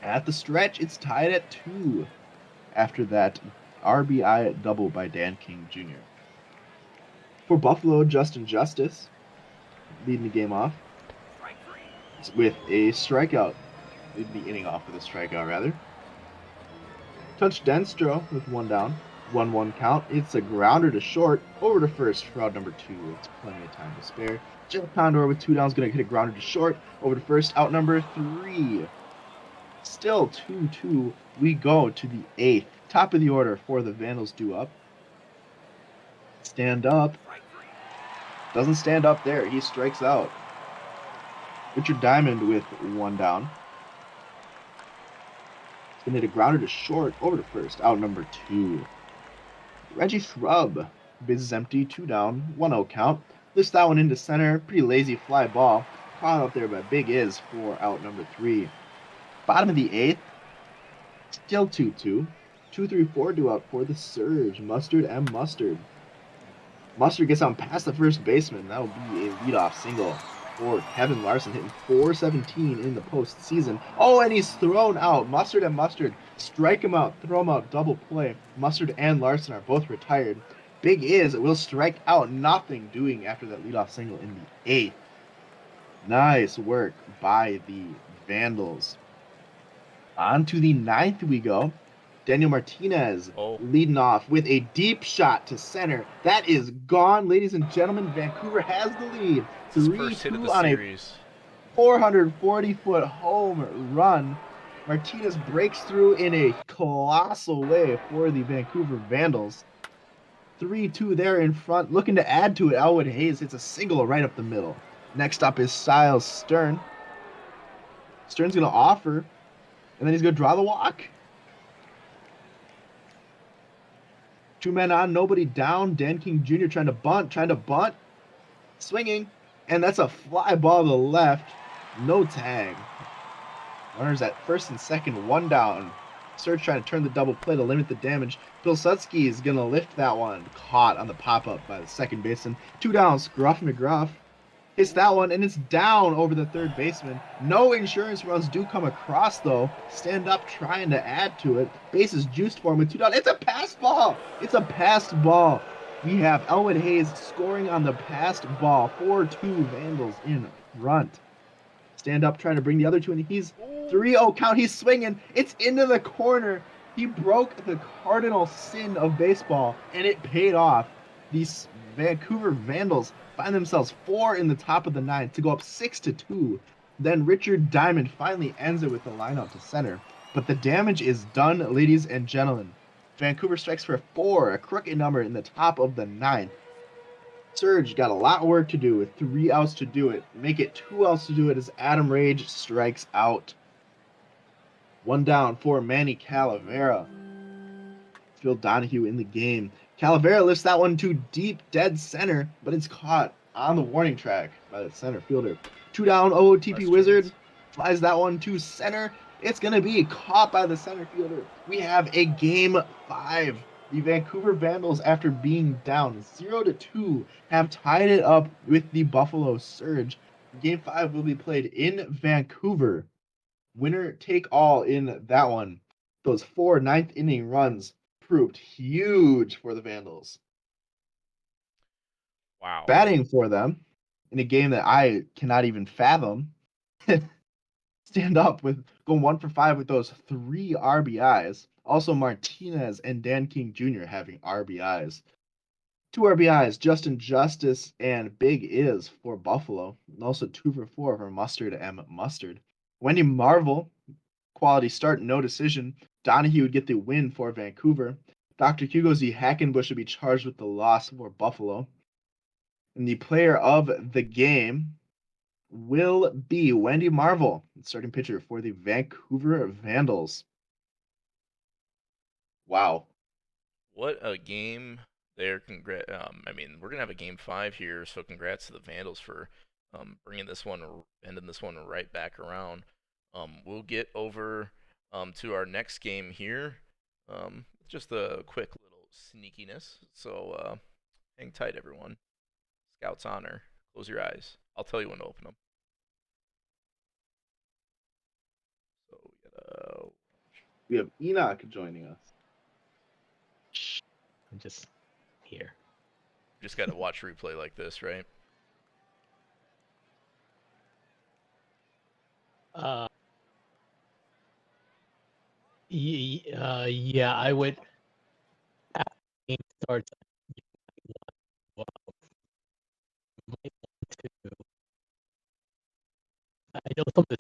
At the stretch, it's tied at 2 after that RBI double by Dan King Jr. For Buffalo, Justin Justice leading the game off with a strikeout. Leading the inning off with a strikeout, rather. Touch Denstro with 1 down. 1-1 count. It's a grounder to short. Over to first for out number 2. It's plenty of time to spare. Jeff Condor with 2 downs going to hit a grounder to short. Over to first. Out number 3. Still 2-2. We go to the 8th. Top of the order for the Vandals due up. Stand up. Doesn't stand up there. He strikes out. Richard Diamond with 1 down. He's going to hit a grounder to short. Over to first. Out number 2. Reggie Shrub. Bases empty. 2 down. 1-0 count. Lifts that one into center. Pretty lazy fly ball. Caught out there by Big Iz for out number 3. Bottom of the 8th. Still 2-2. 2-3-4 due up for the Surge. Mustard and Mustard. Mustard gets on past the first baseman. That will be a leadoff single for Kevin Larson, hitting .417 in the postseason. Oh, and he's thrown out. Mustard and Mustard strike him out, throw him out, double play. Mustard and Larson are both retired. Big Iz will strike out. Nothing doing after that leadoff single in the 8th. Nice work by the Vandals. On to the 9th we go. Daniel Martinez leading off with a deep shot to center. That is gone, ladies and gentlemen. Vancouver has the lead. 3-2 on series. A 440-foot home run. Martinez breaks through in a colossal way for the Vancouver Vandals. 3-2 there in front. Looking to add to it, Elwood Hayes hits a single right up the middle. Next up is Styles Stern. Stern's going to offer, and then he's going to draw the walk. 2 men on, nobody down. Dan King Jr. trying to bunt, swinging, and that's a fly ball to the left. No tag. Runners at first and second, 1 down. Surge trying to turn the double play to limit the damage. Pilsudski is going to lift that one. Caught on the pop-up by the second baseman. 2 down, Scruff McGruff hits that one, and it's down over the third baseman. No insurance runs do come across, though. Stand up trying to add to it. Bases juiced for him with 2 down. It's a passed ball. It's a passed ball. We have Elwood Hayes scoring on the passed ball. 4-2 Vandals in front. Stand up trying to bring the other 2 in. He's 3-0 count. He's swinging. It's into the corner. He broke the cardinal sin of baseball, and it paid off. These Vancouver Vandals find themselves 4 in the top of the 9th to go up 6-2. Then Richard Diamond finally ends it with the line out to center. But the damage is done, ladies and gentlemen. Vancouver strikes for 4, a crooked number in the top of the 9th. Surge got a lot of work to do with 3 outs to do it. Make it 2 outs to do it as Adam Rage strikes out. 1 down for Manny Calavera. Phil Donahue in the game. Calavera lifts that one to deep dead center, but it's caught on the warning track by the center fielder. 2 down, OOTP Wizard flies that one to center. It's going to be caught by the center fielder. We have a game 5. The Vancouver Vandals, after being down 0-2, have tied it up with the Buffalo Surge. Game 5 will be played in Vancouver. Winner take all in that one. Those 4 ninth inning runs proved huge for the Vandals. Wow. Batting for them in a game that I cannot even fathom. Stand up with going 1 for 5 with those 3 RBIs. Also Martinez and Dan King Jr. having RBIs. 2 RBIs, Justin Justice and Big Iz for Buffalo. And also 2 for 4 for Mustard and Mustard. Wendy Marvel, quality start, no decision. Donahue would get the win for Vancouver. Dr. Hugo Z. Hackenbush would be charged with the loss for Buffalo. And the player of the game will be Wendy Marvel, starting pitcher for the Vancouver Vandals. Wow. What a game there! I mean, we're gonna have a game 5 here, so congrats to the Vandals for bringing this one, ending this one right back around. We'll get over to our next game here. Just a quick little sneakiness. So hang tight, everyone. Scouts honor. Close your eyes. I'll tell you when to open them. So we gotta We have Enoch joining us. I'm just here. just gotta watch replay like this, right? Yeah, I would. After the game starts, you might want to. I know some of the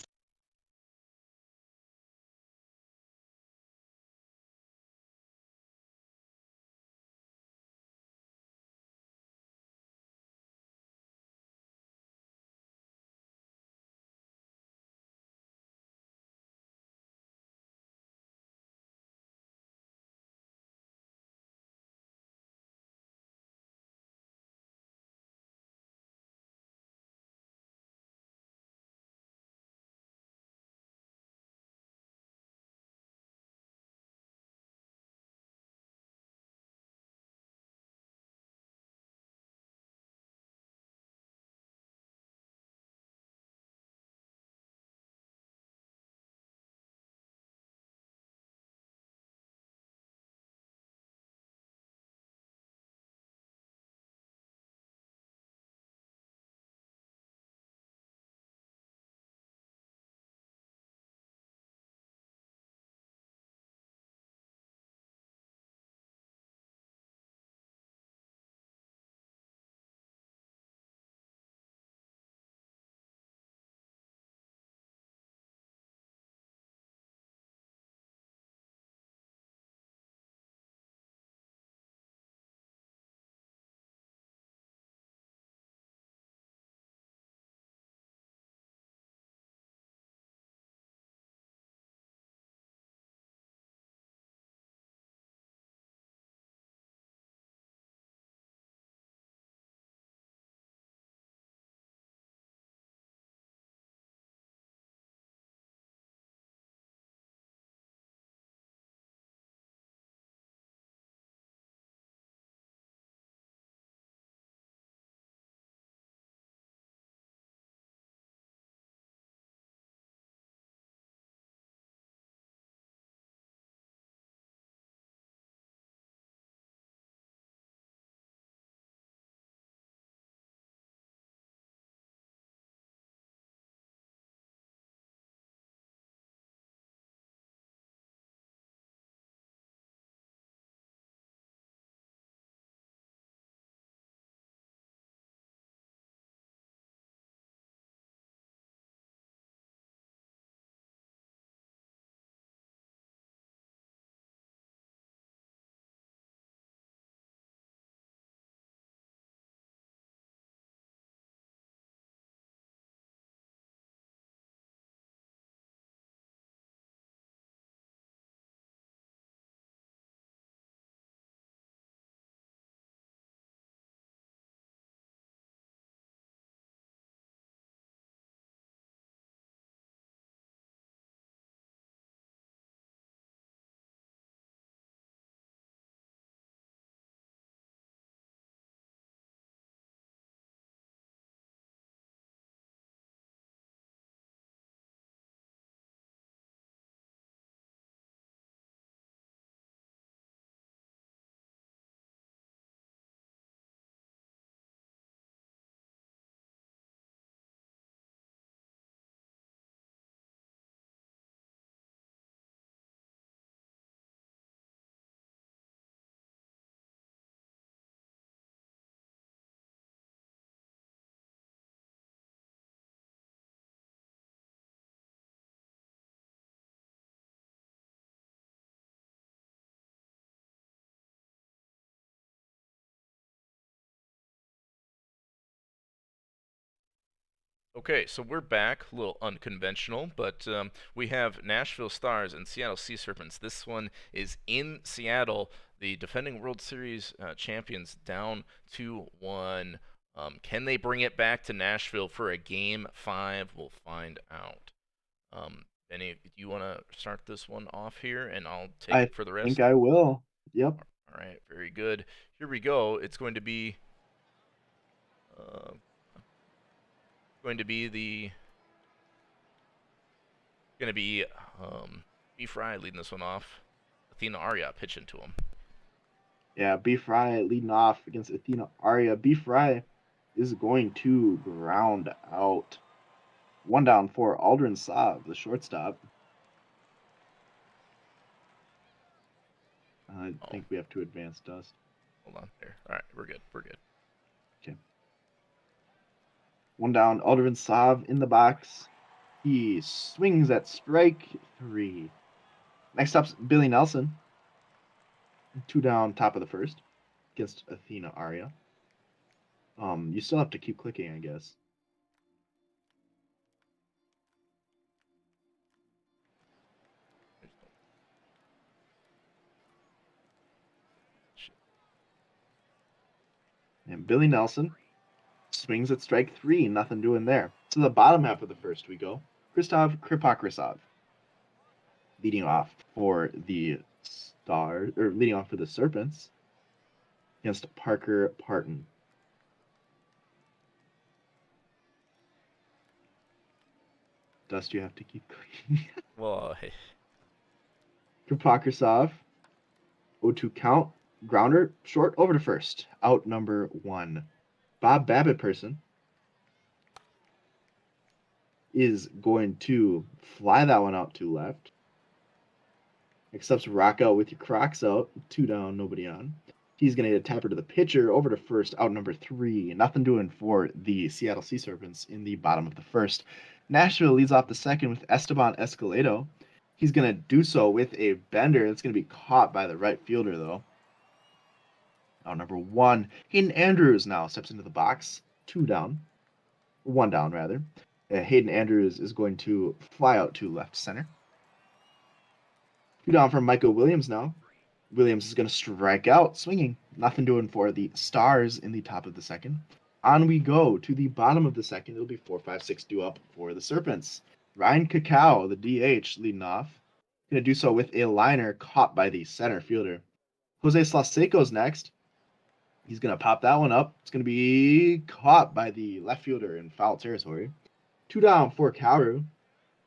Okay, so we're back, a little unconventional, but we have Nashville Stars and Seattle Sea Serpents. This one is in Seattle. The defending World Series champions down 2-1. Can they bring it back to Nashville for a Game 5? We'll find out. Benny, do you want to start this one off here, and I'll take I it for the think rest? I will. Yep. All right, very good. Here we go. It's going to be uh, the Gonna be B Fry leading this one off. Athena Arya pitching to him. Yeah, B Fry leading off against Athena Arya. B Fry is going to ground out. One down for Aldrin Saab, the shortstop. I think we have to advance Dust. Hold on there. All right, we're good. We're good. Okay. One down, Aldrin Saab in the box. He swings at strike 3. Next up's Billy Nelson. 2 down, top of the first against Athena Arya. You still have to keep clicking, I guess. And Billy Nelson swings at strike 3. Nothing doing there. To the bottom half of the first we go. Kristov Kripakrisov leading off for the Stars, or leading off for the Serpents against Parker Parton. Dust, you have to keep clicking. Well, hey. Kripakrisov, 0-2 count, grounder, short over to first, out number 1. Bob Babbitt-Person is going to fly that one out to left. Accepts rock out with your Crocs out. 2 down, nobody on. He's going to hit a tapper to the pitcher, over to first, out number 3. Nothing doing for the Seattle Sea Serpents in the bottom of the first. Nashville leads off the second with Esteban Escoledo. He's going to do so with a bender. That's going to be caught by the right fielder, though. Out number 1. Hayden Andrews now steps into the box. 2 down. 1 down, rather. Hayden Andrews is going to fly out to left center. 2 down from Michael Williams now. Williams is going to strike out, swinging. Nothing doing for the Stars in the top of the second. On we go to the bottom of the second. It'll be 4-5-6 due up for the Serpents. Ryan Cacao, the DH, leading off. Going to do so with a liner caught by the center fielder. Jose Slaseco's next. He's going to pop that one up. It's going to be caught by the left fielder in foul territory. 2 down for Kauru.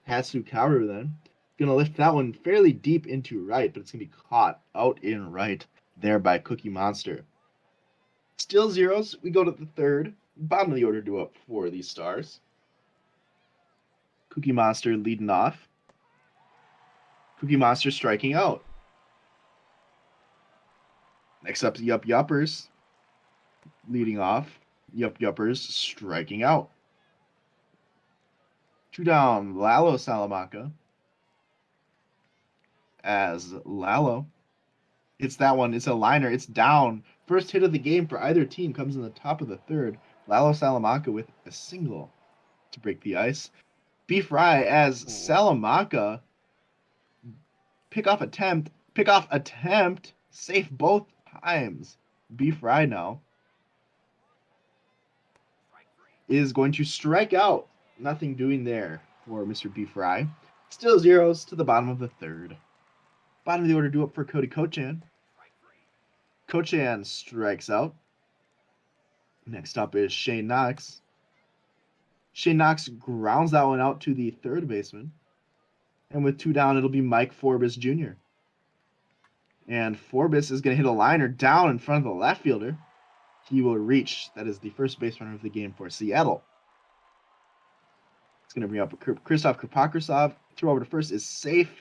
Hatsu Kauru then. Going to lift that one fairly deep into right, but it's going to be caught out in right there by Cookie Monster. Still zeros. We go to the third. Bottom of the order due up for these Stars. Cookie Monster leading off. Cookie Monster striking out. Next up, Yup Yuppers leading off. Yup Yuppers striking out. 2 down, Lalo Salamanca. As Lalo hits that one. It's a liner. It's down. First hit of the game for either team comes in the top of the third. Lalo Salamanca with a single to break the ice. B Fry as Salamanca pick off attempt, safe both times. B Fry now is going to strike out. Nothing doing there for Mr. B Fry. Still zeros to the bottom of the third. Bottom of the order due up for Cody Kochan. Kochan strikes out. Next up is Shane Knox. Shane Knox grounds that one out to the third baseman. And with 2 down, it'll be Mike Forbes Jr. And Forbes is going to hit a liner down in front of the left fielder. He will reach. That is the first base runner of the game for Seattle. It's going to bring up Kristov Kripakrisov. Throw over to first is safe.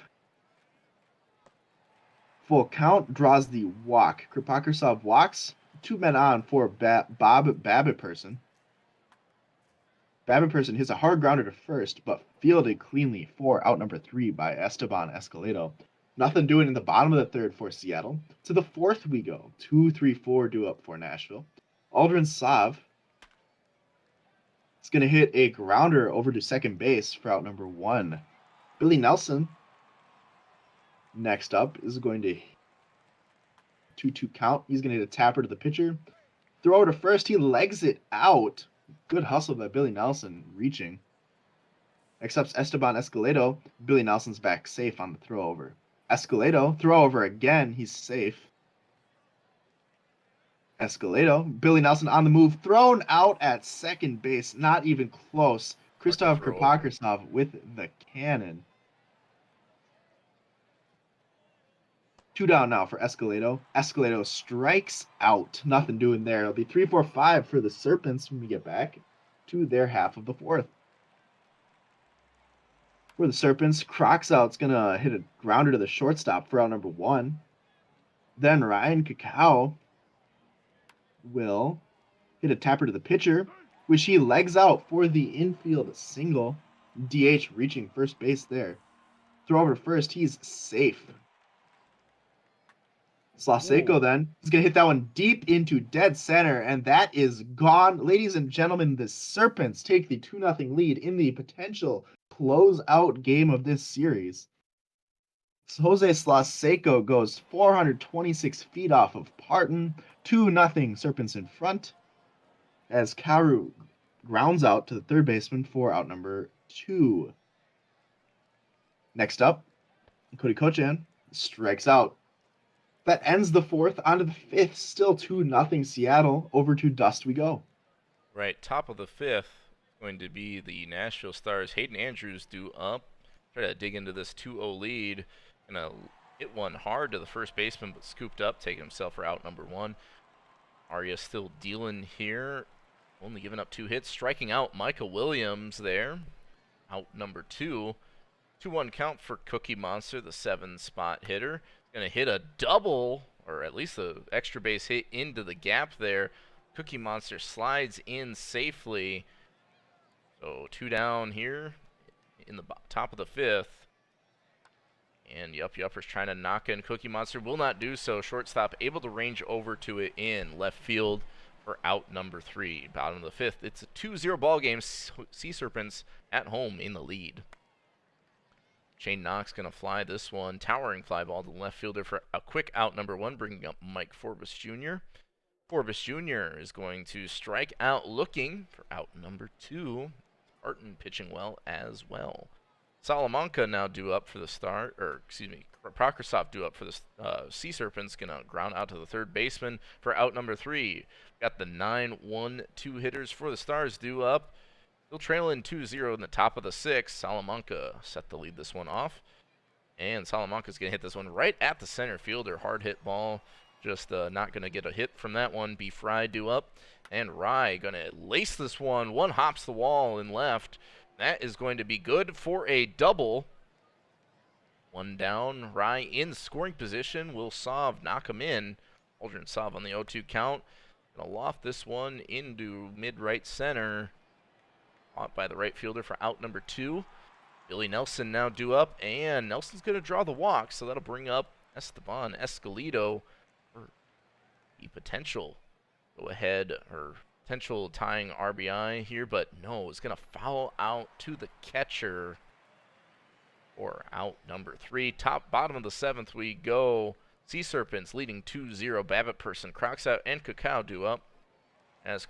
Full count, draws the walk. Kripakrisov walks. 2 men on for Bob Babbitt-Person. Babbitt-Person hits a hard grounder to first, but fielded cleanly for out number 3 by Esteban Escoledo. Nothing doing in the bottom of the third for Seattle. To the fourth we go. 2-3-4 due up for Nashville. Aldrin Saab It's going to hit a grounder over to second base for out number 1. Billy Nelson, next up, is going to 2-2 count. He's going to hit a tapper to the pitcher. Throw over to first. He legs it out. Good hustle by Billy Nelson, reaching. Next up's Esteban Escoledo. Billy Nelson's back safe on the throw over. Escoledo, throw over again. He's safe. Escoledo, Billy Nelson on the move, thrown out at second base. Not even close. Krzysztof Kropakosov with the cannon. 2 down now for Escoledo. Escoledo strikes out. Nothing doing there. It'll be 3-4-5 for the Serpents when we get back to their half of the 4th. For the Serpents, Croxout's going to hit a grounder to the shortstop for out number 1. Then Ryan Cacao will hit a tapper to the pitcher, which he legs out for the infield single. DH reaching first base there. Throw over to first. He's safe. Slaseco then is going to hit that one deep into dead center, and that is gone. Ladies and gentlemen, the Serpents take the 2-0 lead in the potential close-out game of this series. Jose Slaseco goes 426 feet off of Parton. 2-0 Serpents in front, as Karu grounds out to the third baseman for out number 2. Next up, Cody Kochan strikes out. That ends the 4th. On to the 5th. Still 2-0 Seattle. Over to dust we go. Right, top of the 5th, going to be the Nashville Stars. Hayden Andrews due up. Try to dig into this 2-0 lead. Gonna hit one hard to the first baseman, but scooped up, taking himself for out number 1. Arya still dealing here. Only giving up 2 hits. Striking out Micah Williams there. Out number 2. 2-1 count for Cookie Monster, the 7-spot hitter. Going to hit a double, or at least an extra base hit into the gap there. Cookie Monster slides in safely. So 2 down here in the top of the 5th. And Yup-Yupper's trying to knock in. Cookie Monster will not do so. Shortstop able to range over to it in left field for out number 3. Bottom of the 5th. It's a 2-0 ball game. Sea Serpents at home in the lead. Shane Knox going to fly this one. Towering fly ball to the left fielder for a quick out number 1, bringing up Mike Forbes Jr. Forbes Jr. is going to strike out looking for out number 2. Barton pitching well as well. Salamanca now due up for the start, or excuse me, Prokosov due up for the Sea Serpents. Going to ground out to the third baseman for out number 3. Got the 9-1-2 hitters for the Stars due up. Still trailing 2-0 in the top of the 6th. Salamanca set to lead this one off. And Salamanca's going to hit this one right at the center fielder. Hard hit ball. Just not going to get a hit from that one. B. Fry due up. And Rye going to lace this one. One hops the wall in left. That is going to be good for a double. 1 down. Rye in scoring position. Will Sov knock him in. Aldrin Sov on the 0-2 count. Going to loft this one into mid-right center. Caught by the right fielder for out number 2. Billy Nelson now due up, and Nelson's going to draw the walk, so that'll bring up Esteban Escoledo for the potential go-ahead, or potential tying RBI here, but no, it's going to foul out to the catcher for out number 3. Bottom of the 7th we go. Sea Serpents leading 2-0. Babbitt Person, Croxout, and Cacao due up as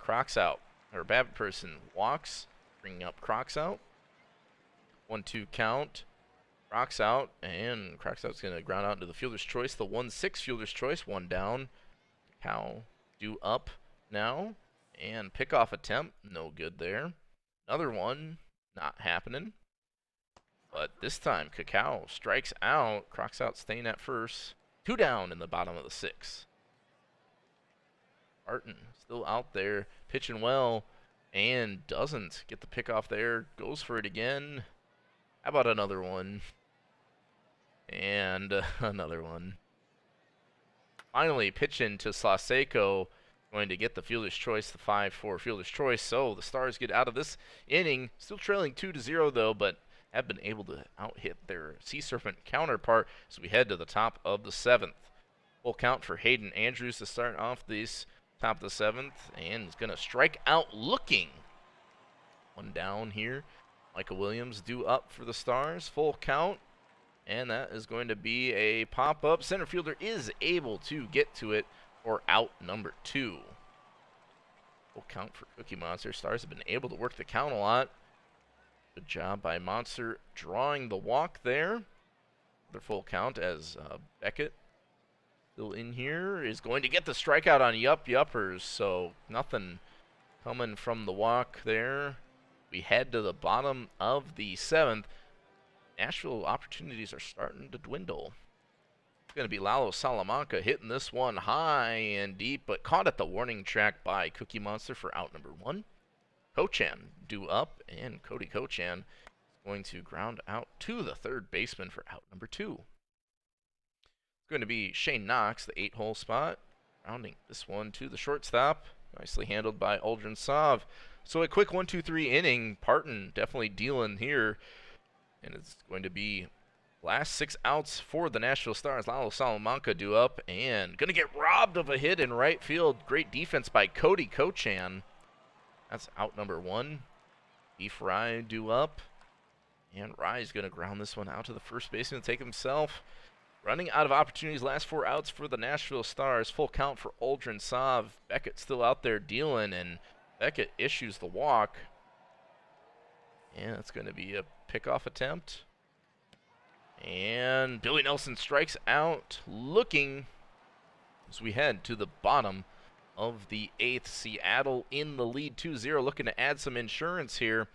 Babbitt Person walks. Bringing up Croxout. 1-2 count. Croxout, and Croxout's going to ground out into the fielder's choice. The 1-6 fielder's choice. 1 down. Cow due up now. And pickoff attempt. No good there. Another one. Not happening. But this time, Cacao strikes out. Croxout staying at first. 2 down in the bottom of the 6th. Barton still out there. Pitching well. And doesn't get the pick off there. Goes for it again. How about another one? And another one. Finally, pitching to Slaseco. Going to get the fielder's choice, the 5-4 fielder's choice. So the Stars get out of this inning. Still trailing 2-0 though, but have been able to out-hit their Sea Serpent counterpart as we head to the top of the 7th. Full count for Hayden Andrews to start off this top of the 7th, and is going to strike out looking One down here. Michael Williams due up for the Stars. Full count. And that is going to be a pop-up. Center fielder is able to get to it for out number 2. Full count for Cookie Monster. Stars have been able to work the count a lot. Good job by Monster drawing the walk there. Their full count as Beckett, still in here, is going to get the strikeout on Yuppers. So nothing coming from the walk there. We head to the bottom of the 7th. Nashville opportunities are starting to dwindle. It's going to be Lalo Salamanca hitting this one high and deep, but caught at the warning track by Cookie Monster for out number 1. Kochan due up, and Cody Kochan is going to ground out to the third baseman for out number 2. It's going to be Shane Knox, the 8-hole spot, rounding this one to the shortstop. Nicely handled by Aldrin Sav. So a quick 1-2-3 inning. Parton definitely dealing here. And it's going to be last 6 outs for the Nashville Stars. Lalo Salamanca due up and going to get robbed of a hit in right field. Great defense by Cody Kochan. That's out number 1. Beef Rye due up. And Rye's going to ground this one out to the first baseman and take himself. Running out of opportunities, last 4 outs for the Nashville Stars. Full count for Aldrin Sav. Beckett still out there dealing, and Beckett issues the walk. And it's going to be a pickoff attempt. And Billy Nelson strikes out, looking as we head to the bottom of the 8th. Seattle in the lead 2-0, looking to add some insurance here.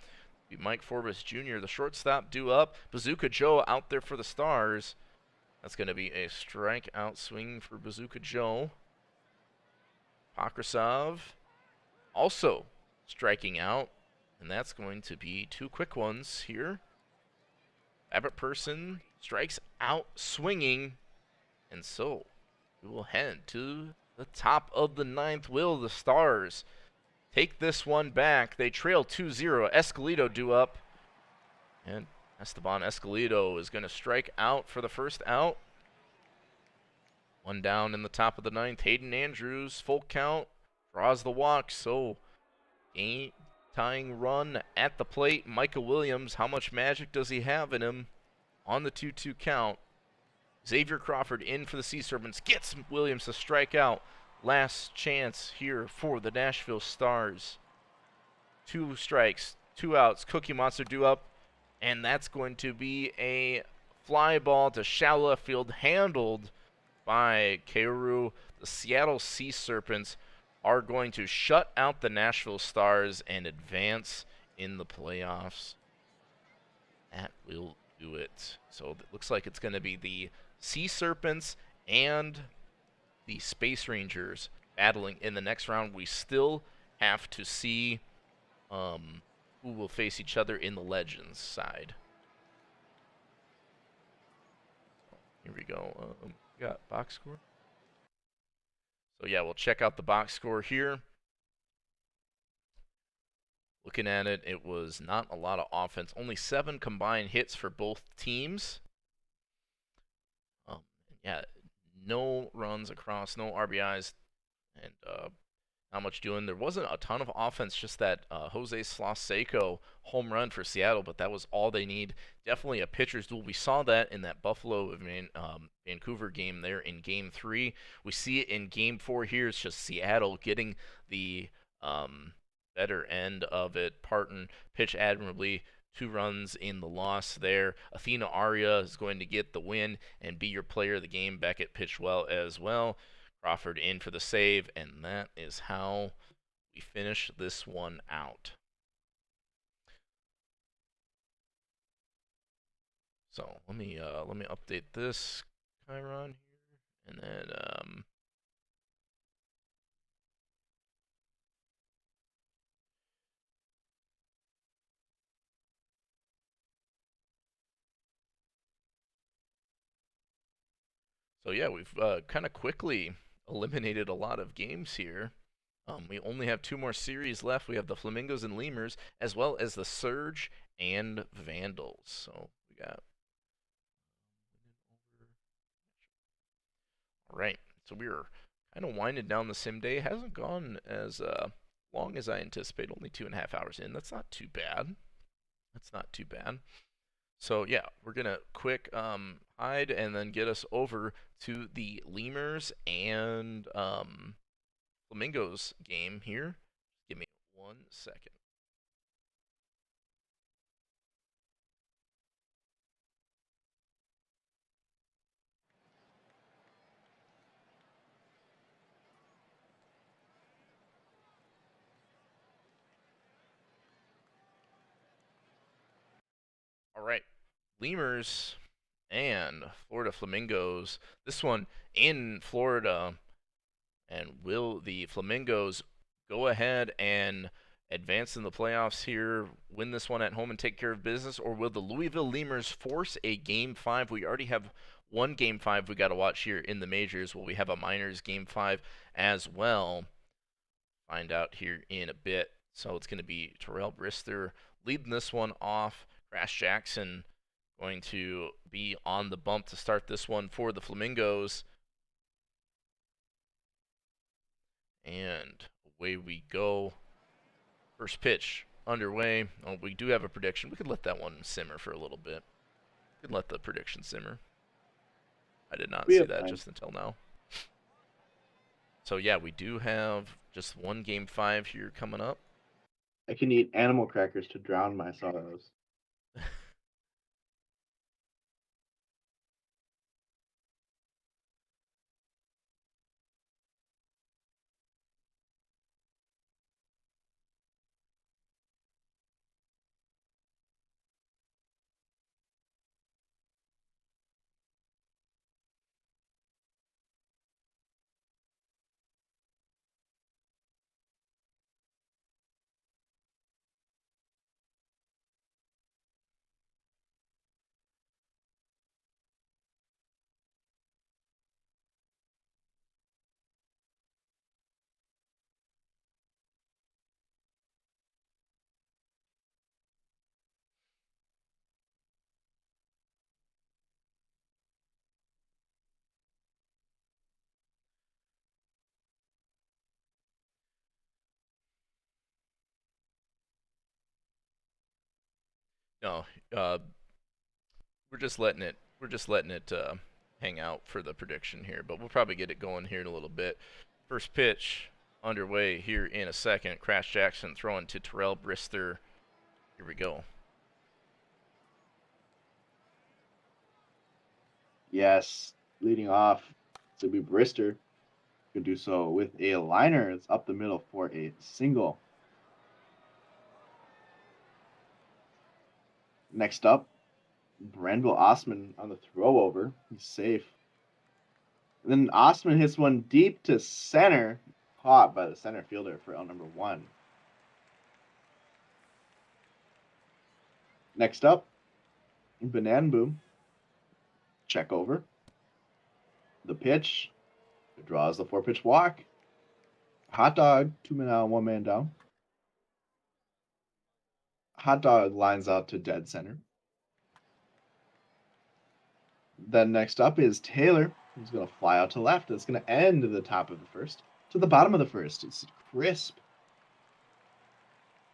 Mike Forbes Jr., the shortstop, due up. Bazooka Joe out there for the Stars. That's going to be a strikeout swing for Bazooka Joe. Pokrasov also striking out. And that's going to be 2 quick ones here. Abbott Person strikes out swinging. And so we will head to the top of the 9th. Will the Stars take this one back? They trail 2-0. Escalito due up. And Esteban Escalito is going to strike out for the first out. One down in the top of the 9th. Hayden Andrews, full count, draws the walk. So tying run at the plate. Micah Williams, how much magic does he have in him on the 2-2 count? Xavier Crawford in for the Sea Serpents. Gets Williams to strike out. Last chance here for the Nashville Stars. 2 strikes, 2 outs. Cookie Monster due up. And that's going to be a fly ball to shallow left field, handled by Kaoru. The Seattle Sea Serpents are going to shut out the Nashville Stars and advance in the playoffs. That will do it. So it looks like it's going to be the Sea Serpents and the Space Rangers battling in the next round. We still have to see who will face each other in the Legends side. Here we go. We got box score. So yeah, we'll check out the box score here. Looking at it, it was not a lot of offense. Only 7 combined hits for both teams. Yeah, no runs across, no RBIs, and not much doing. There wasn't a ton of offense, just that Jose Slosseco home run for Seattle, but that was all they need. Definitely a pitcher's duel. We saw that in that Buffalo Vancouver game there in Game 3. We see it in Game 4 here. It's just Seattle getting the better end of it. Parton pitched admirably. 2 runs in the loss there. Athena Aria is going to get the win and be your player of the game. Beckett pitched well as well. Crawford in for the save, and that is how we finish this one out. So let me update this Chiron here, and then so yeah, we've kind of quickly eliminated a lot of games here. We only have 2 more series left. We have the Flamingos and Lemurs, as well as the Surge and Vandals. So we got. All right. So we're kind of winding down the sim day. It hasn't gone as long as I anticipate, only 2.5 hours in. That's not too bad. That's not too bad. So yeah, we're gonna quick hide and then get us over to the Lemurs and Flamingos game here. Give me 1 second. All right, Lemurs and Florida Flamingos. This one in Florida. And will the Flamingos go ahead and advance in the playoffs here, win this one at home and take care of business? Or will the Louisville Lemurs force a Game 5? We already have one Game 5 we got to watch here in the majors. Will we have a minors Game 5 as well? Find out here in a bit. So it's going to be Terrell Brister leading this one off. Crash Jackson going to be on the bump to start this one for the Flamingos. And away we go. First pitch underway. Oh, we do have a prediction. We could let that one simmer for a little bit. We could let the prediction simmer. I did not see that just until now. So yeah, we do have just one Game 5 here coming up. I can eat animal crackers to drown my sorrows. No, we're just letting it hang out for the prediction here, but we'll probably get it going here in a little bit. First pitch underway here in a second. Crash Jackson throwing to Terrell Brister. Here we go. Yes, leading off to be Brister. Could do so with a liner. It's up the middle for a single. Next up, Brandville Osman on the throw over. He's safe. And then Osman hits one deep to center, caught by the center fielder for out number 1. Next up, Banana Boom. Check over. The pitch. It draws the 4-pitch walk. Hot dog, 2 men out, 1 man down. Hot dog lines out to dead center. Then next up is Taylor, who's going to fly out to left. It's going to end at the top of the first. To the bottom of the first. It's Crisp.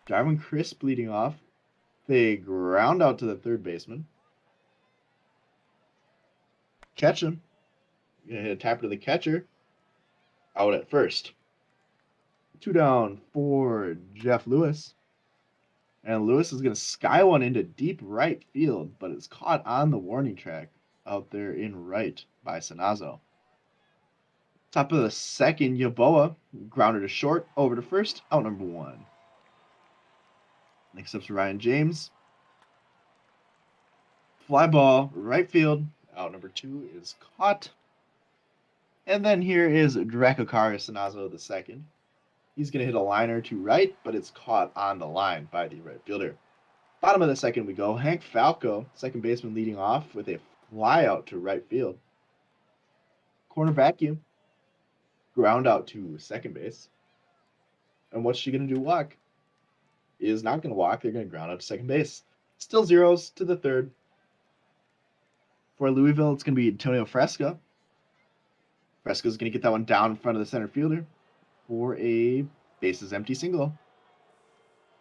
Darwin Crisp leading off. They ground out to the third baseman. Catch him. Going to hit a tapper to the catcher. Out at first. 2 down for Jeff Lewis. And Lewis is going to sky one into deep right field, but it's caught on the warning track out there in right by Sanazo. Top of the second, Yaboa grounded to short, over to first, out number 1. Next up's Ryan James. Fly ball, right field, out number 2 is caught. And then here is Drakakari Sanazo the second. He's going to hit a liner to right, but it's caught on the line by the right fielder. Bottom of the second we go. Hank Falco, second baseman, leading off with a fly out to right field. Corner vacuum. Ground out to second base. And what's she going to do? Walk. Is not going to walk. They're going to ground out to second base. Still zeros to the third. For Louisville, it's going to be Antonio Fresca. Fresca's going to get that one down in front of the center fielder for a Base is empty, single.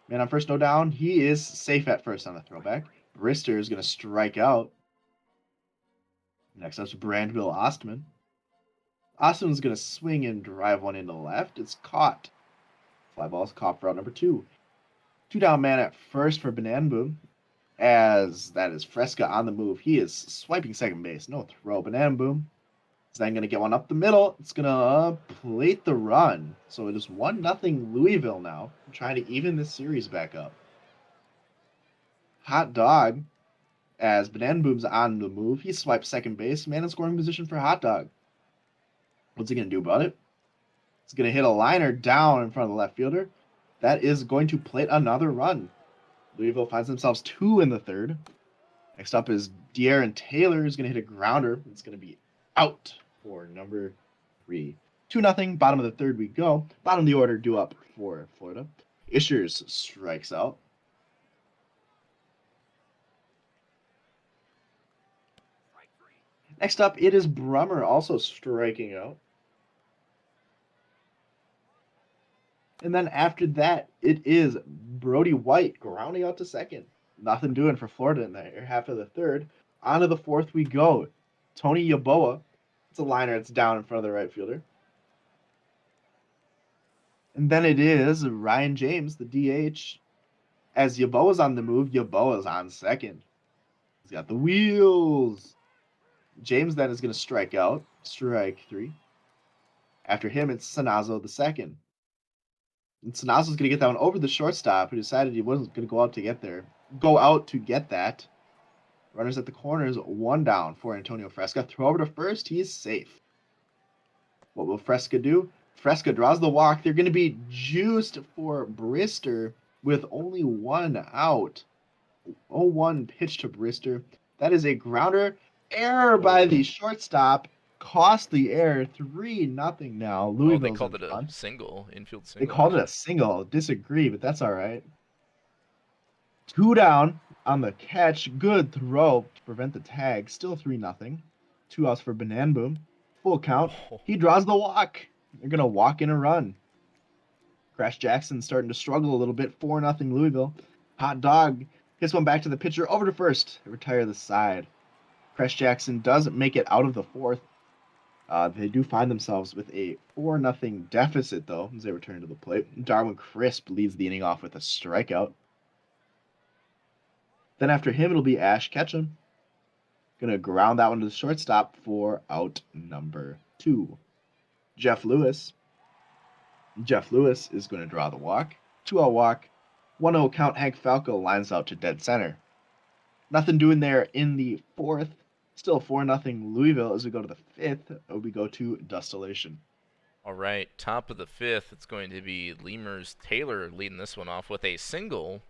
Man on first, no down. He is safe at first on the throwback. Brister is going to strike out. Next up's Brandville Ostman. Ostman's going to swing and drive one into left. It's caught. Fly ball is caught for out number 2. 2 down man at first for Banana Boom. As that is Fresca on the move. He is swiping second base. No throw. Banana Boom is then going to get one up the middle. It's going to plate the run. So it is 1-0 Louisville now. I'm trying to even this series back up. Hot Dog, as Banana Boom's on the move. He swipes second base. Man in scoring position for Hot Dog. What's he going to do about it? He's going to hit a liner down in front of the left fielder. That is going to plate another run. Louisville finds themselves 2 in the third. Next up is De'Aaron Taylor, who's going to hit a grounder. It's going to be out for number 3. 2-0. Bottom of the third we go. Bottom of the order due up for Florida. Ishers strikes out. Next up, it is Brummer also striking out. And then after that, it is Brody White grounding out to second. Nothing doing for Florida in the half of the third. On to the fourth we go. Tony Yeboah. It's a liner. It's down in front of the right fielder. And then it is Ryan James, the DH. As Yeboah's on the move, Yeboah's on second. He's got the wheels. James then is going to strike out. Strike 3. After him, it's Sanazo the second. And Sanazo's going to get that one over the shortstop, who decided he wasn't going to go out to get that. Runners at the corners, 1 down for Antonio Fresca. Throw over to first. He is safe. What will Fresca do? Fresca draws the walk. They're going to be juiced for Brister with only 1 out. 0-1 pitch to Brister. That is a grounder. Error by the shortstop. Costly error. 3-0 now. Louisville's they called it a single, infield single. They called it a single. Disagree, but that's all right. 2 down on the catch. Good throw to prevent the tag. Still 3-0. 2 outs for Banana Boom. Full count. He draws the walk. They're going to walk in a run. Crash Jackson starting to struggle a little bit. 4-0 Louisville. Hot Dog hits one back to the pitcher. Over to first. They retire the side. Crash Jackson does make it out of the fourth. They do find themselves with a 4-0 deficit, though, as they return to the plate. Darwin Crisp leads the inning off with a strikeout. Then after him, it'll be Ash Ketchum. Going to ground that one to the shortstop for out number 2. Jeff Lewis. Jeff Lewis is going to draw the walk. 2-out walk. 1-0 count. Hank Falco lines out to dead center. Nothing doing there in the fourth. Still 4-0 Louisville as we go to the fifth. We go to Dustillation. All right, top of the fifth, it's going to be Lemurs Taylor leading this one off with a single.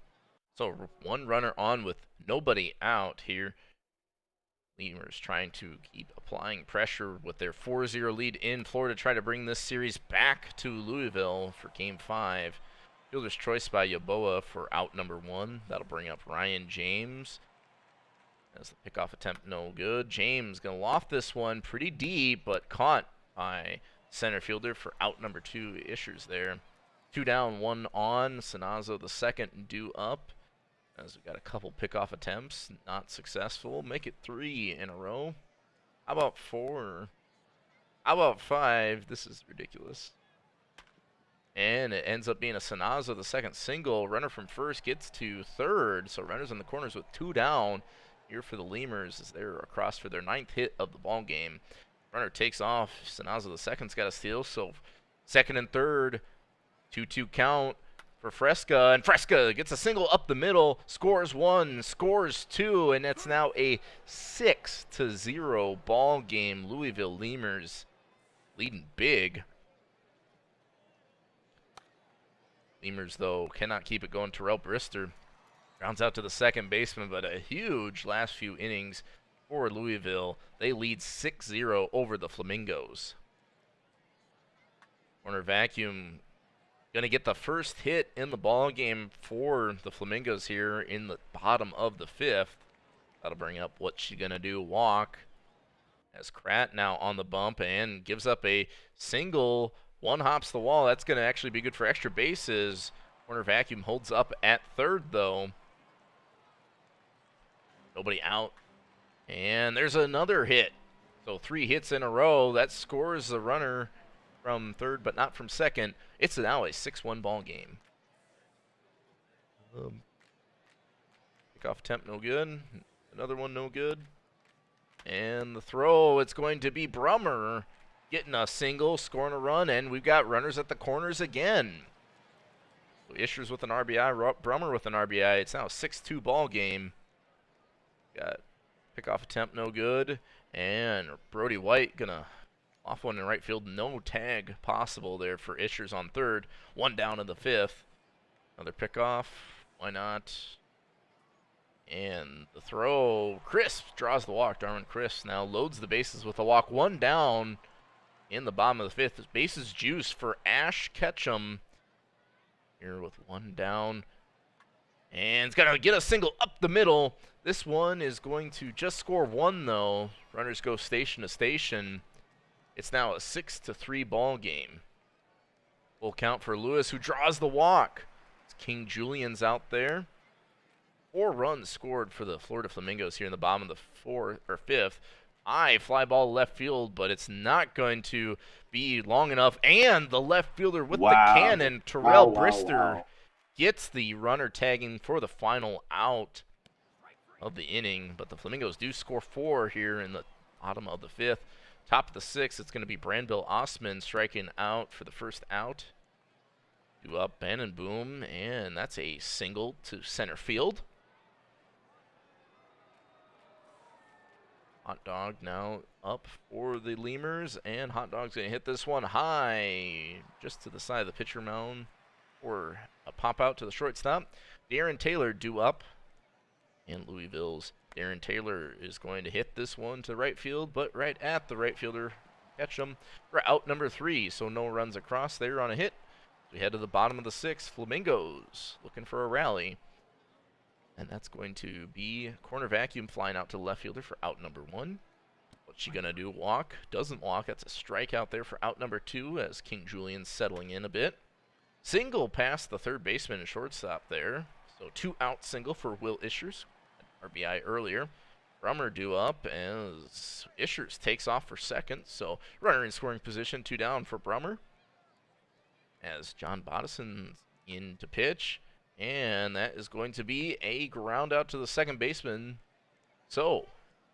So 1 runner on with nobody out here. Lemurs trying to keep applying pressure with their 4-0 lead in Florida, try to bring this series back to Louisville for Game 5. Fielder's choice by Yeboah for out number 1. That'll bring up Ryan James. As the pickoff attempt no good. James going to loft this one pretty deep, but caught by center fielder for out number 2. Ishers there. 2 down, 1 on. Sanazo the second due up. As we got a couple pickoff attempts, not successful. Make it 3 in a row. How about 4? How about 5? This is ridiculous. And it ends up being a Sanazo the second single. Runner from first gets to third. So runners in the corners with 2 down. Here for the Lemurs as they're across for their 9th hit of the ball game. Runner takes off. Sanazo the second's got a steal. So second and third, 2-2 count for Fresca. And Fresca gets a single up the middle. Scores 1, scores 2, and it's now a 6-0 ball game. Louisville Lemurs leading big. Lemurs, though, cannot keep it going. Terrell Brister rounds out to the second baseman, but a huge last few innings for Louisville. They lead 6-0 over the Flamingos. Corner vacuum going to get the first hit in the ball game for the Flamingos here in the bottom of the fifth. That'll bring up what she's going to do. Walk as Kratt now on the bump and gives up a single One hops the wall. That's going to actually be good for extra bases. Corner vacuum holds up at third, though. Nobody out. And there's another hit. So 3 hits in a row. That scores the runner from third, but not from second. It's now a 6-1 ball game. Kickoff attempt, no good. Another one, no good. And the throw, it's going to be Brummer getting a single, scoring a run, and we've got runners at the corners again. So Ishers with an RBI, Brummer with an RBI. It's now a 6-2 ball game. Got pickoff attempt, no good. And Brody White gonna off one in right field. No tag possible there for Ishers on third. One down in the 5th. Another pickoff. Why not? And the throw, Crisp draws the walk. Darwin Crisp now loads the bases with a walk. One down in the bottom of the 5th. Bases juice for Ash Ketchum here with one down. And it's going to get a single up the middle. This one is going to just score one, though. Runners go station to station. It's now a 6-3 ball game. Full count for Lewis, who draws the walk. It's King Julian's out there. 4 runs scored for the Florida Flamingos here in the bottom of the 4th or 5th. Fly ball left field, but it's not going to be long enough. And the left fielder with the cannon, Terrell Brister, gets the runner tagging for the final out of the inning. But the Flamingos do score 4 here in the bottom of the 5th. Top of the 6th, it's going to be Brandbill Osman striking out for the first out. Due up, Bannon Boom, and that's a single to center field. Hot Dog now up for the Lemurs, and Hot Dog's going to hit this one high just to the side of the pitcher mound or a pop out to the shortstop. Darren Taylor due up, and Louisville's Darren Taylor is going to hit this one to right field, but right at the right fielder, Ketchum for out number 3, so no runs across there on a hit. We head to the bottom of the 6th. Flamingos looking for a rally. And that's going to be corner vacuum flying out to the left fielder for out number 1. What's she going to do? Walk? Doesn't walk. That's a strikeout there for out number 2 as King Julian's settling in a bit. Single past the third baseman and shortstop there. So 2-out single for Will Ishers. RBI earlier. Brummer due up as Ishers takes off for second. So runner in scoring position, 2 down for Brummer. As John Bodison's in to pitch. And that is going to be a ground out to the second baseman. So,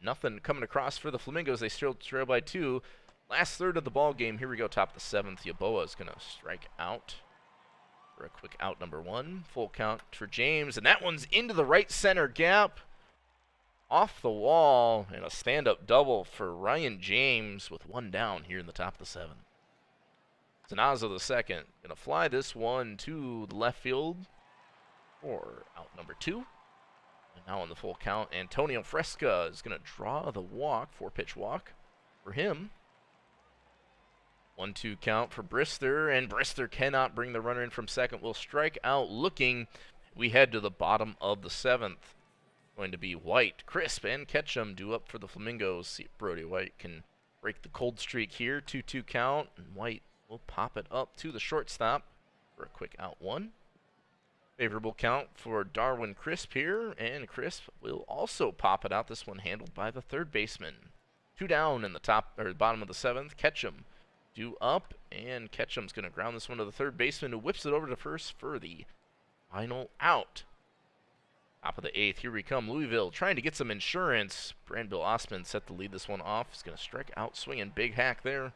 nothing coming across for the Flamingos. They still trail by 2. Last third of the ball game. Here we go, top of the 7th. Yaboa is going to strike out for a quick out number 1. Full count for James. And that one's into the right center gap. Off the wall. And a stand-up double for Ryan James with 1 down here in the top of the 7th. Zanazo the second. Going to fly this one to the left field. For out number 2. And now on the full count, Antonio Fresca is going to draw the walk, 4-pitch walk for him. 1-2 count for Brister, and Brister cannot bring the runner in from second. Will strike out looking. We head to the bottom of the 7th. Going to be White, Crisp, and Ketchum due up for the Flamingos. See if Brody White can break the cold streak here. 2-2 count, and White will pop it up to the shortstop for a quick out 1. Favorable count for Darwin Crisp here, and Crisp will also pop it out. This one handled by the third baseman. 2 down in the top or bottom of the 7th. Ketchum due up, and Ketchum's going to ground this one to the third baseman, who whips it over to first for the final out. Top of the 8th, here we come. Louisville trying to get some insurance. Brandbill Osman set to lead this one off. He's going to strike out swinging. Big hack there.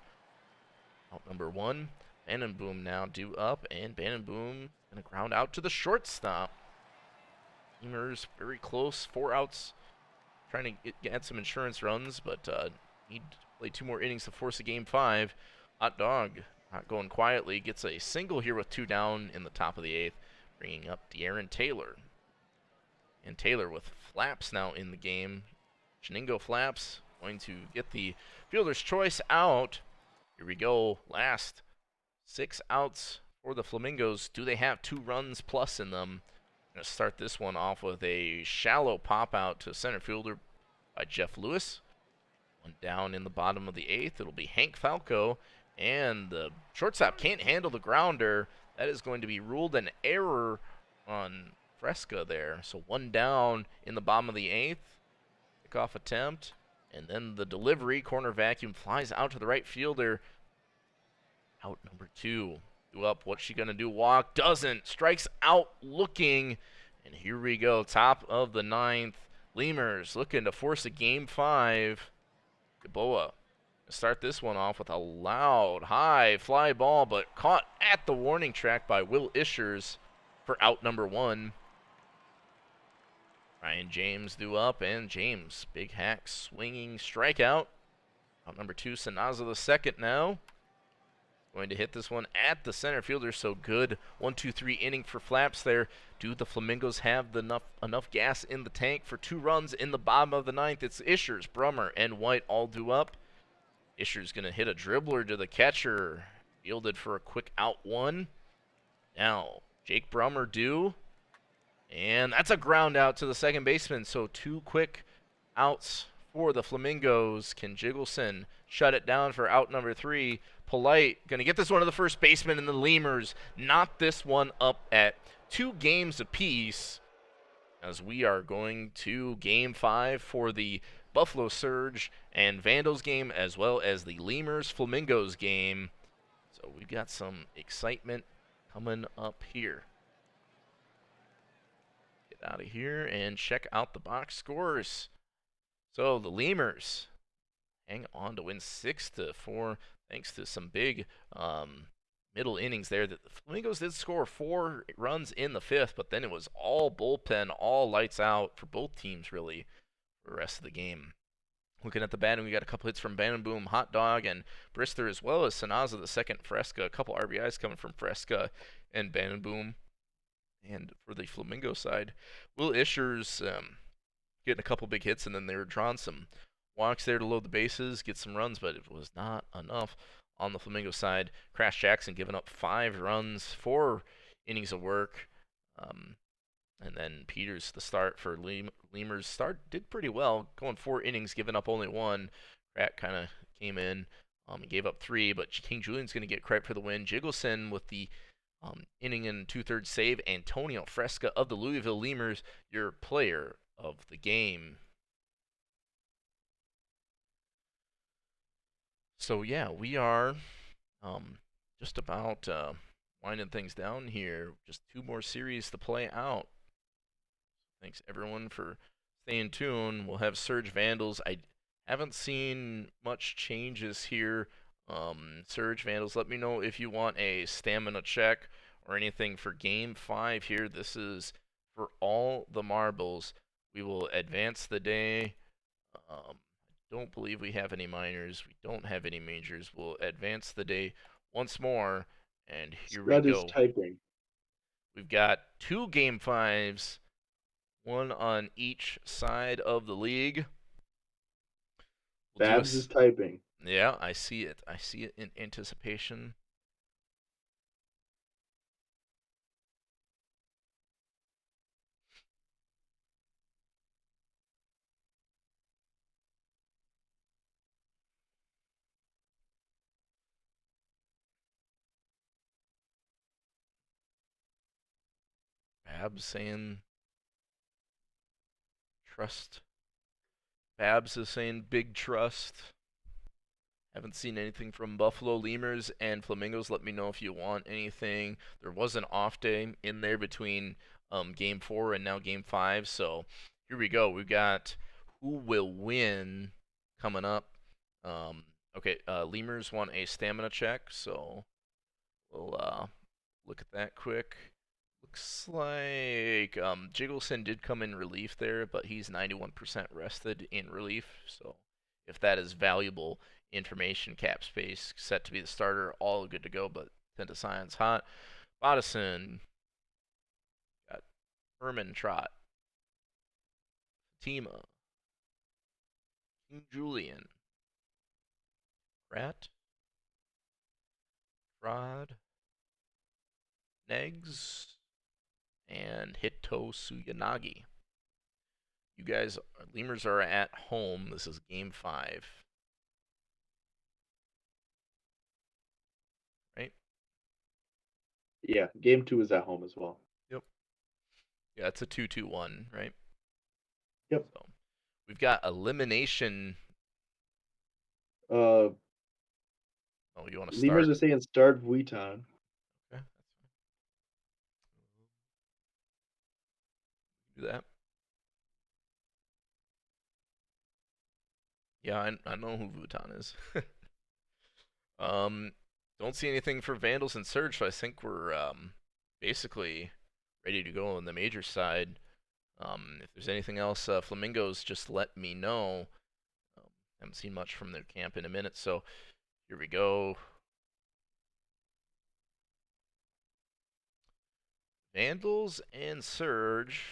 Out number 1. Bannon Boom now due up, and Bannon Boom going to ground out to the shortstop. Lemurs very close, 4 outs. Trying to get some insurance runs, but need to play 2 more innings to force a game 5. Hot Dog, not going quietly, gets a single here with 2 down in the top of the 8th, bringing up Darren Taylor. And Taylor with Flaps now in the game. Janingo Flaps going to get the fielder's choice out. Here we go, last 6 outs for the Flamingos. Do they have 2 runs plus in them? I'm going to start this one off with a shallow pop out to center fielder by Jeff Lewis. 1 down in the bottom of the 8th. It'll be Hank Falco. And the shortstop can't handle the grounder. That is going to be ruled an error on Fresca there. So one down in the bottom of the eighth. Kickoff attempt. And then the delivery. Corner vacuum flies out to the right fielder. Out number 2. Up. What's she going to do? Walk. Doesn't. Strikes out looking. And here we go. Top of the ninth. Lemurs looking to force a game 5. Gaboa. Start this one off with a loud high fly ball, but caught at the warning track by Will Ishers for out number 1. Ryan James due up, and James, big hack, swinging strikeout. Out number 2, Sanaza the second now. Going to hit this one at the center fielder, so good 1-2-3 inning for Flaps there. Do the Flamingos have enough gas in the tank for 2 runs in the bottom of the ninth? It's Ishers, Brummer, and White all due up. Isher's going to hit a dribbler to the catcher. Fielded for a quick out 1. Now, Jake Brummer due. And that's a ground out to the second baseman. So 2 quick outs for the Flamingos. Can Jiggleson shut it down for out number 3? Polite going to get this one to the first baseman, and the Lemurs knock this one up at 2 games apiece, as we are going to game 5 for the Buffalo Surge and Vandals game, as well as the Lemurs Flamingos game. So we've got some excitement coming up here. Get out of here and check out the box scores. So the Lemurs hang on to win 6-4, thanks to some big middle innings there. The Flamingos did score 4 runs in the 5th, but then it was all bullpen, all lights out for both teams, really, for the rest of the game. Looking at the batting, we got a couple hits from Bannon Boom, Hot Dog, and Brister, as well as Sanaza the second, Fresca. A couple RBIs coming from Fresca and Bannon Boom. And for the Flamingo side, Will Ishers getting a couple big hits, and then they were drawing some walks there to load the bases, get some runs, but it was not enough on the Flamingo side. Crash Jackson giving up 5 runs, 4 innings of work. And then Peters, the start for Lemurs, did pretty well, going 4 innings, giving up only 1. Pratt kind of came in and gave up 3, but King Julian's going to get credit for the win. Jiggleson with the inning and 2/3 save. Antonio Fresca of the Louisville Lemurs, your player of the game. So yeah, we are just about winding things down here. Just 2 more series to play out. Thanks everyone for staying tuned. We'll have Surge Vandals. I haven't seen much changes here. Surge Vandals, let me know if you want a stamina check or anything for game 5 here. This is for all the marbles. We will advance the day. Don't believe we have any minors. We don't have any majors. We'll advance the day once more, and here we go. Typing. We've got 2 game 5s, 1 on each side of the league. Babs is typing. Yeah, I see it. I see it in anticipation. Babs saying trust. Babs is saying big trust. Haven't seen anything from Buffalo Lemurs and Flamingos. Let me know if you want anything. There was an off day in there between game 4 and now game 5. So here we go. We've got who will win coming up. Okay, Lemurs want a stamina check, so we'll look at that quick. Looks like Jiggleson did come in relief there, but he's 91% rested in relief. So if that is valuable information, cap space set to be the starter, all good to go, but 10 to science hot. Bodison, got Herman Trot, Fatima, King Julian, Rat, Rod, Negs, and Hito Suyanagi. You guys, Lemurs are at home. This is game 5. Yeah, game 2 is at home as well. Yep. Yeah, it's a 2-2-1, right? Yep. So we've got elimination. Uh, Oh, you want to Lemurs start? are saying start Vuitton. Okay, do that. Yeah, I know who Vuitton is. um, don't see anything for Vandals and Surge, so I think we're basically ready to go on the major side. If there's anything else, Flamingos, just let me know. Haven't seen much from their camp in a minute, so here we go. Vandals and Surge,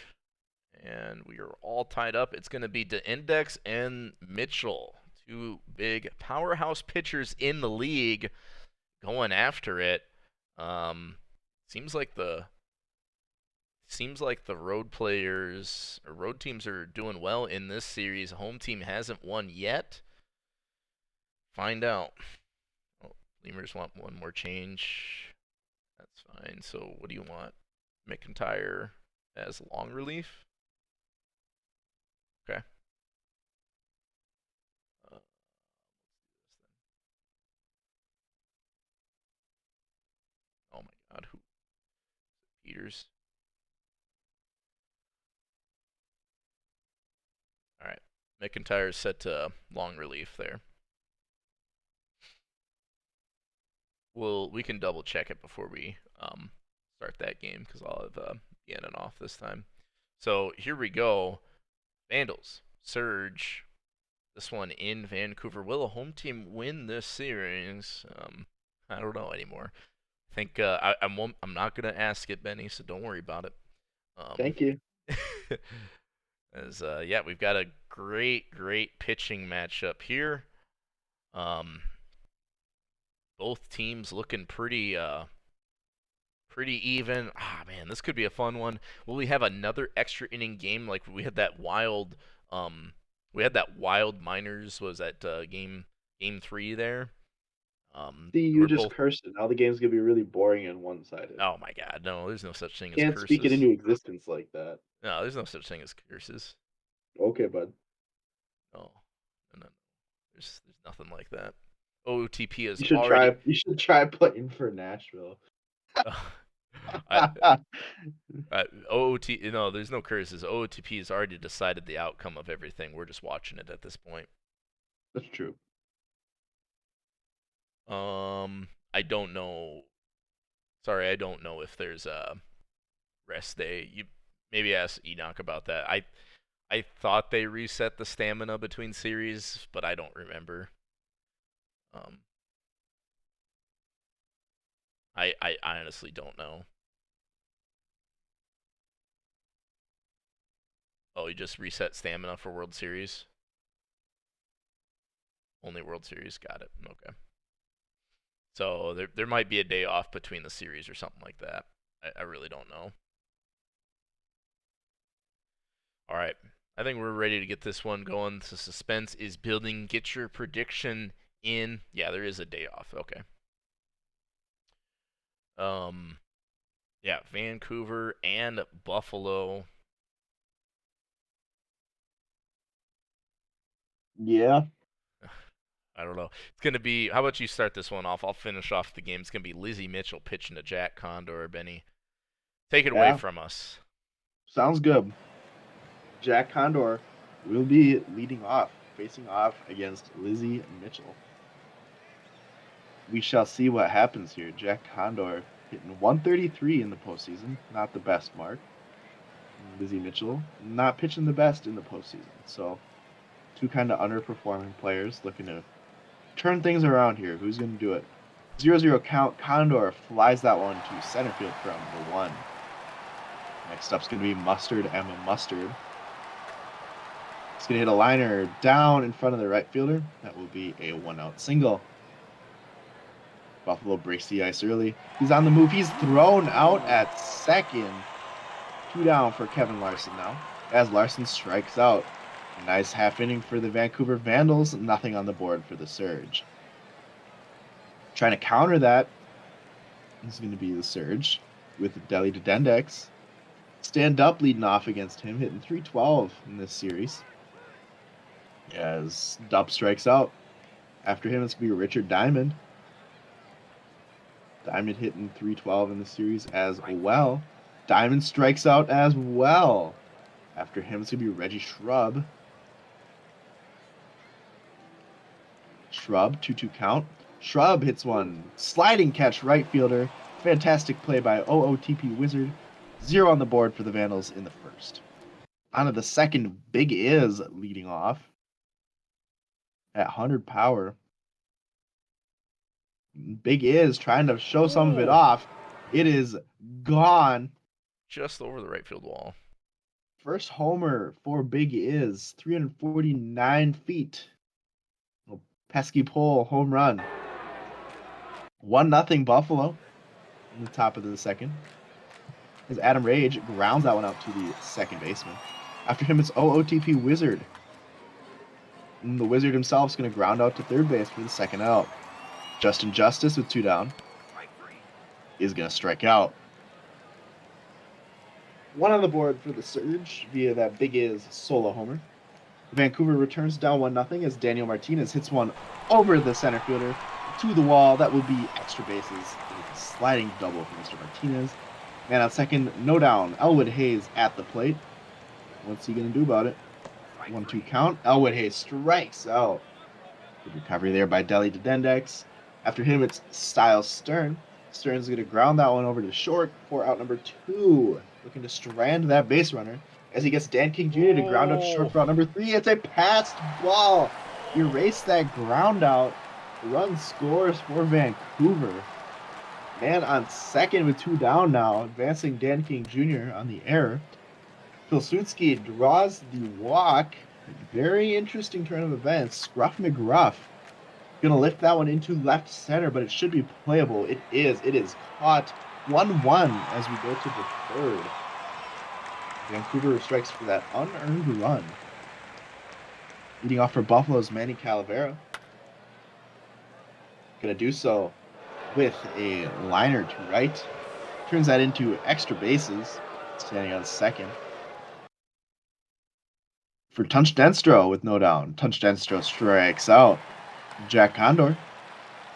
and we are all tied up. It's going to be De Index and Mitchell, two big powerhouse pitchers in the league, going after it. Um, seems like the road players or road teams are doing well in this series. Home team hasn't won yet. Find out. Oh, Lemurs want one more change. That's fine. So what do you want? McIntyre as long relief? Okay. Oh my God, who? Peters. All right. McIntyre is set to long relief there. We can double check it before we start that game because I'll have Gannon off this time. So here we go. Vandals, Surge. This one in Vancouver. Will a home team win this series? I don't know anymore. I think I'm not gonna ask it, Benny. So don't worry about it. Thank you. As yeah, we've got a great pitching matchup here. Um, both teams looking pretty even. Ah man, this could be a fun one. Will we have another extra inning game like we had that wild Miners was at game 3 there. See, you We're just both. cursed it. Now the game's gonna be really boring and one-sided. Oh my God, no, there's no such thing as Can't speak it curses. into existence like that. No, there's no such thing as curses. Okay, bud. No, no. There's nothing like that. OOTP is You should already. try. You should try playing for Nashville. I, OOT, no, there's no curses. OOTP has already decided the outcome of everything. We're just watching it at this point. That's true. I don't know. Sorry, I don't know if there's a rest day. You maybe ask Enoch about that. I thought they reset the stamina between series, but I don't remember. I honestly don't know. Oh, you just reset stamina for World Series? Only World Series, got it. Okay. So there might be a day off between the series or something like that. I really don't know. All right. I think we're ready to get this one going. The suspense is building. Get your prediction in. Yeah, there is a day off. Okay. Yeah, Vancouver and Buffalo. Yeah. I don't know. It's gonna be. How about you start this one off? I'll finish off the game. It's gonna be Lizzie Mitchell pitching to Jack Condor. Benny, take it away Yeah. from us. Sounds good. Jack Condor will be leading off, facing off against Lizzie Mitchell. We shall see what happens here. Jack Condor hitting 133 in the postseason, not the best mark. Lizzie Mitchell not pitching the best in the postseason. So, two kind of underperforming players looking to turn things around here. Who's going to do it? 0-0 count. Condor flies that one to center field from the 1. Next up's going to be Mustard, Emma Mustard. He's going to hit a liner down in front of the right fielder. That will be a 1-out single. Buffalo breaks the ice early. He's on the move. He's thrown out at second. 2 down for Kevin Larson now, as Larson strikes out. A nice half inning for the Vancouver Vandals. Nothing on the board for the Surge. Trying to counter that, is going to be the Surge with Deli to Dendex. Stand Up leading off against him, hitting 312 in this series. As Dup strikes out. After him, it's going to be Richard Diamond. Diamond hitting 312 in the series as well. Diamond strikes out as well. After him, it's going to be Reggie Shrub. Shrub, 2-2 count. Shrub hits one. Sliding catch, right fielder. Fantastic play by OOTP Wizard. 0 on the board for the Vandals in the first. On to the second, Big Is leading off at 100 power. Big Is trying to show some of it off. It is gone. Just over the right field wall. First homer for Big Is, 349 feet. Pesky pole home run. 1-0 Buffalo in the top of the second. As Adam Rage grounds that one out to the second baseman. After him, it's OOTP Wizard. And the Wizard himself is going to ground out to third base for the second out. Justin Justice with 2 down is going to strike out. 1 on the board for the Surge via that Big Is solo homer. Vancouver returns down 1-0 as Daniel Martinez hits one over the center fielder to the wall. That will be extra bases. A sliding double for Mr. Martinez. Man on second, no down. Elwood Hayes at the plate. What's he going to do about it? 1-2 count. Elwood Hayes strikes out. Good recovery there by Deli to Dendex. After him, it's Styles Stern. Stern's going to ground that one over to short for out number 2. Looking to strand that base runner as he gets Dan King Jr. to ground out to short for out number 3. It's a passed ball. Erase that ground out. Run scores for Vancouver. Man on second with 2 down now, advancing Dan King Jr. on the error. Pilsudski draws the walk. Very interesting turn of events. Scruff McGruff going to lift that one into left center, but it should be playable. It is. It is caught. 1-1 as we go to the third. Vancouver strikes for that unearned run. Leading off for Buffalo's Manny Calavera. Going to do so with a liner to right. Turns that into extra bases. Standing on second. For Tunch Denstro with no down. Tunch Denstro strikes out. Jack Condor.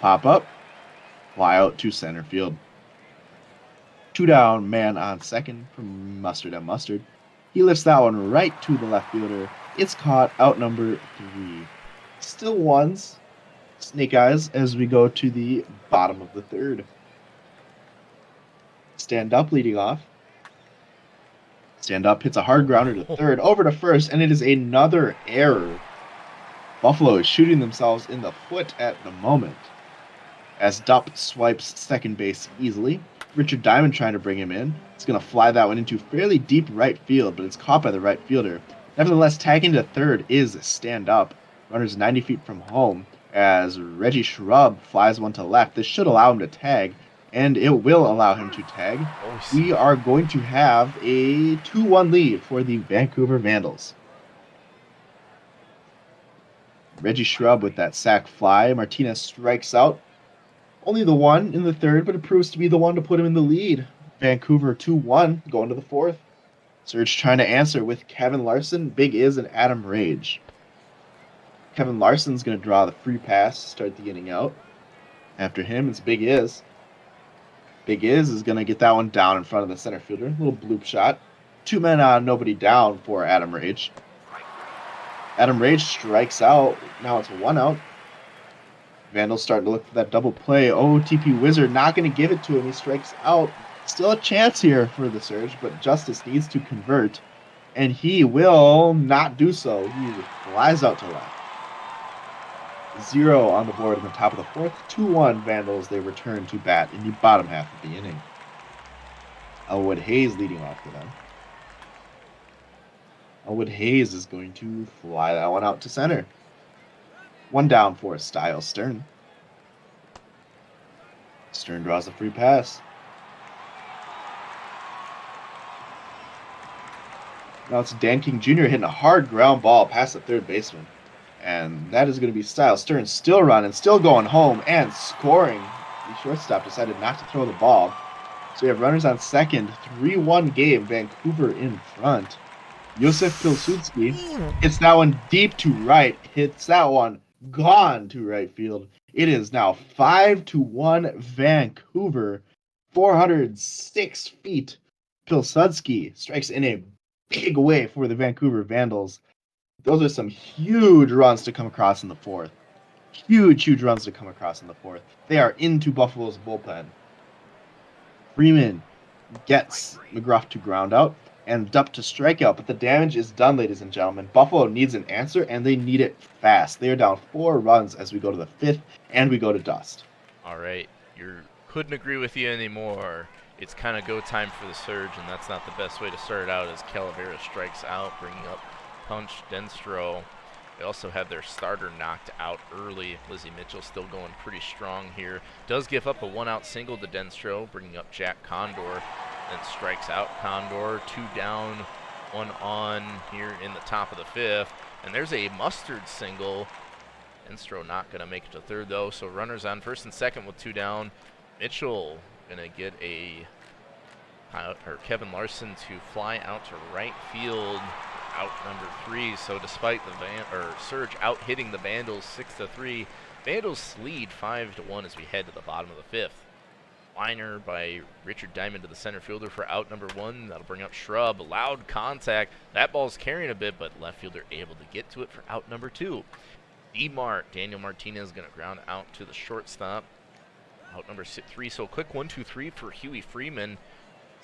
Pop up. Fly out to center field. 2 down, man on second from Mustard and Mustard. He lifts that one right to the left fielder. It's caught out number 3. Still ones. Snake eyes as we go to the bottom of the third. Stand Up leading off. Stand Up hits a hard grounder to third, over to first, and it is another error. Buffalo is shooting themselves in the foot at the moment. As Dup swipes second base easily. Richard Diamond trying to bring him in. It's going to fly that one into fairly deep right field, but it's caught by the right fielder. Nevertheless, tagging to third is Stand Up. Runner's 90 feet from home as Reggie Shrub flies one to left. This should allow him to tag, and it will allow him to tag. We are going to have a 2-1 lead for the Vancouver Vandals. Reggie Shrub with that sac fly. Martinez strikes out. Only the one in the third, but it proves to be the one to put him in the lead. Vancouver 2-1, going to the fourth. Surge trying to answer with Kevin Larson, Big Is, and Adam Rage. Kevin Larson's going to draw the free pass, start the inning out. After him, it's Big Is. Big is going to get that one down in front of the center fielder. Little bloop shot. 2 men on, nobody down for Adam Rage. Adam Rage strikes out. Now it's 1 out. Vandals starting to look for that double play. OTP Wizard not going to give it to him. He strikes out. Still a chance here for the Surge, but Justice needs to convert, and he will not do so. He flies out to left. 0 on the board in the top of the fourth. 2-1 Vandals. They return to bat in the bottom half of the inning. Elwood Hayes leading off for them. Elwood Hayes is going to fly that one out to center. 1 down for Styles Stern. Stern draws the free pass. Now it's Dan King Jr. hitting a hard ground ball past the third baseman. And that is going to be Styles Stern still running, still going home, and scoring The shortstop decided not to throw the ball. So we have runners on second, 3-1 game, Vancouver in front. Yosef Pilsudski hits that one deep to right, hits that one gone to right field. It is now 5-1 Vancouver, 406 feet. Pilsudski strikes in a big way for the Vancouver Vandals. Those are some huge runs to come across in the fourth. Huge runs to come across in the fourth. They are into Buffalo's bullpen. Freeman gets McGruff to ground out and Dupp to strikeout, but the damage is done, ladies and gentlemen. Buffalo needs an answer, and they need it fast. They are down 4 runs as we go to the 5th, and we go to dust. All right, couldn't agree with you anymore. It's kind of go time for the Surge, and that's not the best way to start it out as Calavera strikes out, bringing up Punch Denstro. They also have their starter knocked out early. Lizzie Mitchell still going pretty strong here. Does give up a 1-out single to Denstro, bringing up Jack Condor. Then strikes out Condor. 2 down, 1 on here in the top of the 5th. And there's a Mustard single. Denstro not going to make it to third, though. So runners on first and second with 2 down. Mitchell going to get Kevin Larson to fly out to right field. Out number 3. So despite the Surge out hitting the Vandals 6-3, Vandals lead 5-1 as we head to the bottom of the 5th. Liner by Richard Diamond to the center fielder for out number 1. That'll bring up Shrub. Loud contact. That ball's carrying a bit, but left fielder able to get to it for out number 2. Daniel Martinez going to ground out to the shortstop. Out number 3. So quick 1-2-3 for Huey Freeman.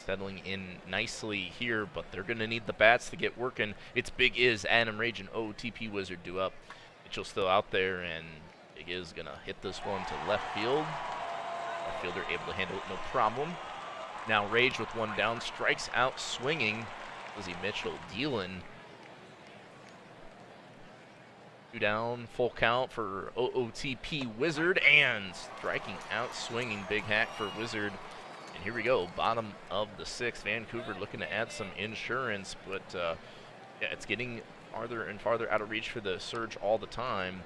Settling in nicely here, but they're going to need the bats to get working. It's Big Iz, Adam Rage, and OTP Wizard due up. Mitchell still out there, and Big Iz going to hit this one to left field. Left fielder able to handle it no problem. Now Rage with 1 down, strikes out swinging. Lizzie Mitchell dealing. 2 down, full count for OOTP Wizard, and striking out swinging. Big hack for Wizard. And here we go, bottom of the 6th. Vancouver looking to add some insurance, but yeah, it's getting farther and farther out of reach for the Surge all the time.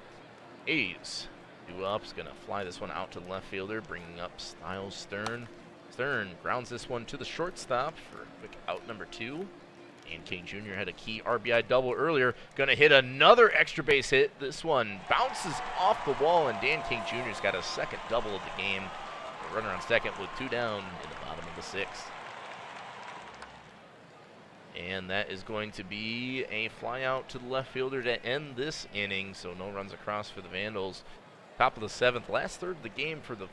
A's due up's going to fly this one out to the left fielder, bringing up Styles Stern. Stern grounds this one to the shortstop for a quick out number 2. Dan King Jr. had a key RBI double earlier. Going to hit another extra base hit. This one bounces off the wall, and Dan King Jr.'s got a second double of the game. Runner on second with 2 down in the bottom of the 6th. And that is going to be a fly out to the left fielder to end this inning, so no runs across for the Vandals. Top of the 7th, last third of the game for the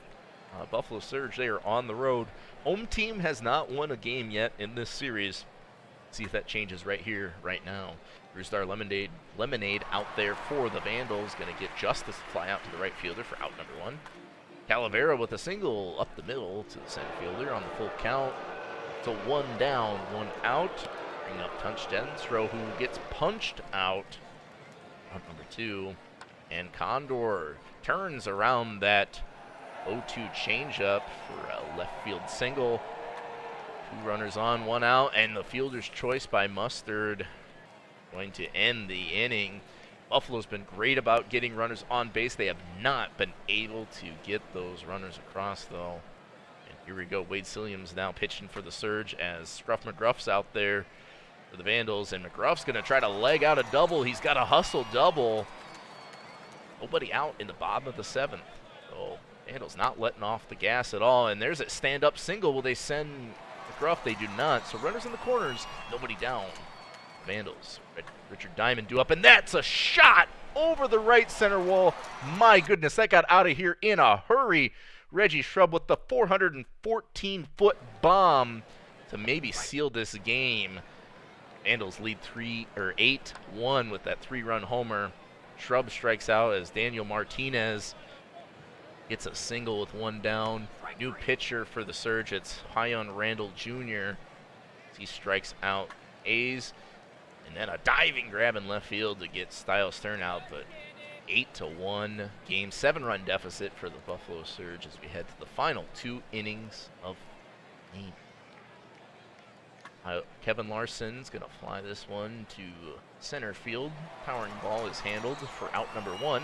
Buffalo Surge. They are on the road. Home team has not won a game yet in this series. Let's see if that changes right here, right now. Blue Star Lemonade out there for the Vandals. Going to get Justice to fly out to the right fielder for out number 1. Calavera with a single up the middle to the center fielder on the full count. So 1 down, 1 out. Bring up Punch Denstro, who gets punched out. Out number 2. And Condor turns around that 0-2 changeup for a left field single. 2 runners on, 1 out, and the fielder's choice by Mustard going to end the inning. Buffalo's been great about getting runners on base. They have not been able to get those runners across, though. And here we go. Wade Silliams now pitching for the Surge as Scruff McGruff's out there for the Vandals. And McGruff's going to try to leg out a double. He's got a hustle double. Nobody out in the bottom of the 7th. So Vandals not letting off the gas at all. And there's a stand-up single. Will they send McGruff? They do not. So runners in the corners, nobody down. Vandals. Richard Diamond due up, and that's a shot over the right center wall. My goodness, that got out of here in a hurry. Reggie Shrub with the 414-foot bomb to maybe seal this game. Vandals lead 8-1 with that 3-run homer. Shrub strikes out as Daniel Martinez gets a single with 1 down. New pitcher for the Surge, it's Hyon Randall Jr. He strikes out A's. And then a diving grab in left field to get Styles Stern out, but 8-1 game, 7-run deficit for the Buffalo Surge as we head to the final 2 innings of the game. Kevin Larson's going to fly this one to center field. Powering ball is handled for out number 1.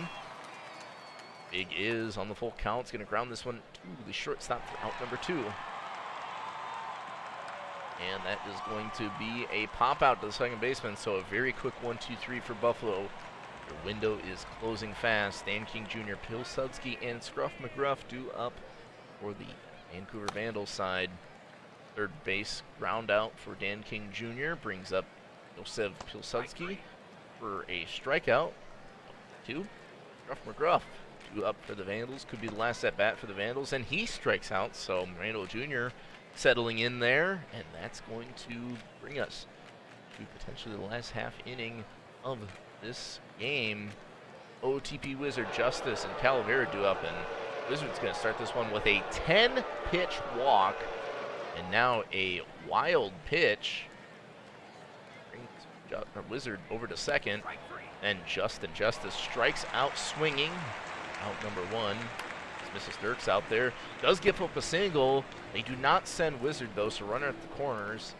Big is on the full count. It's going to ground this one to the shortstop for out number 2. And that is going to be a pop out to the second baseman. So a very quick 1-2-3 for Buffalo. Their window is closing fast. Dan King Jr., Pilsudski, and Scruff McGruff due up for the Vancouver Vandals side. Third base ground out for Dan King Jr. brings up Josef Pilsudski for a strikeout. 2. Scruff McGruff due up for the Vandals. Could be the last at bat for the Vandals, and he strikes out. So Randall Jr. settling in there, and that's going to bring us to potentially the last half inning of this game. OTP Wizard Justice and Calavera due up, and Wizard's going to start this one with a 10-pitch walk, and now a wild pitch. Brings Wizard over to second, and Justin Justice strikes out swinging. Out number 1. Mrs. Dirks out there. Does give up a single. They do not send Wizard, though, so runner at the corners.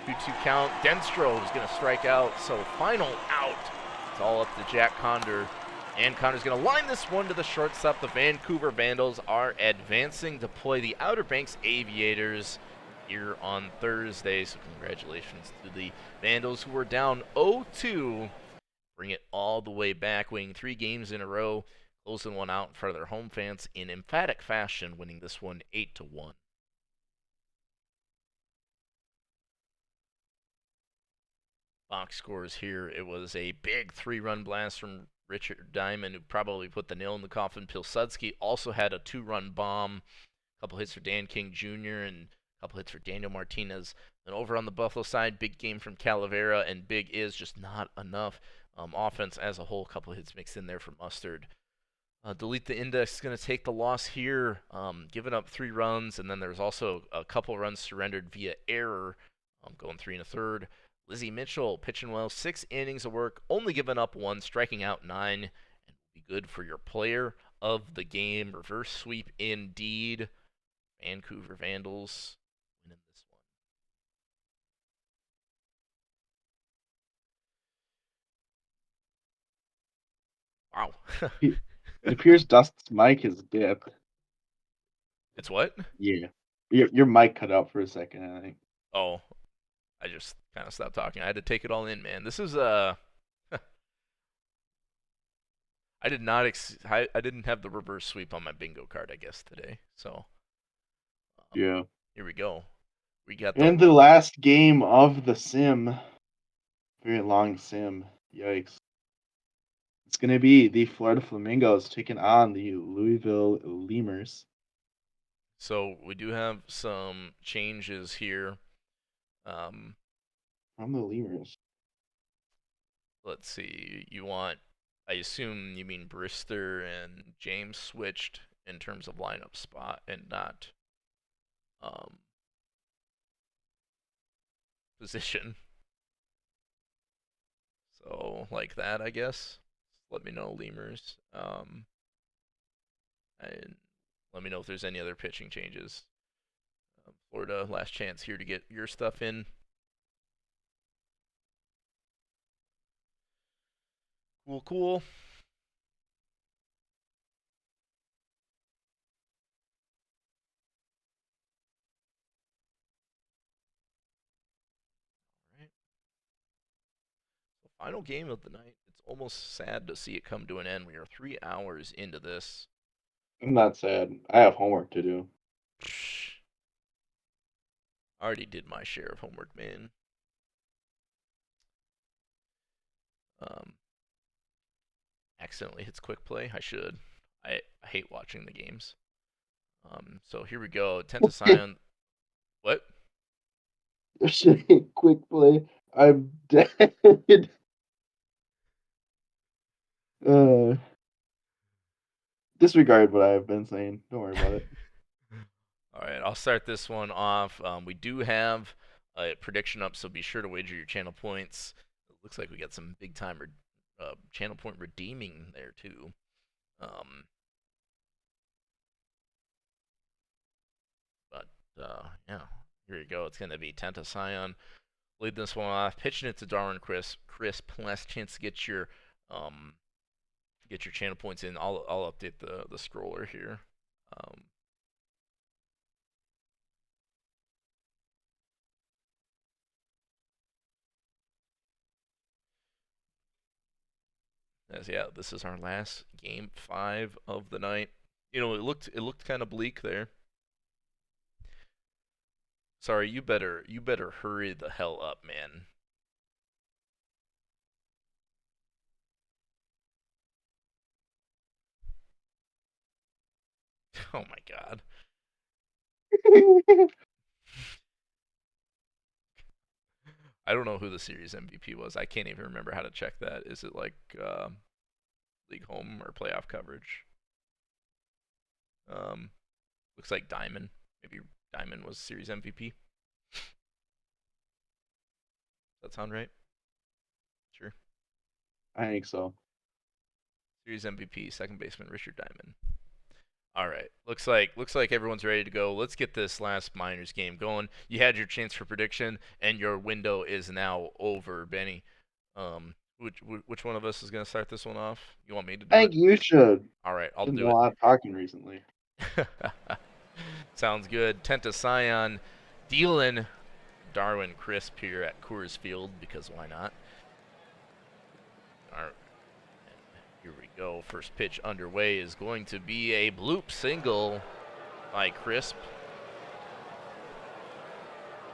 2-2 count. Denstro is going to strike out, so final out. It's all up to Jack Conder. And Conder's going to line this one to the shortstop. The Vancouver Vandals are advancing to play the Outer Banks Aviators here on Thursday. So congratulations to the Vandals, who were down 0-2. Bring it all the way back, winning 3 games in a row. Closing one out in front of their home fans in emphatic fashion, winning this one 8-1. Box scores here. It was a big 3-run blast from Richard Diamond, who probably put the nail in the coffin. Pilsudski also had a 2-run bomb. A couple hits for Dan King Jr. and a couple hits for Daniel Martinez. And over on the Buffalo side, big game from Calavera, and big is just not enough. Offense as a whole, a couple hits mixed in there for Mustard. Delete the Index is going to take the loss here, giving up 3 runs, and then there's also a couple runs surrendered via error, going 3 1/3. Lizzie Mitchell pitching well, 6 innings of work, only giving up 1, striking out 9, and will be good for your player of the game. Reverse sweep indeed. Vancouver Vandals winning this one. Wow. It appears Dust's mic is dipped. It's what? Yeah. Your mic cut out for a second, I think. Oh, I just kind of stopped talking. I had to take it all in, man. This is I did not I didn't have the reverse sweep on my bingo card, I guess, today. So Yeah. here we go. We got And the last game of the sim. Very long sim. Yikes. It's going to be the Florida Flamingos taking on the Louisville Lemurs. So we do have some changes here. From the Lemurs. Let's see. You want, I assume you mean Brister and James switched in terms of lineup spot and not position. So like that, I guess. Let me know, Lemurs. And let me know if there's any other pitching changes. Florida, last chance here to get your stuff in. Cool. Alright. So final game of the night. It's almost sad to see it come to an end. We are 3 hours into this. I'm not sad. I have homework to do. I already did my share of homework, man. Accidentally hits quick play. I should. I hate watching the games. So here we go. Tenta Scion. What? Quick play. I'm dead. Disregard what I've been saying. Don't worry about it. All right, I'll start this one off. We do have a prediction up, so be sure to wager your channel points. It looks like we got some big time channel point redeeming there too. Yeah, here you go. It's going to be Tenta Scion. Lead this one off, pitching it to Darwin Crisp. Last chance to get your get your channel points in. I'll update the scroller here. Yeah, this is our last game 5 of the night. You know, it looked kind of bleak there. Sorry, you better hurry the hell up, man. Oh my god. I don't know who the series MVP was. I can't even remember how to check that. Is it like league home or playoff coverage? Looks like Diamond. Maybe Diamond was series MVP. Does that sound right? Sure. I think so. Series MVP, second baseman Richard Diamond. All right. Looks like everyone's ready to go. Let's get this last minors game going. You had your chance for prediction, and your window is now over, Benny. Which one of us is gonna start this one off? You want me to do I think it? you should. All right, I'll Been do a lot of talking recently. it. Sounds good. Tenta Scion dealing Darwin Crisp here at Coors Field because why not? All right. Here we go. First pitch underway is going to be a bloop single by Crisp.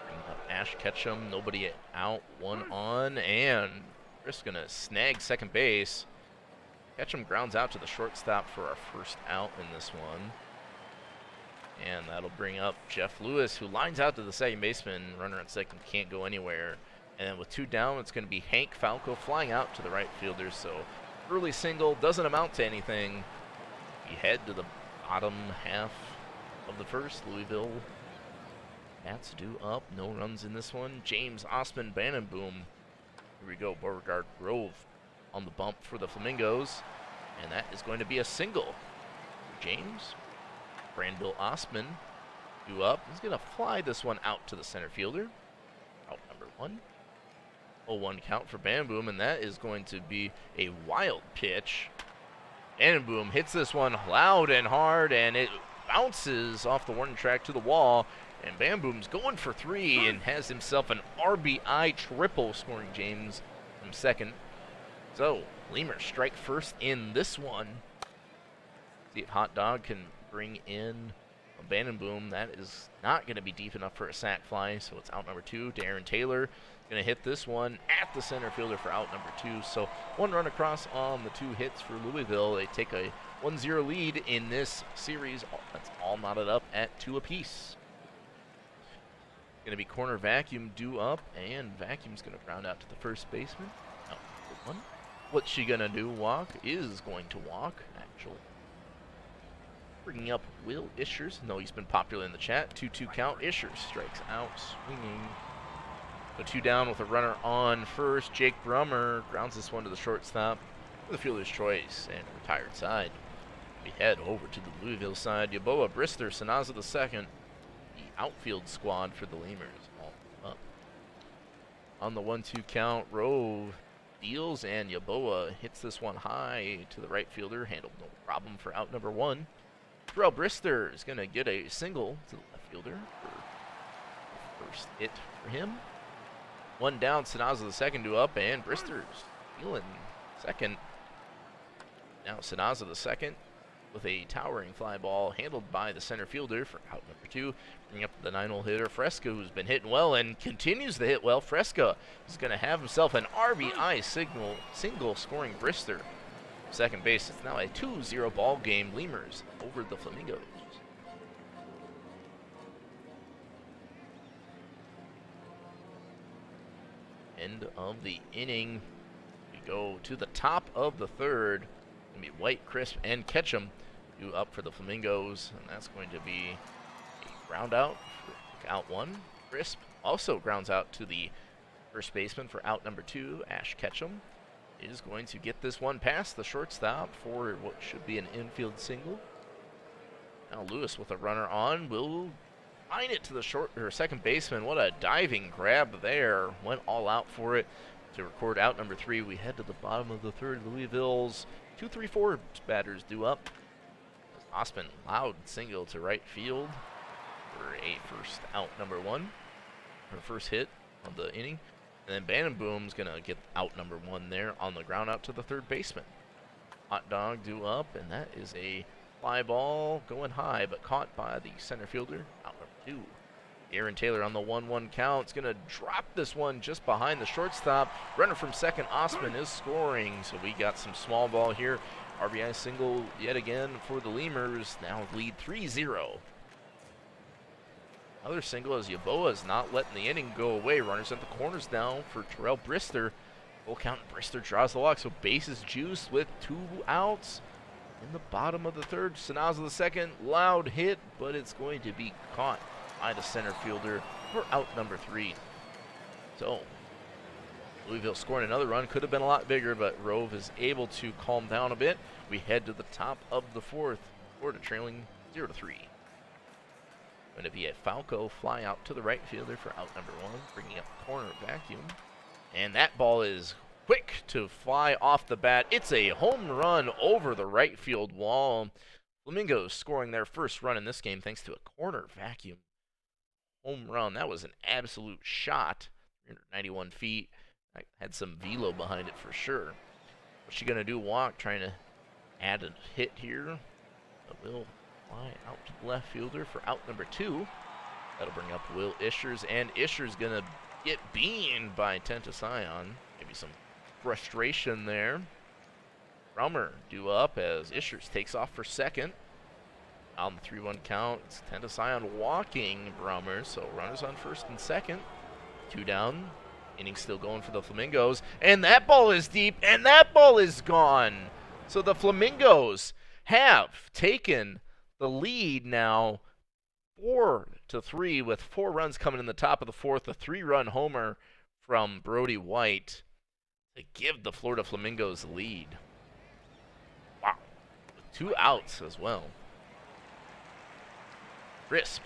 Bringing up Ash Ketchum. Nobody out. One on. And Crisp going to snag second base. Ketchum grounds out to the shortstop for our first out in this one. And that'll bring up Jeff Lewis, who lines out to the second baseman. Runner at second can't go anywhere. And then with 2 down, it's going to be Hank Falco flying out to the right fielder. So early single doesn't amount to anything. We head to the bottom half of the first. Louisville bats due up. No runs in this one. James Osman Bannenboom. Here we go. Beauregard Grove on the bump for the Flamingos. And that is going to be a single for James. Brandel Osman due up. He's going to fly this one out to the center fielder. Out number 1. 0-1 count for Bannenboom, and that is going to be a wild pitch. Bannenboom hits this one loud and hard, and it bounces off the warning track to the wall. And Bannenboom's going for 3 and has himself an RBI triple, scoring James from second. So, Lemur strike first in this one. See if Hot Dog can bring in a Bannenboom. That is not going to be deep enough for a sac fly, so it's out number 2. Darren Taylor going to hit this one at the center fielder for out number 2. So 1 run across on the 2 hits for Louisville. They take a 1-0 lead in this series. That's all knotted up at 2 apiece. Going to be corner vacuum due up, and vacuum's going to ground out to the first baseman. Out number 1. What's she going to do? Walk? Is going to walk, actually. Bringing up Will Ishers. No, he's been popular in the chat. 2-2 count. Ishers strikes out, swinging. So 2 down with a runner on first. Jake Brummer grounds this one to the shortstop for the fielder's choice and retired side. We head over to the Louisville side. Yaboa, Brister, Sanaza the second. The outfield squad for the Lemurs all up. On the 1-2 count, Rove deals and Yaboa hits this one high to the right fielder. Handled no problem for out number 1. Terrell Brister is going to get a single to the left fielder for first hit for him. 1 down, Sanaza the second due up, and Brister's stealing second. Now Sanaza the second with a towering fly ball handled by the center fielder for out number 2. Bringing up the 9-hole hitter, Fresca, who's been hitting well and continues to hit well. Fresca is going to have himself an RBI single scoring Brister. Second base, it's now a 2-0 ball game. Lemurs over the Flamingos. End of the inning. We go to the top of the third. It's going to be White, Crisp, and Ketchum due up for the Flamingos, and that's going to be a ground out for out 1. Crisp also grounds out to the first baseman for out number 2, Ash Ketchum. Is going to get this one past the shortstop for what should be an infield single. Now Lewis with a runner on will line it to the second baseman. What a diving grab there. Went all out for it to record out number 3. We head to the bottom of the third. Louisville's 2-3-4 batters due up. Osman, loud single to right field for a first out, number 1. Her first hit of the inning. And then Bannon Boom's going to get out number 1 there on the ground out to the third baseman. Hot dog due up, and that is a fly ball going high, but caught by the center fielder, out number 2. Aaron Taylor on the 1-1 count is going to drop this one just behind the shortstop. Runner from second, Osman, is scoring. So we got some small ball here. RBI single yet again for the Lemurs. Now lead 3-0. Another single as Yaboa is not letting the inning go away. Runners at the corners now for Terrell Brister. Full count, Brister draws the walk. So bases juiced with 2 outs. In the bottom of the third, Sanazo the second. Loud hit, but it's going to be caught by the center fielder for out number 3. So, Louisville scoring another run. Could have been a lot bigger, but Rove is able to calm down a bit. We head to the top of the 4th. Florida trailing 0-3. Going to be a Falco fly out to the right fielder for out number 1, bringing up the corner vacuum. And that ball is quick to fly off the bat. It's a home run over the right field wall. Flamingos scoring their first run in this game thanks to a corner vacuum home run. That was an absolute shot. 391 feet. I had some velo behind it for sure. What's she going to do? Walk, trying to add a hit here. But will fly out to the left fielder for out number 2. That'll bring up Will Ishers, and Ishers going to get beamed by Tenta Sion. Maybe some frustration there. Brummer due up as Ishers takes off for second. On the 3-1 count, it's Tenta Sion walking Brummer, so runners on first and second. 2 down. Inning still going for the Flamingos. And that ball is deep, and that ball is gone. So the Flamingos have taken the lead now 4-3 with 4 runs coming in the top of the 4th. A 3-run homer from Brody White to give the Florida Flamingos the lead. Wow. With 2 outs as well. Crisp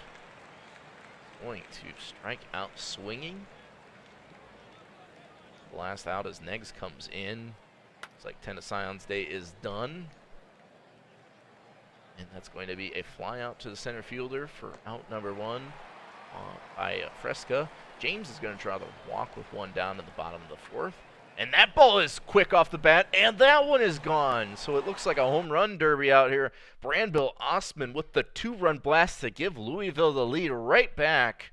going to strike out swinging. Last out as Negs comes in. Looks like Tenta Sion's day is done. And that's going to be a fly out to the center fielder for out number 1 by Fresca. James is going to draw the walk with 1 down in the bottom of the 4th. And that ball is quick off the bat, and that one is gone. So it looks like a home run derby out here. Brandbill Osman with the 2-run blast to give Louisville the lead right back.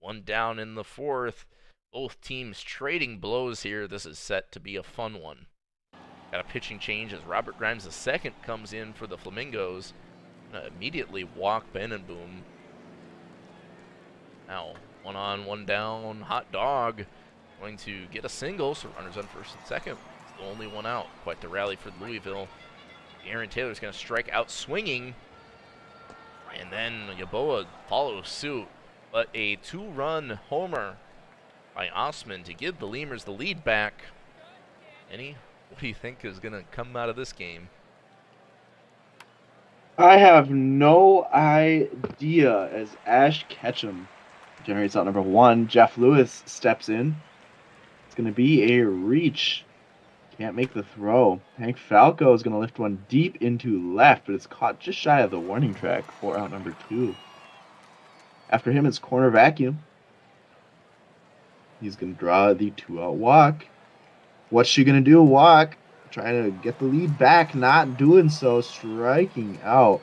1 down in the 4th. Both teams trading blows here. This is set to be a fun one. Got a pitching change as Robert Grimes II comes in for the Flamingos. Gonna immediately walk Benenboom. Now, 1 on, 1 down. Hot dog going to get a single, so runners on first and second. It's the only 1 out. Quite the rally for Louisville. Aaron Taylor's going to strike out swinging. And then Yaboa follows suit. But a 2-run homer by Osman to give the Lemurs the lead back. Kenny, what do you think is going to come out of this game? I have no idea as Ash Ketchum generates out number 1. Jeff Lewis steps in. It's going to be a reach. Can't make the throw. Hank Falco is going to lift one deep into left, but it's caught just shy of the warning track for out number 2. After him, it's corner vacuum. He's going to draw the 2-out walk. What's she going to do? Walk. Trying to get the lead back. Not doing so. Striking out.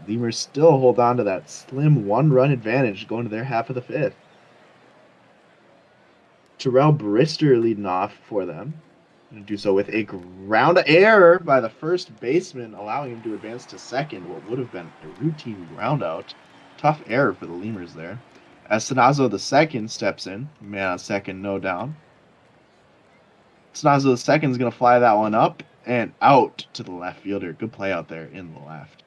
Lemurs still hold on to that slim 1-run advantage going to their half of the 5th. Terrell Brister leading off for them. Going to do so with a ground error by the first baseman, allowing him to advance to second. What would have been a routine ground out. Tough error for the Lemurs there. As Sanazo II steps in. Man on second, no down. Sanazo II is going to fly that one up and out to the left fielder. Good play out there in the left.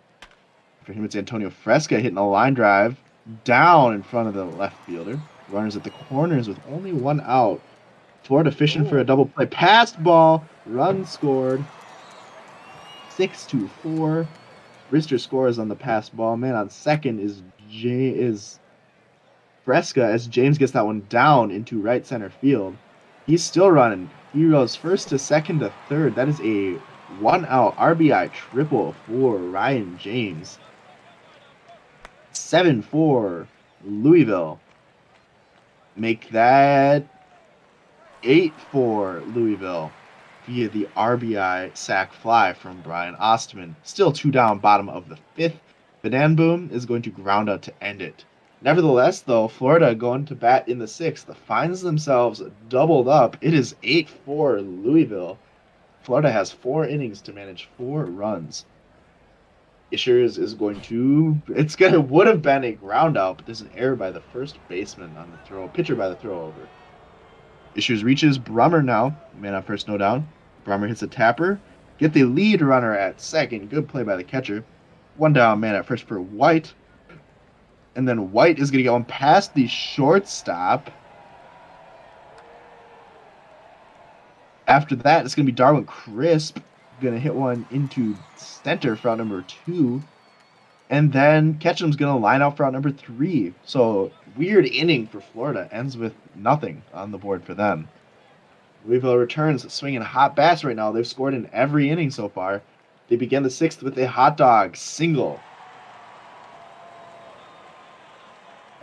For him, it's Antonio Fresca hitting a line drive down in front of the left fielder. Runners at the corners with only 1 out. Florida fishing for a double play. Passed ball. Run scored. 6-4. Brister scores on the pass ball. Man on second is Fresca as James gets that one down into right center field. He's still running. He goes first to second to third. That is a 1 out. RBI triple for Ryan James. 7-4 Louisville. Make that 8-4 Louisville via the RBI sac fly from Brian Ostman. Still 2 down, bottom of the 5th. Banan Boom is going to ground out to end it. Nevertheless, though, Florida going to bat in the 6th finds themselves doubled up. It is 8-4 Louisville. Florida has 4 innings to manage 4 runs. Ishers is going to. Would have been a ground out, but there's an error by the first baseman on the throw. Pitcher by the throw over. Ishers reaches Brummer now. Man on first, no down. Brummer hits a tapper. Get the lead runner at second. Good play by the catcher. 1 down, man at first for White. And then White is going to go past the shortstop. After that, it's going to be Darwin Crisp. Going to hit one into center for out number 2. And then Ketchum's going to line out for out number 3. So, weird inning for Florida. Ends with nothing on the board for them. Louisville returns swinging hot bats right now. They've scored in every inning so far. They begin the 6th with a hot dog single.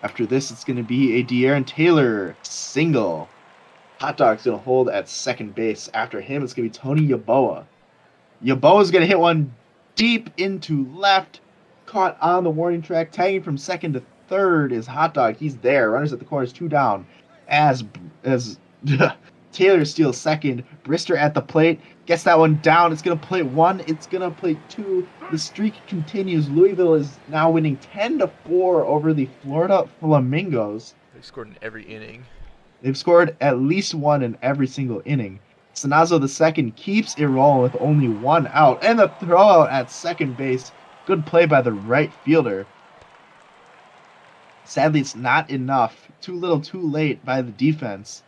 After this, it's going to be a De'Aaron Taylor single. Hot dog's going to hold at second base. After him, it's going to be Tony Yeboah. Yeboah's going to hit one deep into left. Caught on the warning track. Tagging from second to third is Hot Dog. He's there. Runners at the corners, 2 down. As Taylor steals second. Brister at the plate. Gets that one down. It's going to play 1. It's going to play 2. The streak continues. Louisville is now winning 10-4 over the Florida Flamingos. They scored in every inning. They've scored at least 1 in every single inning. Sanazo II keeps it rolling with only 1 out. And the throw out at second base. Good play by the right fielder. Sadly, it's not enough. Too little, too late by the defense.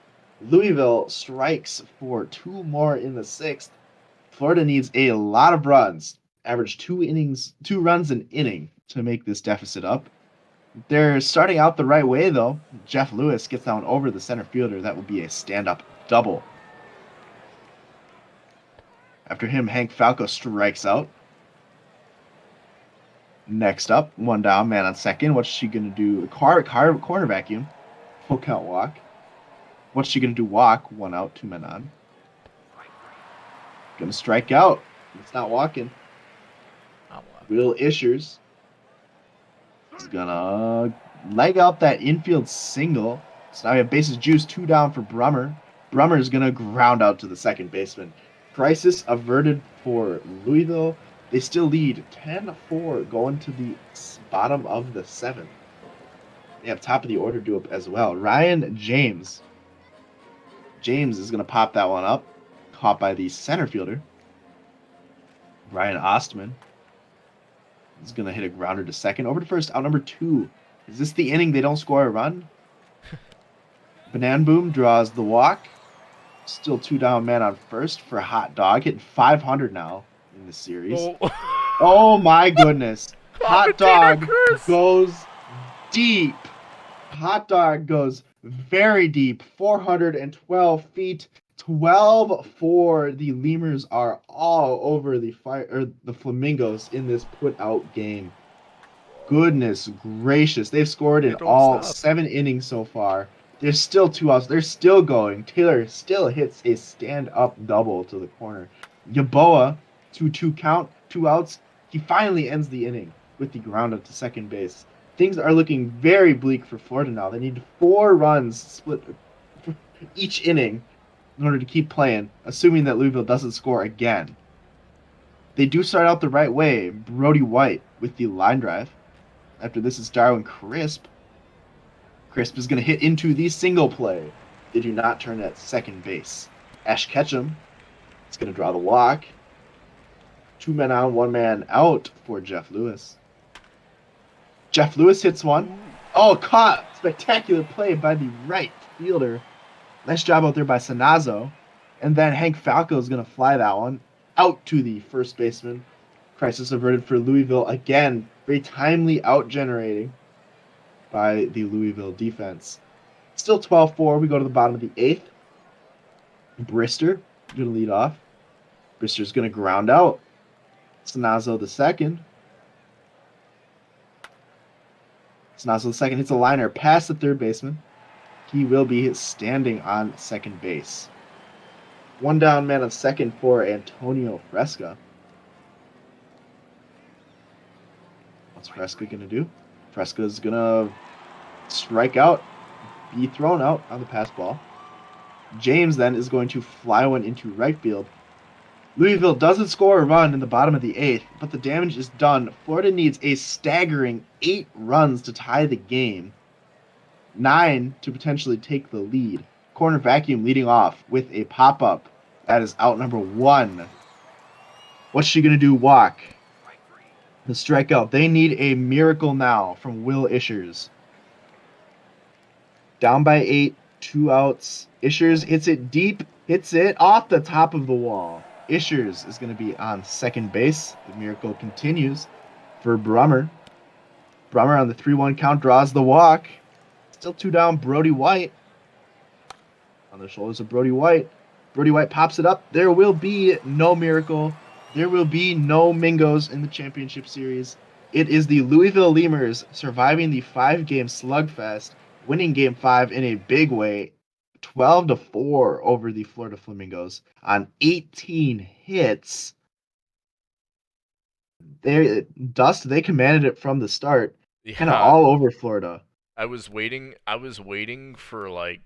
Louisville strikes for 2 more in the 6th. Florida needs a lot of runs. Average 2 runs an inning to make this deficit up. They're starting out the right way, though. Jeff Lewis gets down over the center fielder. That will be a stand-up double. After him, Hank Falco strikes out. Next up, 1 down, man on second. What's she going to do? Corner vacuum. Full count walk. What's she going to do? Walk. 1 out, 2 men on. Going to strike out. It's not walking. Will Ishers is going to leg out that infield single. So now we have bases juice, 2 down for Brummer. Brummer is going to ground out to the second baseman. Crisis averted for Louisville. They still lead 10-4 going to the bottom of the 7th. They have top of the order due up as well. Ryan James. James is going to pop that one up. Caught by the center fielder. Ryan Ostman is going to hit a grounder to second. Over to first, out number 2. Is this the inning they don't score a run? Banan Boom draws the walk. Still 2 down, man on first for Hot Dog. Hitting 500 now in the series. Oh my goodness. Hot Dog goes deep. Hot Dog goes very deep. 412 feet. 12 for the Lemurs are all over the Flamingos in this put-out game. Goodness gracious. They've scored in all 7 innings so far. There's still 2 outs. They're still going. Taylor still hits a stand-up double to the corner. Yeboah, 2-2 count, 2 outs. He finally ends the inning with the ground up to second base. Things are looking very bleak for Florida now. They need 4 runs split each inning in order to keep playing, assuming that Louisville doesn't score again. They do start out the right way. Brody White with the line drive. After this is Darwin Crisp. Crisp is going to hit into the single play. They do not turn at second base. Ash Ketchum is going to draw the walk. 2 men on, 1 man out for Jeff Lewis. Jeff Lewis hits one. Oh, caught! Spectacular play by the right fielder. Nice job out there by Sanazo. And then Hank Falco is going to fly that one out to the first baseman. Crisis averted for Louisville. Again, very timely out-generating by the Louisville defense. Still 12-4. We go to the bottom of the 8th. Brister going to lead off. Brister's going to ground out. Snazzo the second. Snazzo the second hits a liner past the third baseman. He will be standing on second base. One down man on second for Antonio Fresca. What's Fresca going to do? Fresca's going to strike out, be thrown out on the pass ball. James then is going to fly one into right field. Louisville doesn't score a run in the bottom of the eighth, but the damage is done. Florida needs a staggering 8 runs to tie the game, 9 to potentially take the lead. Corner Vacuum leading off with a pop-up. That is out number 1. What's she going to do? Walk. The strikeout. They need a miracle now from Will Ishers. Down by 8, 2 outs. Ishers hits it deep, hits it off the top of the wall. Ishers is going to be on second base. The miracle continues for Brummer. Brummer on the 3-1 count draws the walk. Still 2 down. Brody White on the shoulders of Brody White. Brody White pops it up. There will be no miracle. There will be no Mingos in the championship series. It is the Louisville Lemurs surviving the 5-game slugfest, winning Game 5 in a big way, 12-4 over the Florida Flamingos on 18 hits. They commanded it from the start, kind of Yeah, all over Florida. I was waiting for like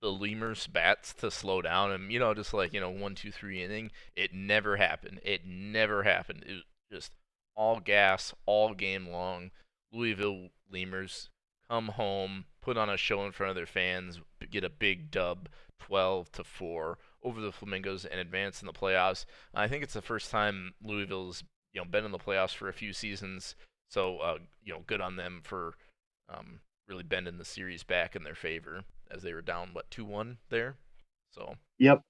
the lemurs bats to slow down and just like 1, 2, 3 inning. It never happened. It never happened. It was just all gas all game long. Louisville Lemurs come home, put on a show in front of their fans, get a big dub, 12-4 over the Flamingos and advance in the playoffs. I think it's the first time Louisville's been in the playoffs for a few seasons. So good on them for really bending the series back in their favor as they were down 2-1 there. So Yep.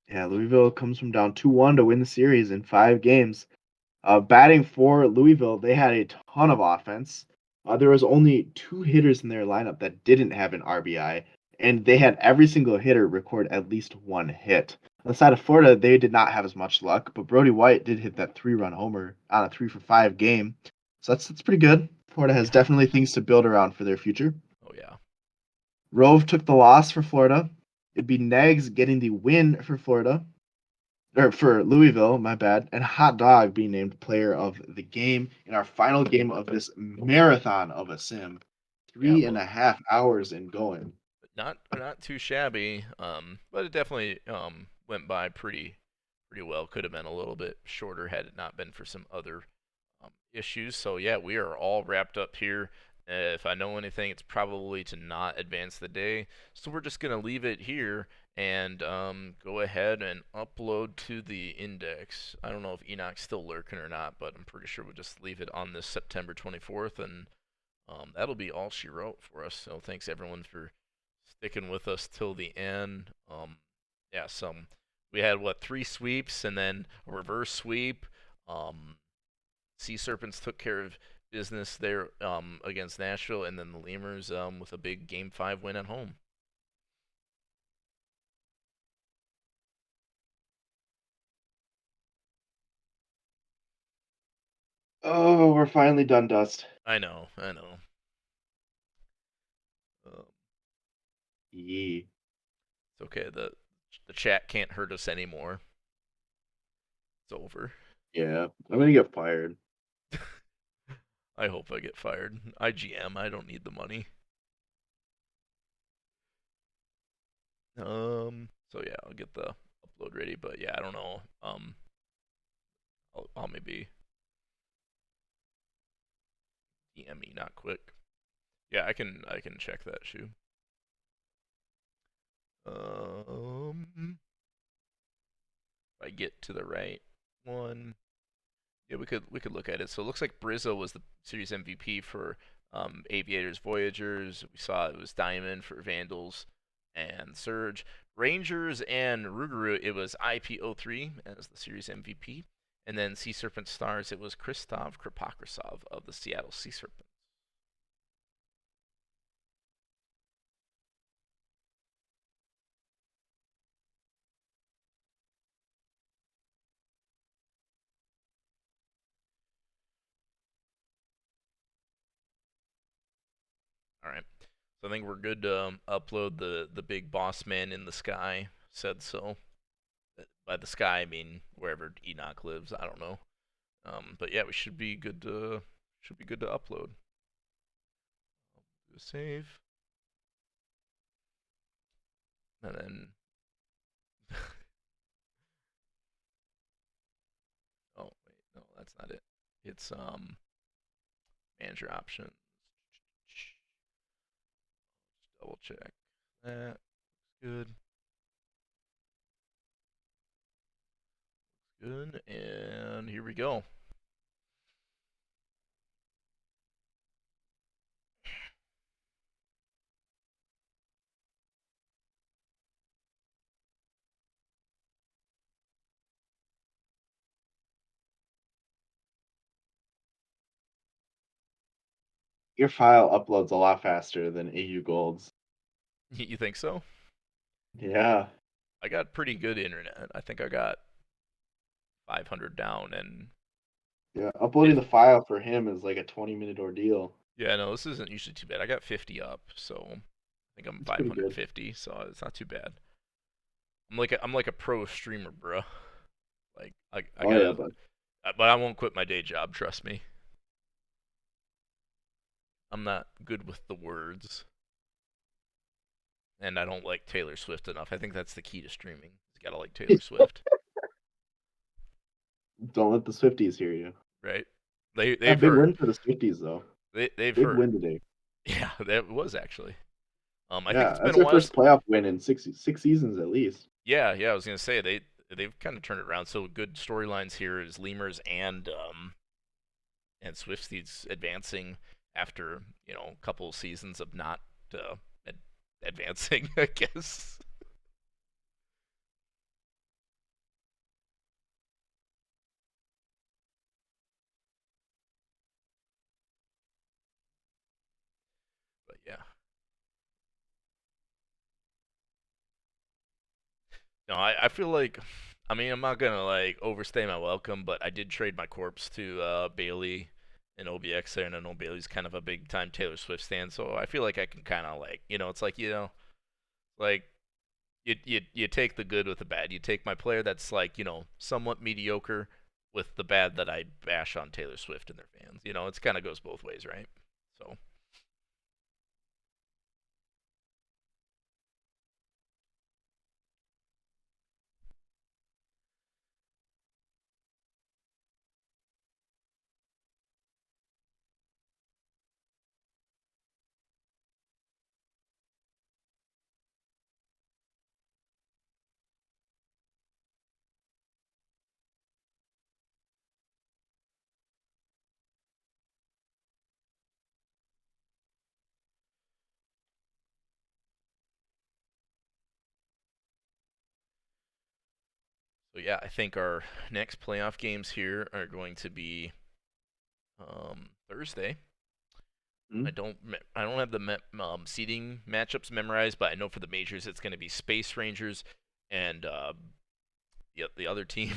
Yeah, Louisville comes from down 2-1 to win the series in 5 games. Batting for Louisville, they had a ton of offense. There was only 2 hitters in their lineup that didn't have an RBI, and they had every single hitter record at least 1 hit. On the side of Florida, they did not have as much luck, but Brody White did hit that 3-run homer on a 3-for-5 game. So that's pretty good. Florida has definitely things to build around for their future. oh yeah. Rove took the loss for Florida. It'd be Nags getting the win for Florida. Or for Louisville, my bad, and Hot Dog being named player of the game in our final game of this marathon of a sim. Yeah, Three and a half hours in going. not too shabby. But it definitely went by pretty well. Could have been a little bit shorter had it not been for some other issues. So yeah, we are all wrapped up here. If I know anything, it's probably to not advance the day. So we're just gonna leave it here and go ahead and upload to the index. I don't know if Enoch's still lurking or not, but I'm pretty sure we'll just leave it on this September 24th, and that'll be all she wrote for us. So thanks everyone for sticking with us till the end. Yeah, we had 3 sweeps and then a reverse sweep. Sea Serpents took care of business there against Nashville, and then the Lemurs with a big Game 5 win at home. Oh, we're finally done, Dust. I know. Yee. It's okay. The chat can't hurt us anymore. It's over. Yeah, I'm gonna get fired. I hope I get fired. IGM, I don't need the money. So yeah, I'll get the upload ready, but yeah, I don't know. I'll maybe DM me not quick. Yeah, I can check that shoe. If I get to the right one. Yeah, we could look at it. So it looks like Brizzo was the series MVP for Aviators Voyagers. We saw it was Diamond for Vandals and Surge. Rangers and Rougarou, it was IP03 as the series MVP. And then Sea Serpent Stars, it was Kristov Kripokrasov of the Seattle Sea Serpents. So I think we're good to upload the big boss man in the sky. Said so. By the sky, I mean wherever Enoch lives. I don't know. But yeah, we should be good to upload. Do a save, and then oh wait, no, that's not it. It's manager options. Double check that. Good. Good. And here we go. Your file uploads a lot faster than AU Gold's. You think so? Yeah. I got pretty good internet. I think I got 500 down, and Yeah. Uploading the file for him is like a 20-minute ordeal. yeah, no, this isn't usually too bad. I got 50 up, so I think I'm It's pretty good. 550, so it's not too bad. I'm like a pro streamer, bro. Like I Oh yeah, gotta, but but I won't quit my day job. Trust me. I'm not good with the words, and I don't like Taylor Swift enough. I think that's the key to streaming. You gotta like Taylor Swift, don't let the Swifties hear you. right? Yeah, They've big heard. win for the Swifties though. They've Big heard. win today. Yeah, that was actually. I think Yeah, it's been that's a their while. first playoff win in six seasons at least. Yeah, yeah. I was gonna say they've kind of turned it around. So good storylines here is Lemurs and Swifties advancing after a couple of seasons of not advancing, I guess. But yeah, no, I feel like, I mean, I'm not gonna like overstay my welcome, but I did trade my corpse to Bailey and OBX there, and I know Bailey's kind of a big time Taylor Swift fan, so I feel like I can kind of like, it's like like you take the good with the bad. You take my player that's like somewhat mediocre with the bad that I bash on Taylor Swift and their fans. It's kind of goes both ways, right? So yeah, I think our next playoff games here are going to be Thursday. Hmm? I don't have the seeding matchups memorized, but I know for the majors it's going to be Space Rangers and the other team,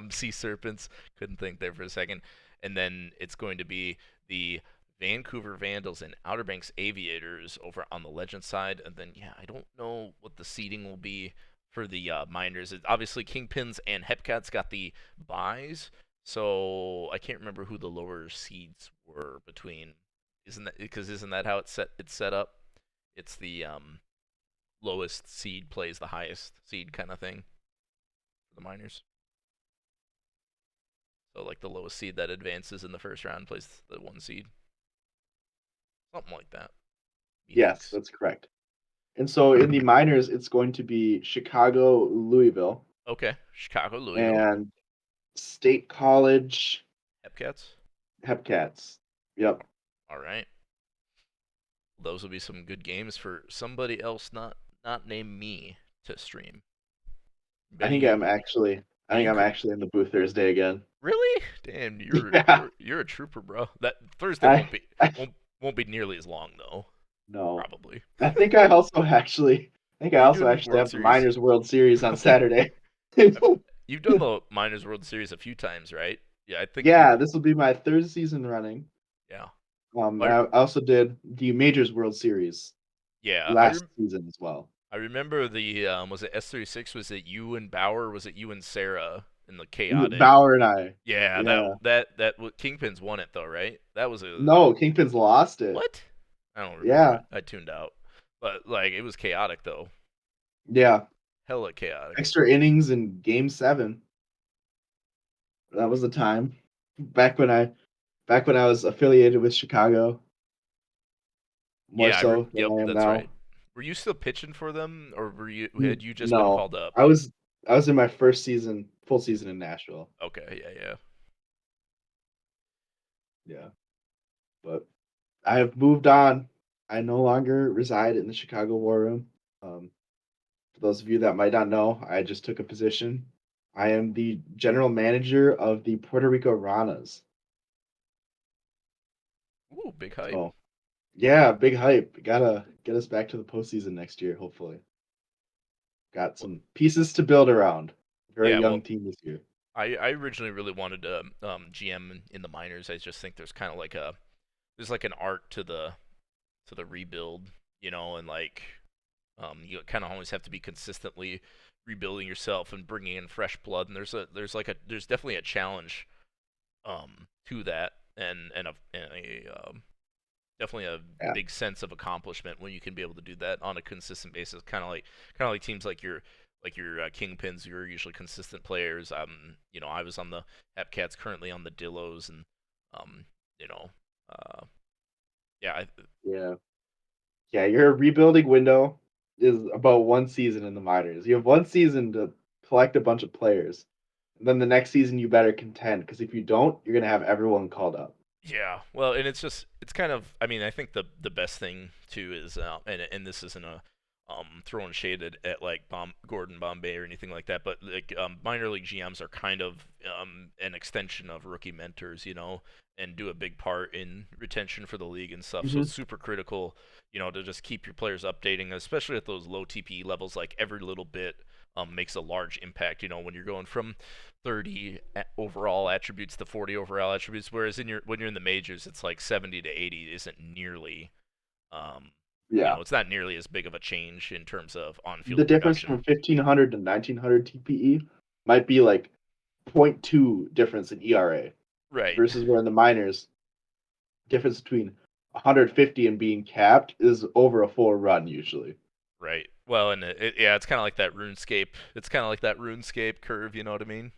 Sea Serpents. Couldn't think there for a second. And then it's going to be the Vancouver Vandals and Outer Banks Aviators over on the Legend side. And then, yeah, I don't know what the seeding will be for the Miners. Obviously, Kingpins and Hepcats got the buys, so I can't remember who the lower seeds were between. Isn't that how it's set up? It's the lowest seed plays the highest seed kind of thing for the Miners. So like the lowest seed that advances in the first round plays the one seed, something like that. Yes, Methinks. that's correct. And so in the minors, it's going to be Chicago, Louisville, Okay, Chicago, Louisville, and State College, Hepcats. Hepcats. Yep. All right, those will be some good games for somebody else not named me to stream. I Bet think you I'm actually I bet think you I'm could actually in the booth Thursday again. really. Damn, you're Yeah. you're you're a trooper, bro. That Thursday I, I won't be nearly as long though. no. Probably. I think I Are you also doing actually World have the Series? Miners World Series on Saturday. You've done the Miners World Series a few times, right? Yeah, I think you. Yeah, this will be my third season running. Yeah. I, I also did the Majors World Series yeah, last season as well. I remember the was it S36? Was it you and Bauer? Was it you and Sarah in the chaotic? Bauer and I. Yeah, Yeah. Kingpins won it though, right? That was a No, Kingpins lost it. what? I don't remember Yeah. it. I tuned out. But like it was chaotic though. Yeah. Hella chaotic. Extra innings in Game 7. That was the time. Back when I was affiliated with Chicago, more Yeah, so than yep, I am that's now. right. Were you still pitching for them, or had you just been No, called up? I was in my first season, full season in Nashville. Okay, yeah. Yeah, but I have moved on. I no longer reside in the Chicago War Room. Um, for those of you that might not know, I just took a position. I am the general manager of the Puerto Rico Ranas. Ooh, big hype. So, yeah, big hype. Gotta get us back to the postseason next year, hopefully. Got Well, some pieces to build around. Very yeah, young well, team this year. I originally really wanted to GM in the minors. I just think there's kind of like there's like an art to the rebuild, and like you kind of always have to be consistently rebuilding yourself and bringing in fresh blood. And there's definitely a challenge to that, and definitely a Yeah, big sense of accomplishment when you can be able to do that on a consistent basis. Kind of like teams like your Kingpins, who are usually consistent players. I was on the Hepcats, currently on the Dillos, and um, you know, uh, yeah, yeah, yeah. Your rebuilding window is about one season in the minors. You have one season to collect a bunch of players, and then the next season you better contend. Because if you don't, you're gonna have everyone called up. Yeah, well, and it's kind of, I mean, I think the best thing too is and this isn't a throwing shade at like Gordon Bombay or anything like that, but like minor league GMs are kind of an extension of rookie mentors, and do a big part in retention for the league and stuff. So Hmm. it's super critical, to just keep your players updating, especially at those low TPE levels. Like every little bit makes a large impact. When you're going from 30 overall attributes to 40 overall attributes, whereas when you're in the majors, it's like 70 to 80 isn't nearly, um, Yeah, it's not nearly as big of a change in terms of the on-field difference production. from 1500 to 1900 TPE might be like zero point 0.2 difference in ERA Right, versus where in the minors difference between 150 and being capped is over a full run usually. right. Well, and yeah, it's kind of like that RuneScape. It's kind of like that RuneScape curve. You know what I mean?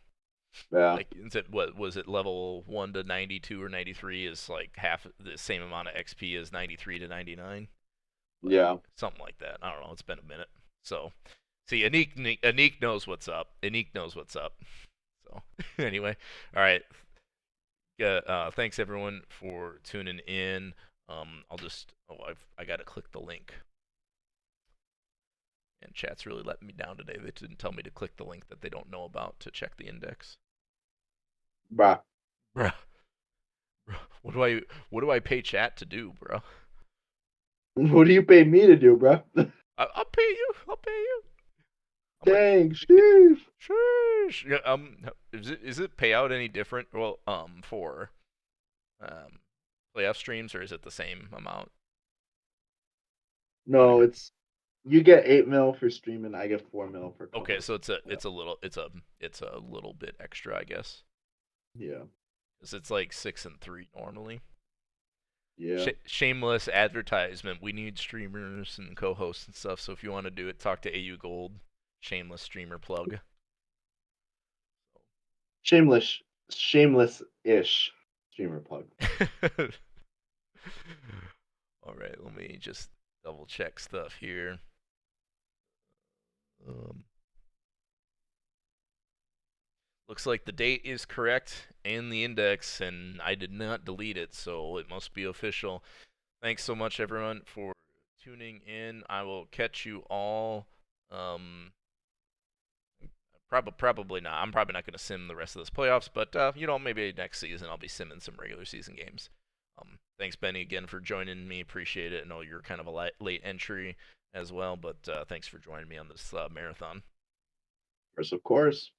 Yeah, Like, what was it? Level 1 to 92 or 93 is like half the same amount of XP as 93 to 99. Like yeah. something like that. I don't know. It's been a minute. So, see, Anik knows what's up. Anik knows what's up. So, anyway, all right. Thanks everyone for tuning in. I gotta click the link. And chat's really letting me down today. They didn't tell me to click the link that they don't know about to check the index. Bruh. Bruh, what do I pay chat to do, bro? What do you pay me to do, bruh? I'll pay you. I'll pay you. I'm gonna Dang, sheesh. Sheesh. Yeah, is it payout any different? Well, for um playoff streams, or is it the same amount? What are No, your it's you get 8 mil for streaming, I get 4 mil for Okay, so co-hosting. Yeah. it's a little bit extra, I guess, Yeah. because it's like 6 and 3 normally. Yeah. Shameless advertisement. We need streamers and co-hosts and stuff. So if you want to do it, talk to AU Gold. Shameless streamer plug. Shameless ish streamer plug. All right, let me just double check stuff here. Um, Looks like the date is correct and the index, and I did not delete it, so it must be official. Thanks so much, everyone, for tuning in. I will catch you all. Probably not. I'm probably not going to sim the rest of this playoffs, but maybe next season I'll be simming some regular season games. Thanks, Benny, again for joining me. Appreciate it. I know you're kind of a late entry as well, but thanks for joining me on this marathon. Of course.